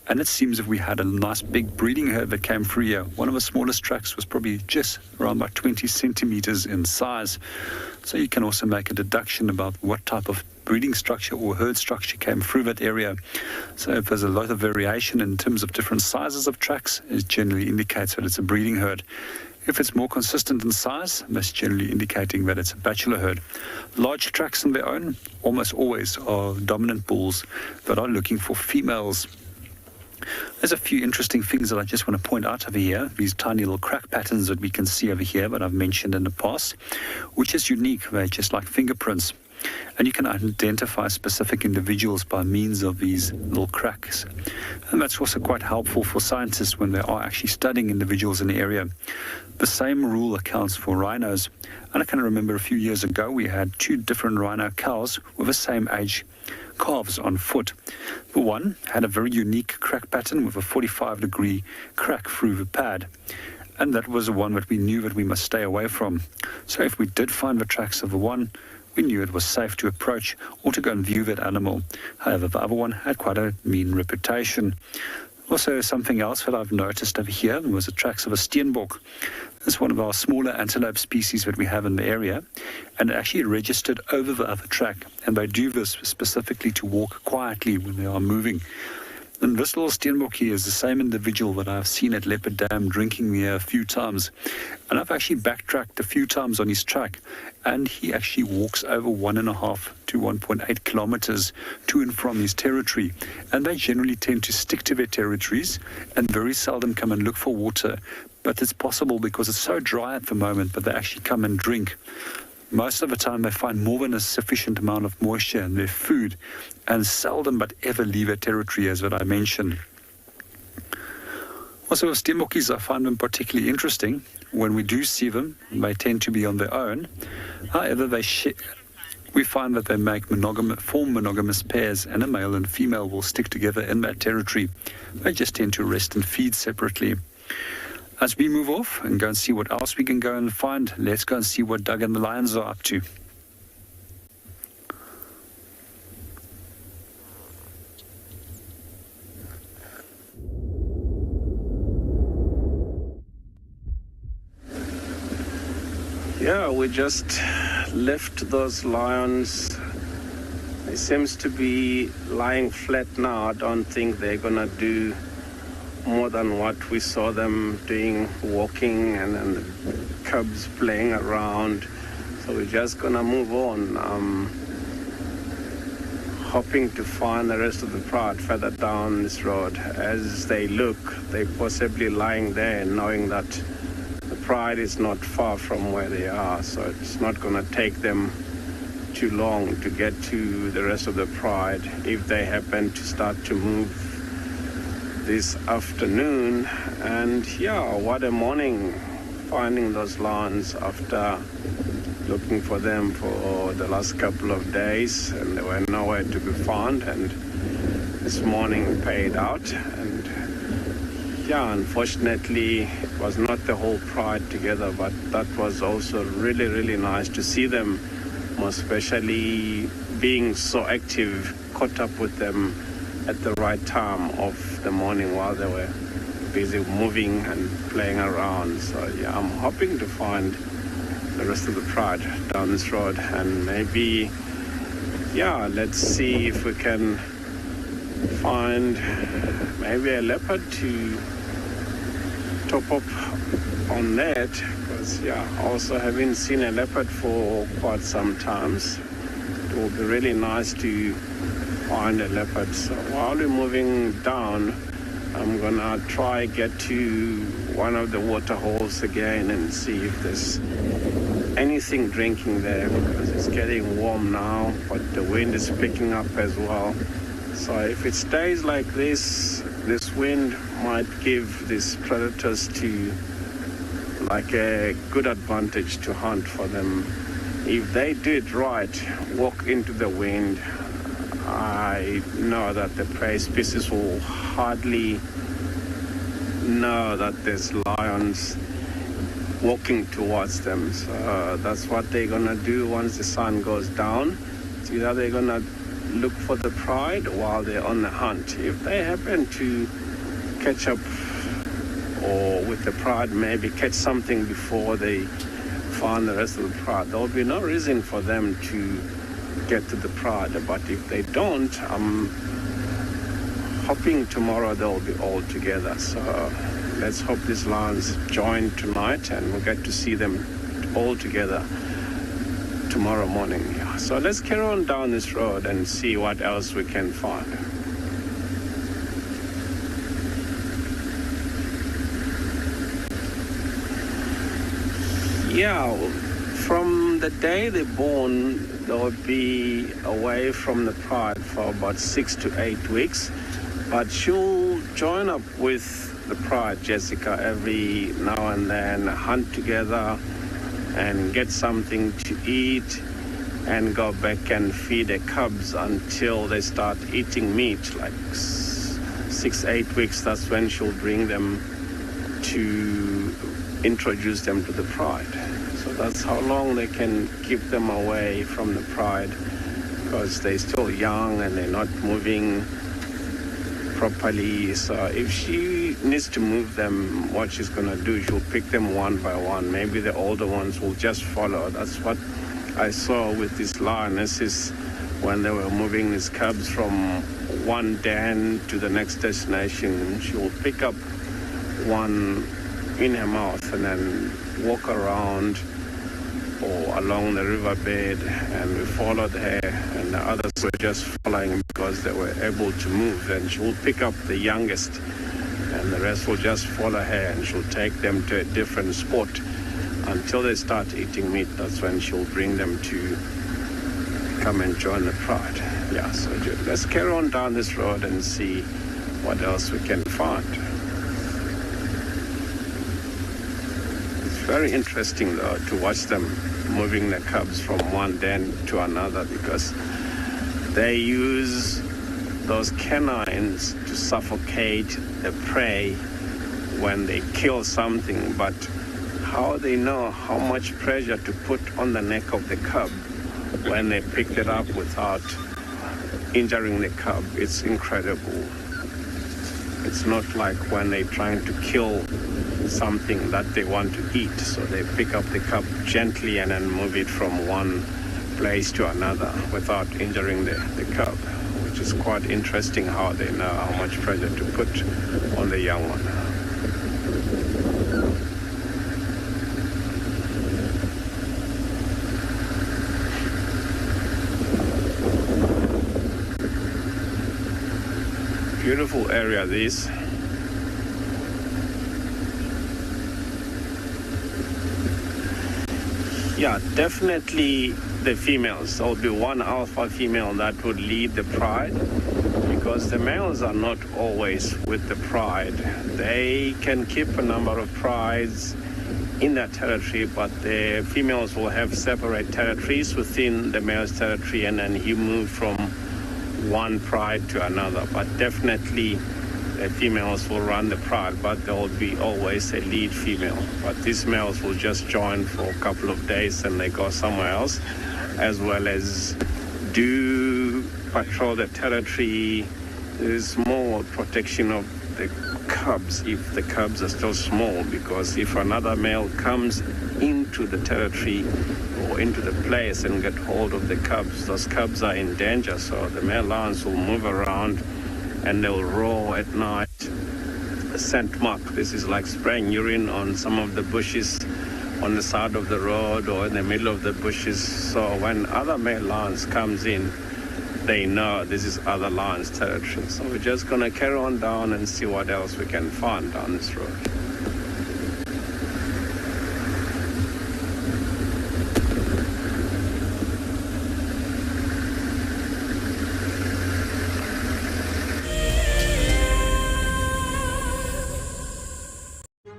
and it seems if we had a nice big breeding herd that came through here. One of the smallest tracks was probably just around about 20 centimeters in size, so you can also make a deduction about what type of breeding structure or herd structure came through that area. So if there's a lot of variation in terms of different sizes of tracks, it generally indicates that it's a breeding herd. If it's more consistent in size, that's generally indicating that it's a bachelor herd. Large tracks on their own almost always are dominant bulls that are looking for females. There's a few interesting things that I just want to point out over here. These tiny little crack patterns that we can see over here that I've mentioned in the past, which is unique. They're just like fingerprints. And you can identify specific individuals by means of these little cracks. And that's also quite helpful for scientists when they are actually studying individuals in the area. The same rule accounts for rhinos. And I can remember a few years ago we had two different rhino cows with the same age calves on foot. The one had a very unique crack pattern with a 45-degree crack through the pad. And that was the one that we knew that we must stay away from. So if we did find the tracks of the one, we knew it was safe to approach or to go and view that animal. However, the other one had quite a mean reputation. Also, something else that I've noticed over here was the tracks of a steenbok. It's one of our smaller antelope species that we have in the area, and it actually registered over the other track, and they do this specifically to walk quietly when they are moving. And this little steenbok here is the same individual that I've seen at Leopard Dam drinking there a few times. And I've actually backtracked a few times on his track, and he actually walks over 1.5 to 1.8 kilometers to and from his territory. And they generally tend to stick to their territories and very seldom come and look for water. But it's possible because it's so dry at the moment that they actually come and drink. Most of the time they find more than a sufficient amount of moisture in their food and seldom but ever leave their territory, as what I mentioned. Also with steenbokkies, I find them particularly interesting. When we do see them, they tend to be on their own. However, we find that they form monogamous pairs, and a male and female will stick together in that territory. They just tend to rest and feed separately. As we move off and go and see what else we can go and find, let's go and see what Doug and the lions are up to. Yeah, we just left those lions. They seems to be lying flat now. I don't think they're gonna do more than what we saw them doing, walking and the cubs playing around. So we're just gonna move on. Hoping to find the rest of the pride further down this road. As they look, they're possibly lying there knowing that the pride is not far from where they are, so it's not gonna take them too long to get to the rest of the pride if they happen to start to move this afternoon. And yeah, what a morning finding those lions after looking for them for the last couple of days, and they were nowhere to be found, and this morning paid out. And yeah, unfortunately it was not the whole pride together, but that was also really nice to see them, more especially being so active, caught up with them at the right time of the morning while they were busy moving and playing around. So yeah, I'm hoping to find the rest of the pride down this road, and maybe, yeah, let's see if we can find maybe a leopard to top up on that, because yeah, also haven't seen a leopard for quite some times. It will be really nice to find a leopard. So while we're moving down, I'm gonna try get to one of the water holes again and see if there's anything drinking there, because it's getting warm now, but the wind is picking up as well. So if it stays like this wind might give these predators to like a good advantage to hunt for them. If they do it right, walk into the wind, I know that the prey species will hardly know that there's lions walking towards them. So that's what they're gonna do once the sun goes down. It's either they're gonna look for the pride while they're on the hunt. If they happen to catch up or with the pride, maybe catch something before they find the rest of the pride, there will be no reason for them to get to the pride. But if they don't, I'm hoping tomorrow they'll be all together. So let's hope these lions join tonight and we'll get to see them all together tomorrow morning. Yeah. So let's carry on down this road and see what else we can find. Yeah, from the day they're born, they'll be away from the pride for about 6 to 8 weeks, but she'll join up with the pride, Jessica, every now and then, hunt together and get something to eat and go back and feed the cubs until they start eating meat, like 6-8 weeks. That's when she'll bring them to introduce them to the pride. So that's how long they can keep them away from the pride, because they're still young and they're not moving properly. So if she needs to move them, what she's going to do, she'll pick them one by one. Maybe the older ones will just follow. That's what I saw with these lionesses when they were moving these cubs from one den to the next destination. She will pick up one in her mouth and then walk around or along the riverbed, and we followed her, and the others were just following because they were able to move. And she will pick up the youngest, and the rest will just follow her, and she'll take them to a different spot until they start eating meat. That's when she'll bring them to come and join the pride. Yeah, so let's carry on down this road and see what else we can find. It's very interesting though to watch them moving the cubs from one den to another, because they use those canines to suffocate the prey when they kill something. But how they know how much pressure to put on the neck of the cub when they picked it up without injuring the cub, it's incredible. It's not like when they're trying to kill something that they want to eat. So they pick up the cub gently and then move it from one place to another without injuring the cub, which is quite interesting how they know how much pressure to put on the young one. Beautiful area this. Yeah, definitely the females. There will be one alpha female that would lead the pride, because the males are not always with the pride. They can keep a number of prides in that territory, but the females will have separate territories within the male's territory, and then you move from one pride to another. But definitely the females will run the pride, but there will be always a lead female. But these males will just join for a couple of days and they go somewhere else, as well as do patrol the territory. There's more protection of the cubs if the cubs are still small, because if another male comes into the territory or into the place and get hold of the cubs, those cubs are in danger. So the male lions will move around and they'll roar at night. A scent mark. This is like spraying urine on some of the bushes on the side of the road or in the middle of the bushes. So when other male lions comes in, they know this is other lions' territory. So we're just going to carry on down and see what else we can find down this road.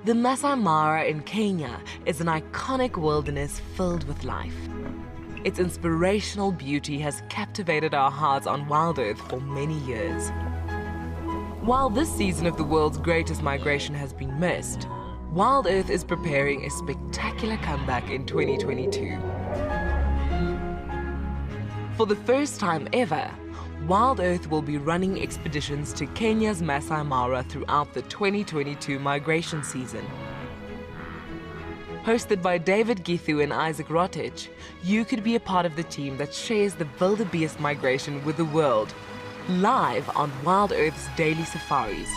The Masai Mara in Kenya is an iconic wilderness filled with life. Its inspirational beauty has captivated our hearts on WildEarth for many years. While this season of the world's greatest migration has been missed, WildEarth is preparing a spectacular comeback in 2022. For the first time ever, WildEarth will be running expeditions to Kenya's Masai Mara throughout the 2022 migration season. Hosted by David Githu and Isaac Rotich, you could be a part of the team that shares the wildebeest migration with the world, live on WildEarth's daily safaris.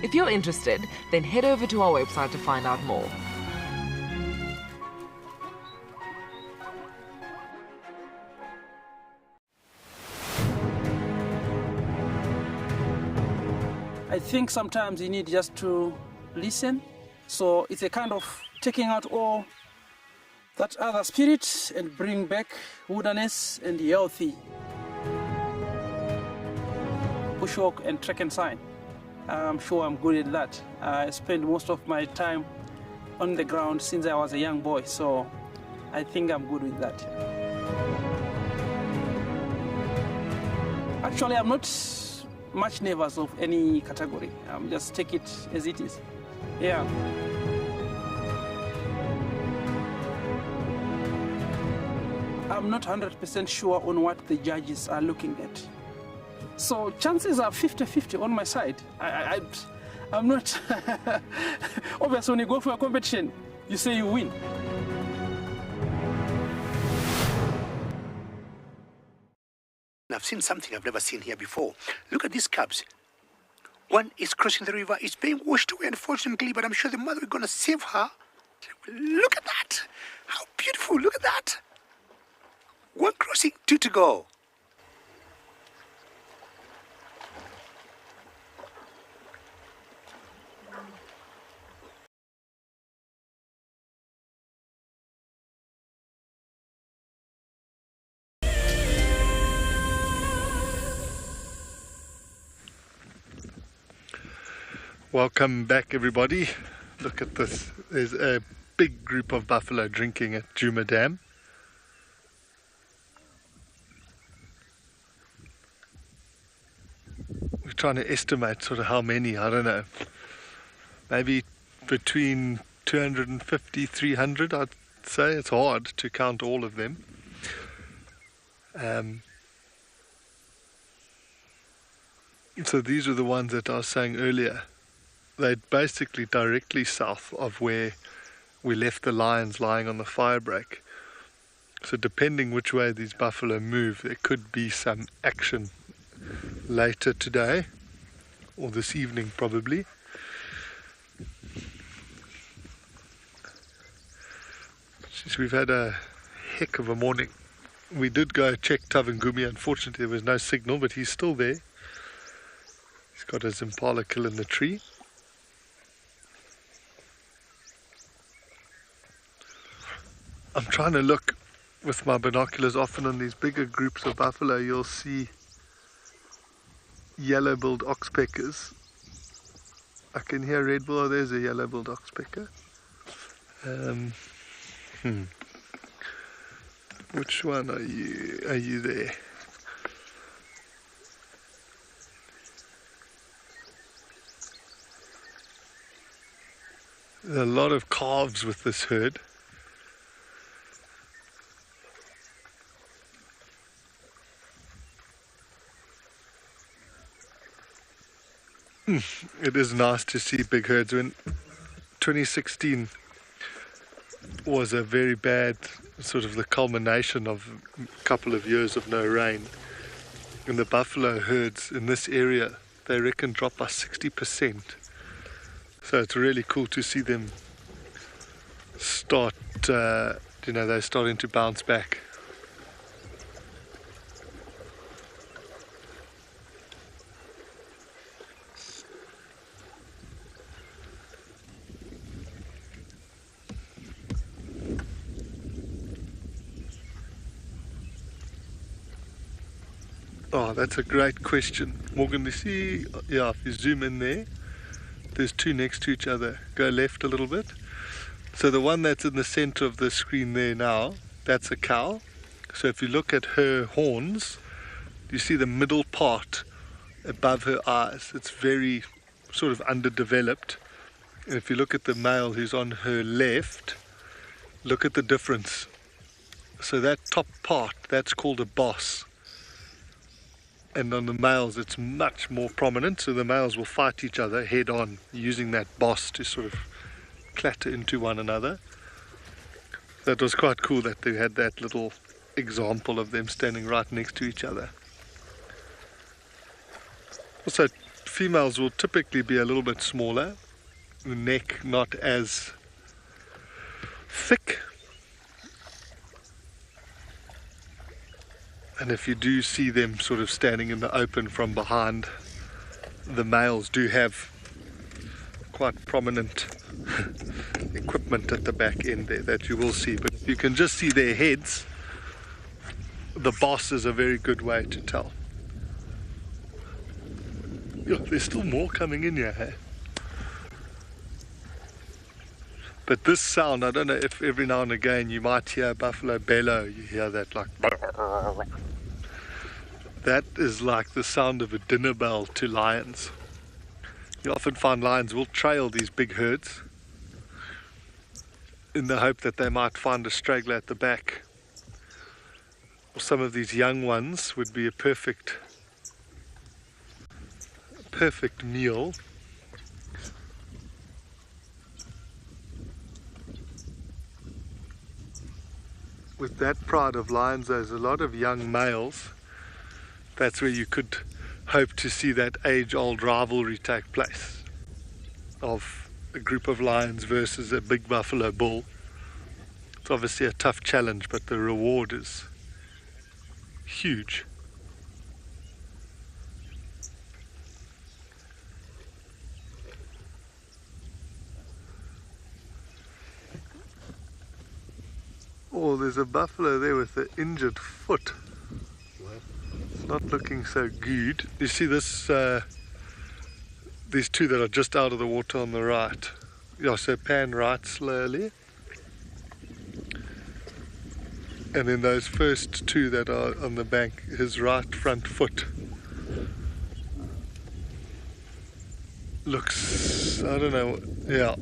If you're interested, then head over to our website to find out more. I think sometimes you need just to listen. So it's a kind of taking out all that other spirit and bring back wilderness and healthy. Bushwalk and trek and sign. I'm sure I'm good at that. I spend most of my time on the ground since I was a young boy, so I think I'm good with that. Actually, I'm not much nervous of any category. Just take it as it is. Yeah. I'm not 100% sure on what the judges are looking at. So chances are 50-50 on my side. I'm not... Obviously, when you go for a competition, you say you win. I've seen something I've never seen here before. Look at these cubs. One is crossing the river. It's being washed away, unfortunately, but I'm sure the mother is going to save her. Look at that. How beautiful. Look at that. One crossing, 2 to go. Welcome back, everybody. Look at this. There's a big group of buffalo drinking at Djuma Dam. We're trying to estimate sort of how many, I don't know. Maybe between 250, 300, I'd say. It's hard to count all of them. So these are the ones that I was saying earlier. They're basically directly south of where we left the lions lying on the fire break. So depending which way these buffalo move, there could be some action later today, or this evening probably. Since we've had a heck of a morning. We did go check Tavangumi. Unfortunately there was no signal, but he's still there. He's got his impala kill in the tree. I'm trying to look with my binoculars. Often on these bigger groups of buffalo you'll see yellow-billed oxpeckers. I can hear red bill. Oh, there's a yellow-billed oxpecker. Which one are you? Are you there? There are a lot of calves with this herd. It is nice to see big herds. When 2016 was a very bad, sort of the culmination of a couple of years of no rain, and the buffalo herds in this area, they reckon dropped by 60%. So it's really cool to see them start, they're starting to bounce back. Oh, that's a great question. Morgan, you see, yeah, if you zoom in there, there's two next to each other. Go left a little bit. So the one that's in the center of the screen there now, that's a cow. So if you look at her horns, you see the middle part above her eyes. It's very sort of underdeveloped. And if you look at the male who's on her left, look at the difference. So that top part, that's called a boss. And on the males it's much more prominent, so the males will fight each other head on using that boss to sort of clatter into one another. That was quite cool that they had that little example of them standing right next to each other. Also, females will typically be a little bit smaller, the neck not as thick. And if you do see them sort of standing in the open from behind, the males do have quite prominent equipment at the back end there that you will see. But if you can just see their heads, the boss is a very good way to tell. Yeah, there's still more coming in here, hey? But this sound, I don't know if every now and again you might hear a buffalo bellow. You hear that like... That is like the sound of a dinner bell to lions. You often find lions will trail these big herds in the hope that they might find a straggler at the back. or some of these young ones would be a perfect meal. With that pride of lions, there's a lot of young males. That's where you could hope to see that age-old rivalry take place of a group of lions versus a big buffalo bull. It's obviously a tough challenge, but the reward is huge. Oh, there's a buffalo there with an injured foot. It's not looking so good. You see this, these two that are just out of the water on the right. Yeah, so pan right slowly. And then those first two that are on the bank, his right front foot looks, I don't know, yeah.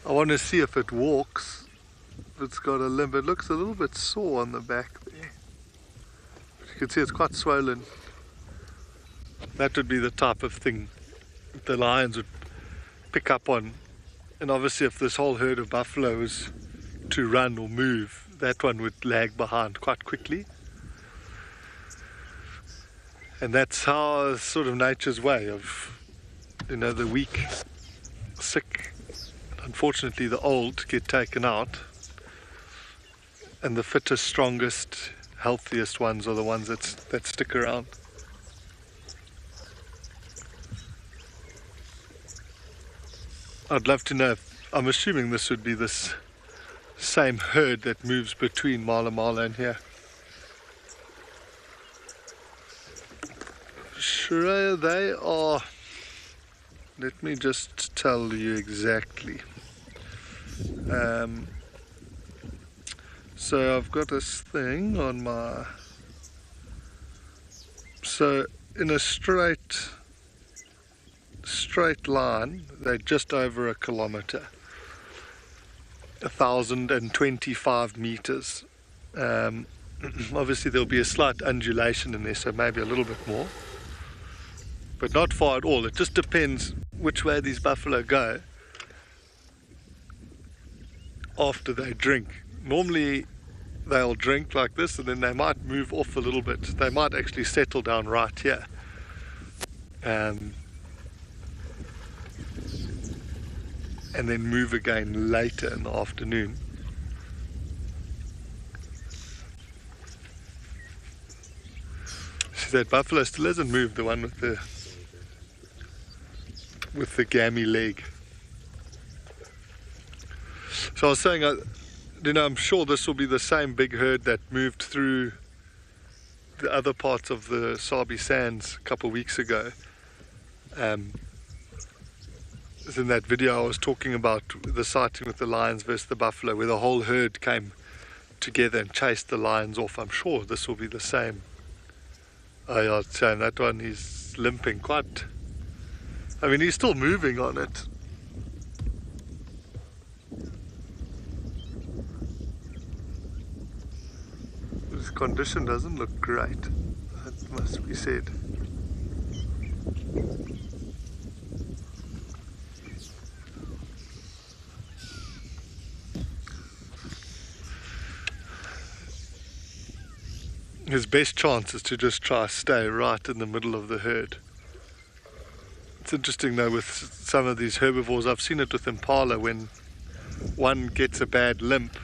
I want to see if it walks. It's got a limp. It looks a little bit sore on the back there. You can see it's quite swollen. That would be the type of thing the lions would pick up on. And obviously if this whole herd of buffalo was to run or move, that one would lag behind quite quickly. And that's how sort of nature's way of, you know, the weak, sick, unfortunately the old get taken out. And the fittest, strongest, healthiest ones are the ones that stick around. I'd love to know if, I'm assuming this would be this same herd that moves between Mala Mala and here. Sure, they are, let me just tell you exactly. So I've got this thing on my, so in a straight line, they're just over a kilometer, 1,025 meters. Obviously there'll be a slight undulation in there, so maybe a little bit more, but not far at all. It just depends which way these buffalo go after they drink. Normally they'll drink like this and then they might move off a little bit. They might actually settle down right here. And then move again later in the afternoon. See, that buffalo still hasn't moved, the one with the gammy leg. So I was saying, you know, I'm sure this will be the same big herd that moved through the other parts of the Sabi sands a couple of weeks ago. In that video I was talking about the sighting with the lions versus the buffalo, where the whole herd came together and chased the lions off. I'm sure this will be the same. Oh yeah, it's saying that one is limping quite. I mean, he's still moving on it. His condition doesn't look great, that must be said. His best chance is to just try to stay right in the middle of the herd. It's interesting though, with some of these herbivores, I've seen it with impala, when one gets a bad limp,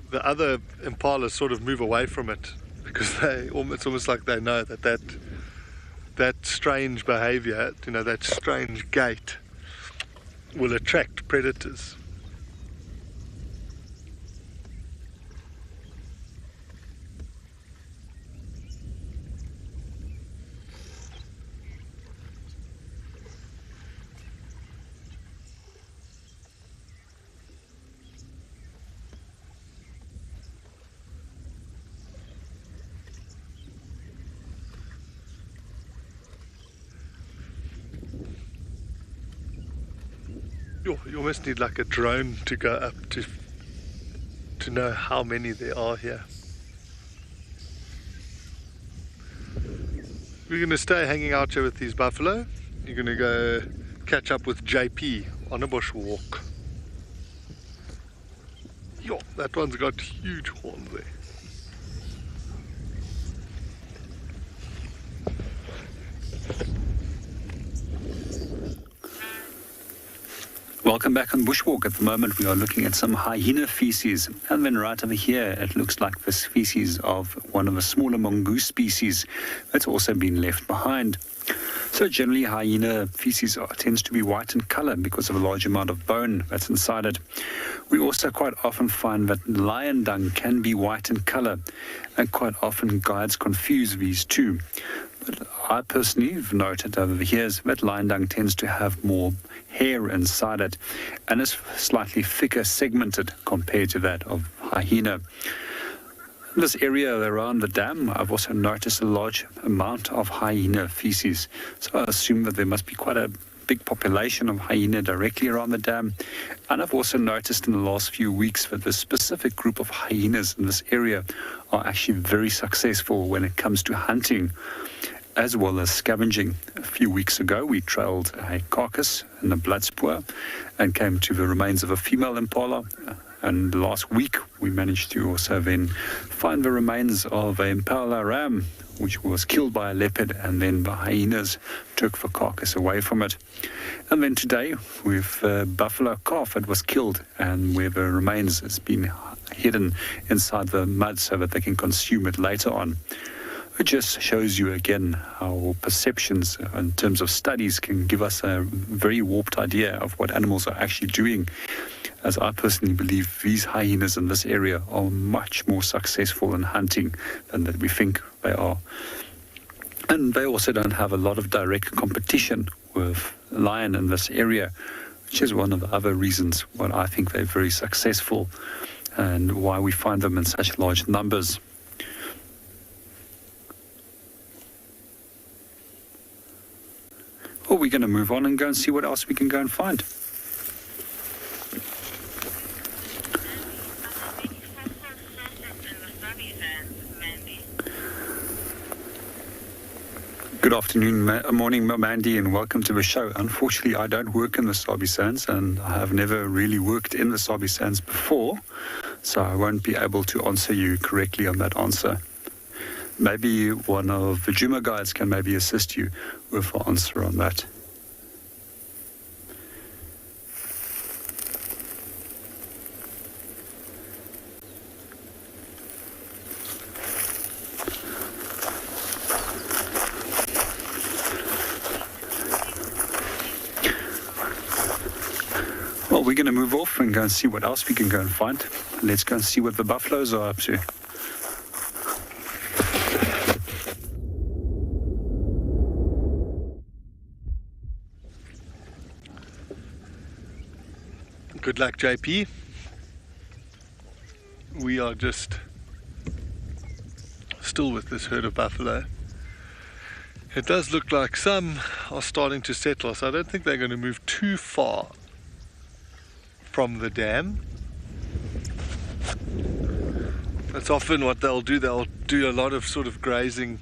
the other impalas sort of move away from it, because it's almost like they know that strange behavior, you know, that strange gait will attract predators. You almost need like a drone to go up to know how many there are here. We're going to stay hanging out here with these buffalo. You're going to go catch up with JP on a bush walk. Yo, that one's got huge horns there. Welcome back on Bushwalk. At the moment we are looking at some hyena feces, and then right over here it looks like this feces of one of the smaller mongoose species that's also been left behind. So generally hyena feces tends to be white in color because of a large amount of bone that's inside it. We also quite often find that lion dung can be white in color, and quite often guides confuse these two. But I personally have noted over the years that lion dung tends to have more hair inside it and is slightly thicker segmented compared to that of hyena. In this area around the dam, I've also noticed a large amount of hyena feces. So I assume that there must be quite a big population of hyena directly around the dam. And I've also noticed in the last few weeks that this specific group of hyenas in this area are actually very successful when it comes to hunting as well as scavenging. A few weeks ago we trailed a carcass in a blood spoor and came to the remains of a female impala. And last week we managed to also then find the remains of an impala ram which was killed by a leopard, and then the hyenas took the carcass away from it. And then today we've a buffalo calf that was killed, and where the remains has been hidden inside the mud so that they can consume it later on. It just shows you again how perceptions in terms of studies can give us a very warped idea of what animals are actually doing. As I personally believe these hyenas in this area are much more successful in hunting than that we think they are. And they also don't have a lot of direct competition with lion in this area, which is one of the other reasons why I think they're very successful and why we find them in such large numbers. Well, we're going to move on and go and see what else we can go and find. Good afternoon, morning, Mandy, and welcome to the show. Unfortunately, I don't work in the Sabi Sands, and I have never really worked in the Sabi Sands before, so I won't be able to answer you correctly on that answer. Maybe one of the Djuma guys can maybe assist you with an answer on that. Well, we're going to move off and go and see what else we can go and find. Let's go and see what the buffaloes are up to. Good luck, JP. We are just still with this herd of buffalo. It does look like some are starting to settle, so I don't think they're going to move too far from the dam. That's often what they'll do. They'll do a lot of sort of grazing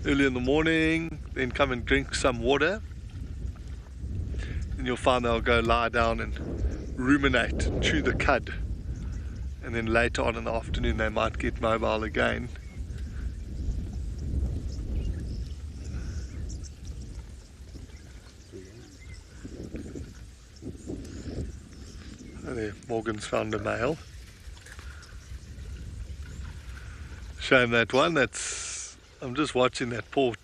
early in the morning, then come and drink some water, and you'll find they'll go lie down and ruminate, chew the cud, and then later on in the afternoon they might get mobile again. Oh, there, Morgan's found a male. Shame that one. I'm just watching that poor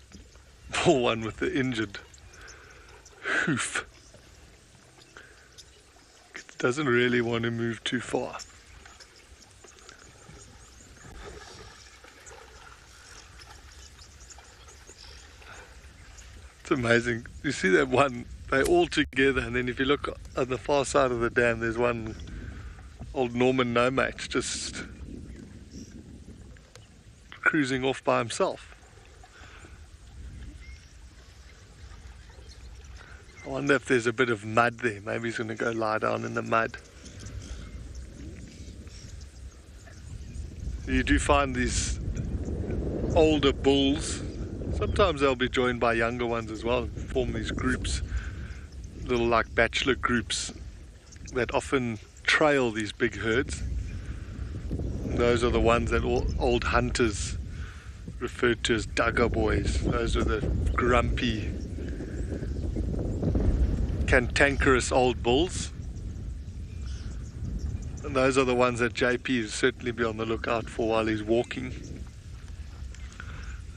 one with the injured hoof. Doesn't really want to move too far. It's amazing. You see that one, they're all together, and then if you look on the far side of the dam, there's one old Norman no-mate just cruising off by himself. I wonder if there's a bit of mud there. Maybe he's going to go lie down in the mud. You do find these older bulls Sometimes they'll be joined by younger ones as well, form these groups, little like bachelor groups that often trail these big herds. And those are the ones that all old hunters referred to as dugger boys. Those are the grumpy, cantankerous old bulls. And those are the ones that JP will certainly be on the lookout for while he's walking.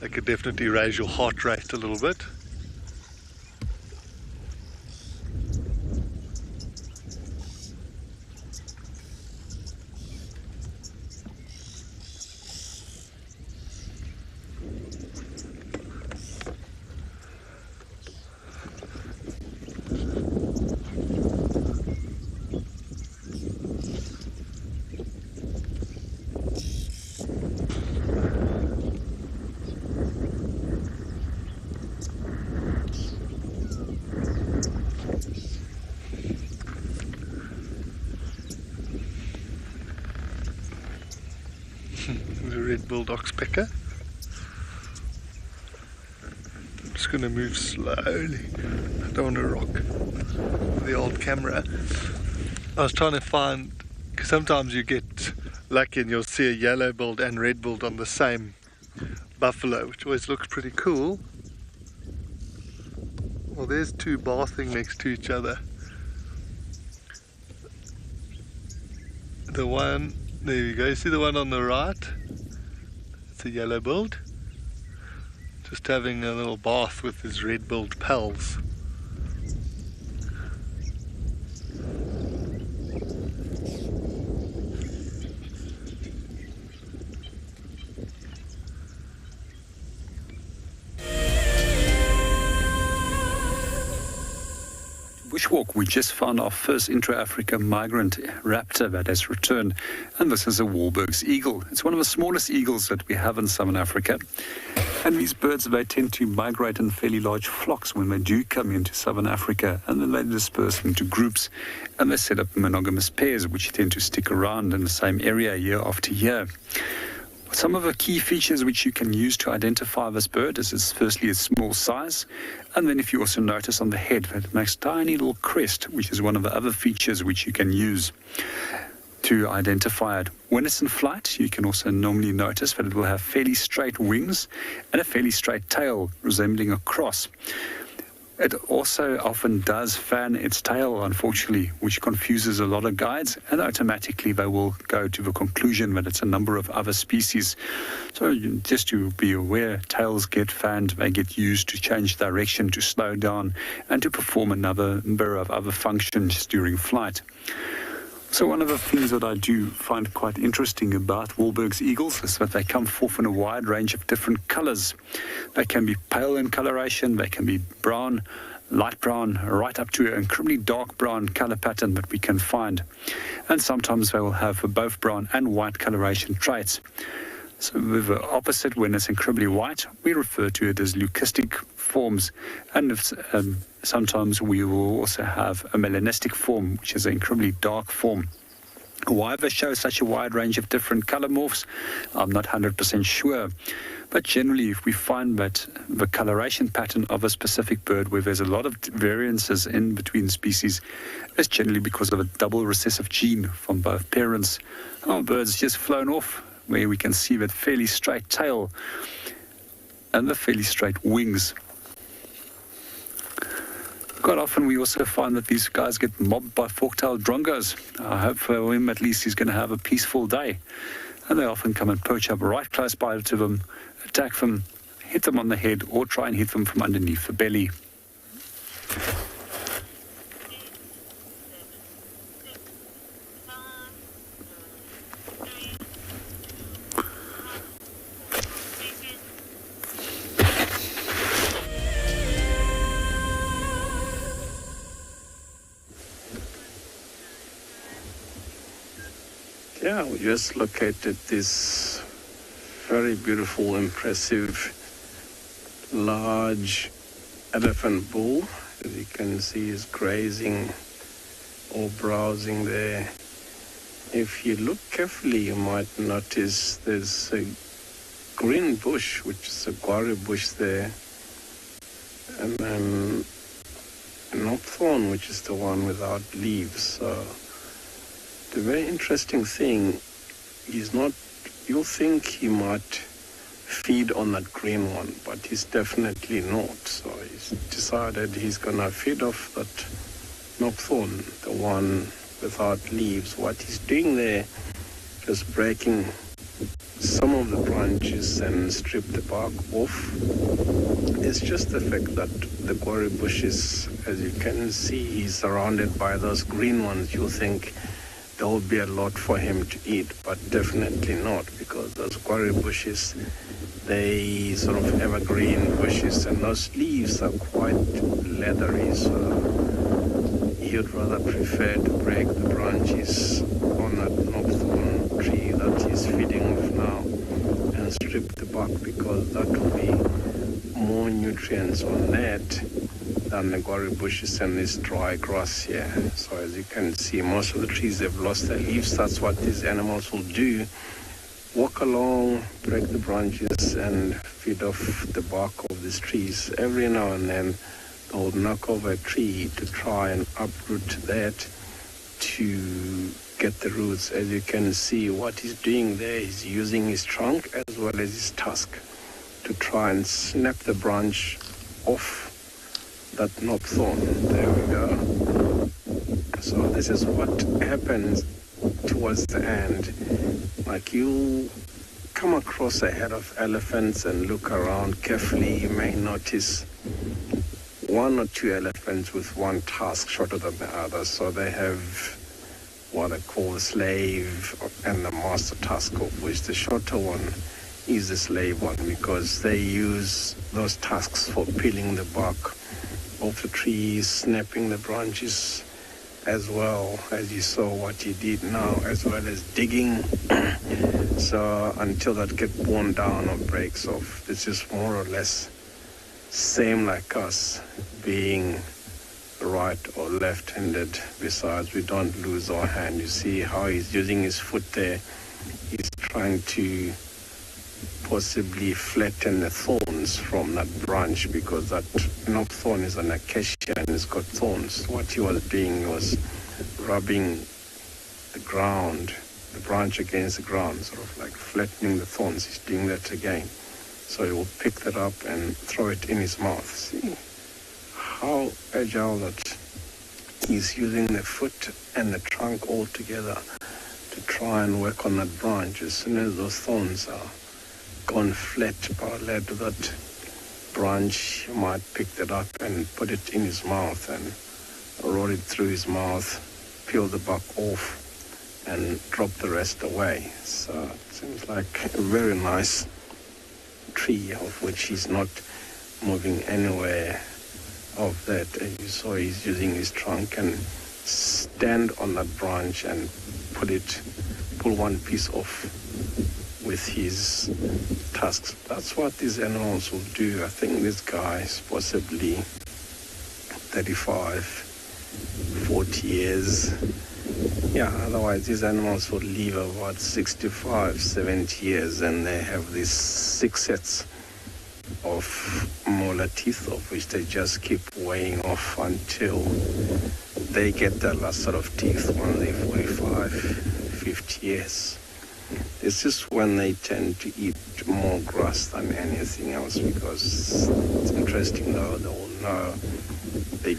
They could definitely raise your heart rate a little bit. The red-billed oxpecker. I'm just going to move slowly. I don't want to rock the old camera. I was trying to find, because sometimes you get lucky and you'll see a yellow-billed and red-billed on the same buffalo, which always looks pretty cool. Well, there's two bathing next to each other. The one, there you go, you see the one on the right? It's a yellow-billed. Just having a little bath with his red-billed pals. Bushwalk, we just found our first intra-Africa migrant raptor that has returned, and this is a Wahlberg's eagle. It's one of the smallest eagles that we have in Southern Africa, and these birds, they tend to migrate in fairly large flocks when they do come into Southern Africa, and then they disperse into groups, and they set up monogamous pairs which tend to stick around in the same area year after year. Some of the key features which you can use to identify this bird is firstly its small size, and then if you also notice on the head that it makes tiny little crest, which is one of the other features which you can use to identify it. When it's in flight, you can also normally notice that it will have fairly straight wings and a fairly straight tail resembling a cross. It also often does fan its tail, unfortunately, which confuses a lot of guides, and automatically they will go to the conclusion that it's a number of other species. So just to be aware, tails get fanned, they get used to change direction, to slow down, and to perform a number of other functions during flight. So one of the things that I do find quite interesting about Wahlberg's eagles is that they come forth in a wide range of different colors. They can be pale in coloration, they can be brown, light brown, right up to an incredibly dark brown color pattern that we can find. And sometimes they will have both brown and white coloration traits. So with the opposite, when it's incredibly white, we refer to it as leucistic forms, and sometimes we will also have a melanistic form, which is an incredibly dark form. Why they show such a wide range of different color morphs, I'm not 100% sure. But generally, if we find that the coloration pattern of a specific bird where there's a lot of variances in between species, is generally because of a double recessive gene from both parents. Our bird's just flown off, where we can see that fairly straight tail and the fairly straight wings. Quite often we also find that these guys get mobbed by fork-tailed drongos. I hope for him at least he's going to have a peaceful day. And they often come and perch up right close by to them, attack them, hit them on the head, or try and hit them from underneath the belly. Yeah, we just located this very beautiful, impressive, large elephant bull. As you can see, is grazing or browsing there. If you look carefully, you might notice there's a green bush, which is a guarri bush there, and then knobthorn, which is the one without leaves. So the very interesting thing is not, you think he might feed on that green one, but he's definitely not. So he's decided he's gonna feed off that knobthorn, the one without leaves. What he's doing there, just breaking some of the branches and strip the bark off. It's just the fact that the guarri bushes, as you can see, he's surrounded by those green ones. You think there will be a lot for him to eat, but definitely not, because those guarri bushes, they sort of evergreen bushes, and those leaves are quite leathery, so he'd rather prefer to break the branches on that knobthorn tree that he's feeding off now and strip the bark, because that will be more nutrients on that than the guarri bushes and this dry grass here. So as you can see, most of the trees have lost their leaves. That's what these animals will do. Walk along, break the branches and feed off the bark of these trees. Every now and then they'll knock over a tree to try and uproot that to get the roots. As you can see, what he's doing there is using his trunk as well as his tusk to try and snap the branch off that knobthorn. There we go. So this is what happens towards the end. Like, you come across a herd of elephants and look around carefully, you may notice one or two elephants with one tusk shorter than the other. So they have what I call the slave and the master tusk, of which the shorter one is the slave one, because they use those tusks for peeling the bark off the trees, snapping the branches, as well as you saw what he did now, as well as digging. So until that gets worn down or breaks off. This is more or less same like us, being right or left-handed. Besides, we don't lose our hand. You see how he's using his foot there. He's trying to possibly flatten the thorns from that branch, because that knobthorn is an acacia and it's got thorns. What he was doing was rubbing the ground, the branch against the ground, sort of like flattening the thorns. He's doing that again. So he will pick that up and throw it in his mouth. See how agile that he's using the foot and the trunk all together to try and work on that branch. As soon as those thorns are gone flat, parallel to that branch, he might pick that up and put it in his mouth and roll it through his mouth, peel the bark off and drop the rest away. So it seems like a very nice tree, of which he's not moving anywhere of that. As you saw, he's using his trunk and stand on that branch and pull one piece off with his tusks. That's what these animals will do. I think this guy is possibly 35, 40 years. Yeah, otherwise these animals will live about 65, 70 years, and they have these 6 sets of molar teeth, of which they just keep weighing off until they get their last set of teeth when they're 45, 50 years. This is when they tend to eat more grass than anything else, because it's interesting though, they all know they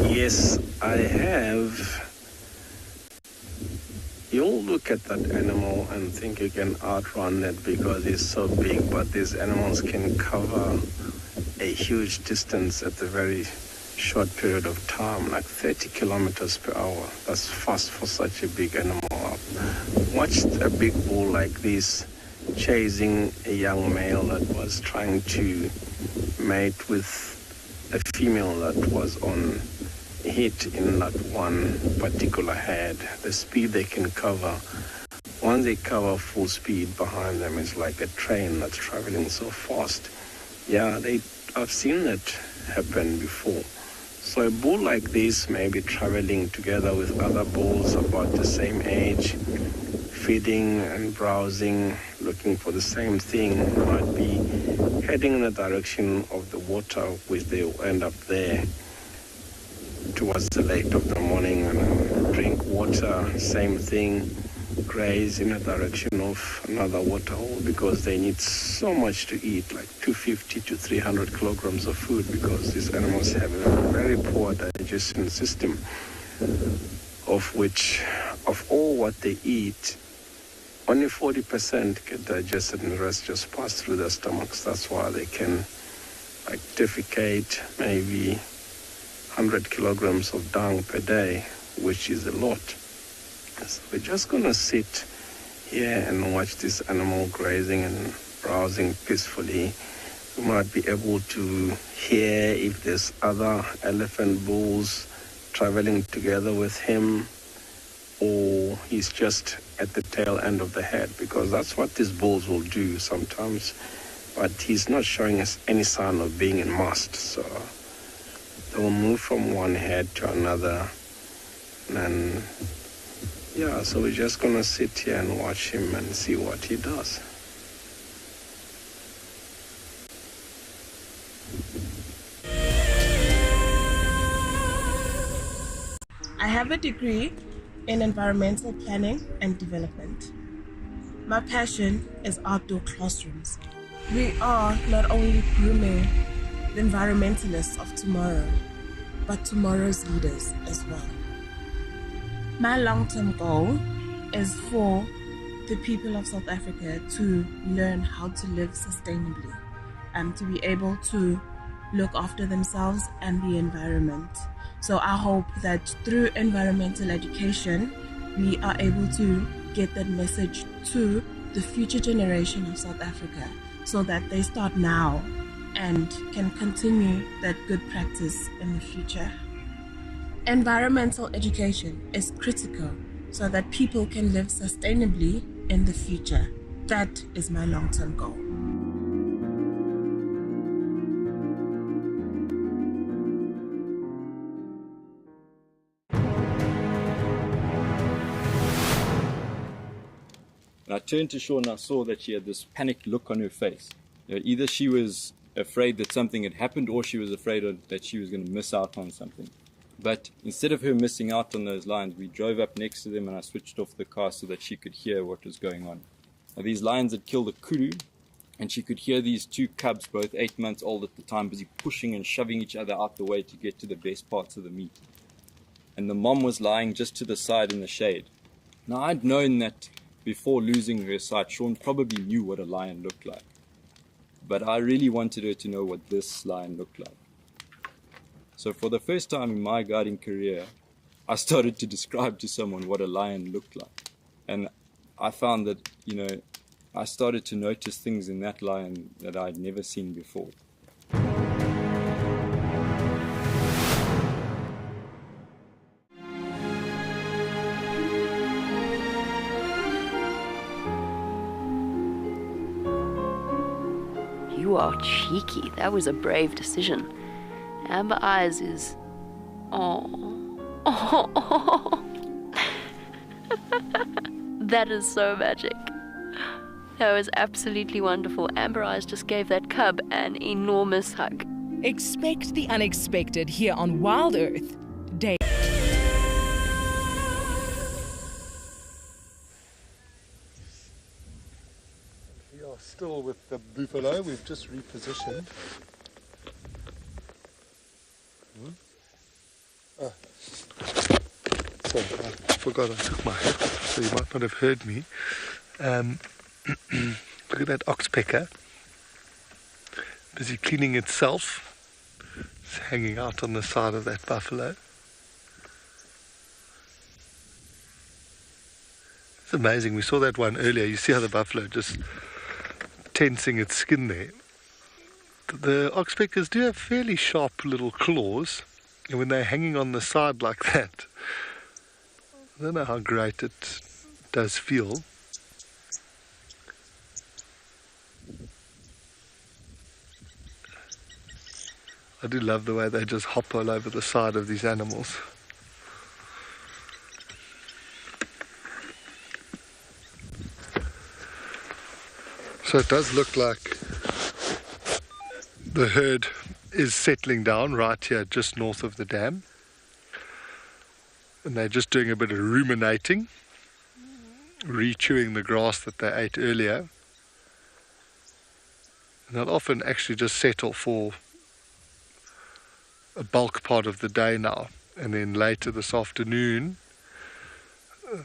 Yes, I have. You'll look at that animal and think you can outrun it because it's so big, but these animals can cover a huge distance at a very short period of time, like 30 kilometers per hour. That's fast for such a big animal. I've watched a big bull like this chasing a young male that was trying to mate with a female that was on hit in that one particular head. The speed they can cover, once they cover full speed behind them, is like a train that's traveling so fast. Yeah, I've seen that happen before. So a bull like this may be traveling together with other bulls about the same age, feeding and browsing, looking for the same thing, might be heading in the direction of the water, which they will end up there towards the late of the morning and drink water, same thing, graze in the direction of another water hole, because they need so much to eat, like 250 to 300 kilograms of food, because these animals have a very poor digestion system, of which, of all what they eat, only 40% get digested and the rest just pass through their stomachs. That's why they can like defecate maybe 100 kilograms of dung per day, which is a lot. So we're just gonna sit here and watch this animal grazing and browsing peacefully. We might be able to hear if there's other elephant bulls traveling together with him, or he's just at the tail end of the herd, because that's what these bulls will do sometimes. But he's not showing us any sign of being in mast, so they'll move from one herd to another. And yeah, so we're just gonna sit here and watch him and see what he does. I have a degree in environmental planning and development. My passion is outdoor classrooms. We are not only grooming the environmentalists of tomorrow, but tomorrow's leaders as well. My long-term goal is for the people of South Africa to learn how to live sustainably, to be able to look after themselves and the environment. So I hope that through environmental education, we are able to get that message to the future generation of South Africa, so that they start now and can continue that good practice in the future. Environmental education is critical so that people can live sustainably in the future. That is my long-term goal. And I turned to Shaw and I saw that she had this panicked look on her face. Either she was afraid that something had happened, or she was afraid that she was going to miss out on something. But instead of her missing out on those lions, we drove up next to them and I switched off the car so that she could hear what was going on. Now, these lions had killed a kudu, and she could hear these two cubs, both 8 months old at the time, busy pushing and shoving each other out the way to get to the best parts of the meat. And the mom was lying just to the side in the shade. Now, I'd known that before losing her sight, Sean probably knew what a lion looked like. But I really wanted her to know what this lion looked like. So for the first time in my guiding career, I started to describe to someone what a lion looked like. And I found that, I started to notice things in that lion that I'd never seen before. You are cheeky. That was a brave decision. Amber Eyes is... That is so magic. That was absolutely wonderful. Amber Eyes just gave that cub an enormous hug. Expect the unexpected here on WildEarth. Day. We are still with the buffalo. We've just repositioned. Sorry, I forgot I took my hat off, so you might not have heard me. Look at that oxpecker. Busy cleaning itself. It's hanging out on the side of that buffalo. It's amazing. We saw that one earlier. You see how the buffalo just tensing its skin there. The oxpeckers do have fairly sharp little claws, and when they're hanging on the side like that, I don't know how great it does feel. I do love the way they just hop all over the side of these animals. So it does look like the herd is settling down right here just north of the dam. And they're just doing a bit of ruminating, re-chewing the grass that they ate earlier. And they'll often actually just settle for a bulk part of the day now. And then later this afternoon,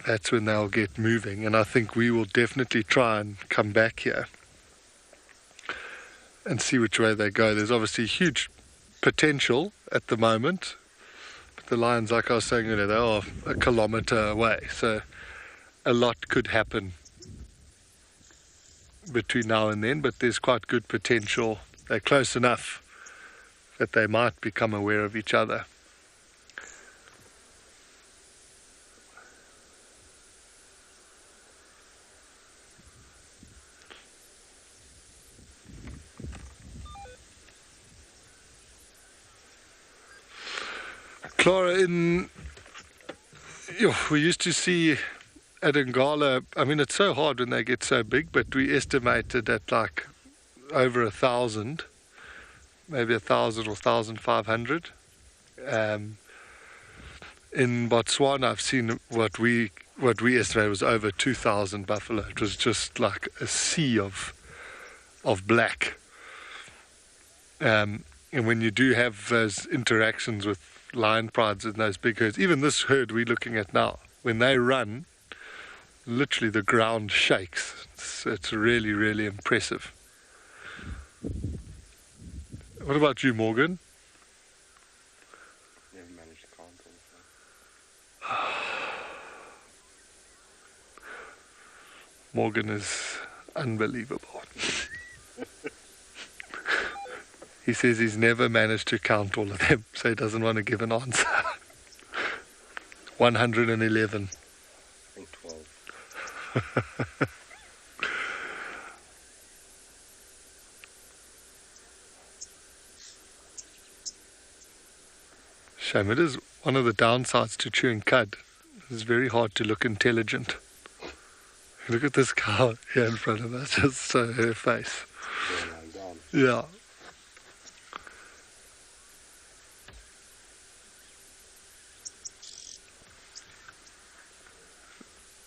that's when they'll get moving. And I think we will definitely try and come back here and see which way they go. There's obviously huge potential at the moment. But the lions, like I was saying earlier, they are a kilometre away. So a lot could happen between now and then, but there's quite good potential. They're close enough that they might become aware of each other. Clara, we used to see at Ngala, I mean, it's so hard when they get so big, but we estimated at like over 1,000, maybe 1,000 or 1,500. In Botswana, I've seen what we estimated was over 2,000 buffalo. It was just like a sea of black. And when you do have those interactions with lion prides in those big herds, even this herd we're looking at now, when they run, literally the ground shakes. It's really, really impressive. What about you, Morgan? Never managed to count all of them. Morgan is unbelievable. He says he's never managed to count all of them, so he doesn't want to give an answer. 111. I think 12. Shame. It is one of the downsides to chewing cud. It's very hard to look intelligent. Look at this cow here in front of us, just so her face. Yeah.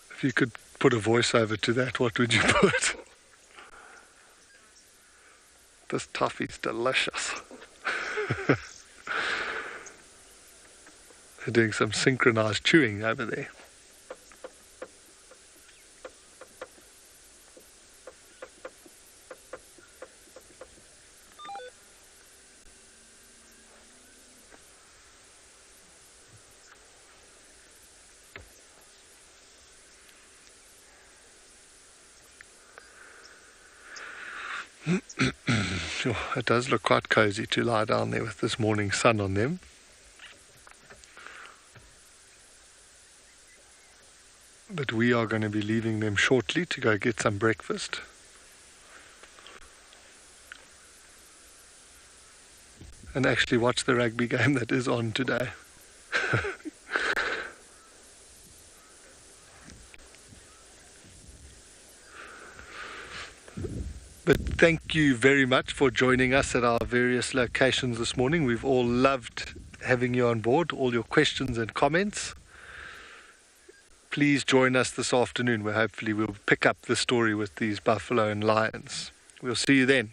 If you could put a voiceover to that, what would you put? This toffee's delicious. They're doing some synchronized chewing over there. It does look quite cozy to lie down there with this morning sun on them. But we are going to be leaving them shortly to go get some breakfast. And actually watch the rugby game that is on today. But thank you very much for joining us at our various locations this morning. We've all loved having you on board, all your questions and comments. Please join us this afternoon where hopefully we'll pick up the story with these buffalo and lions. We'll see you then.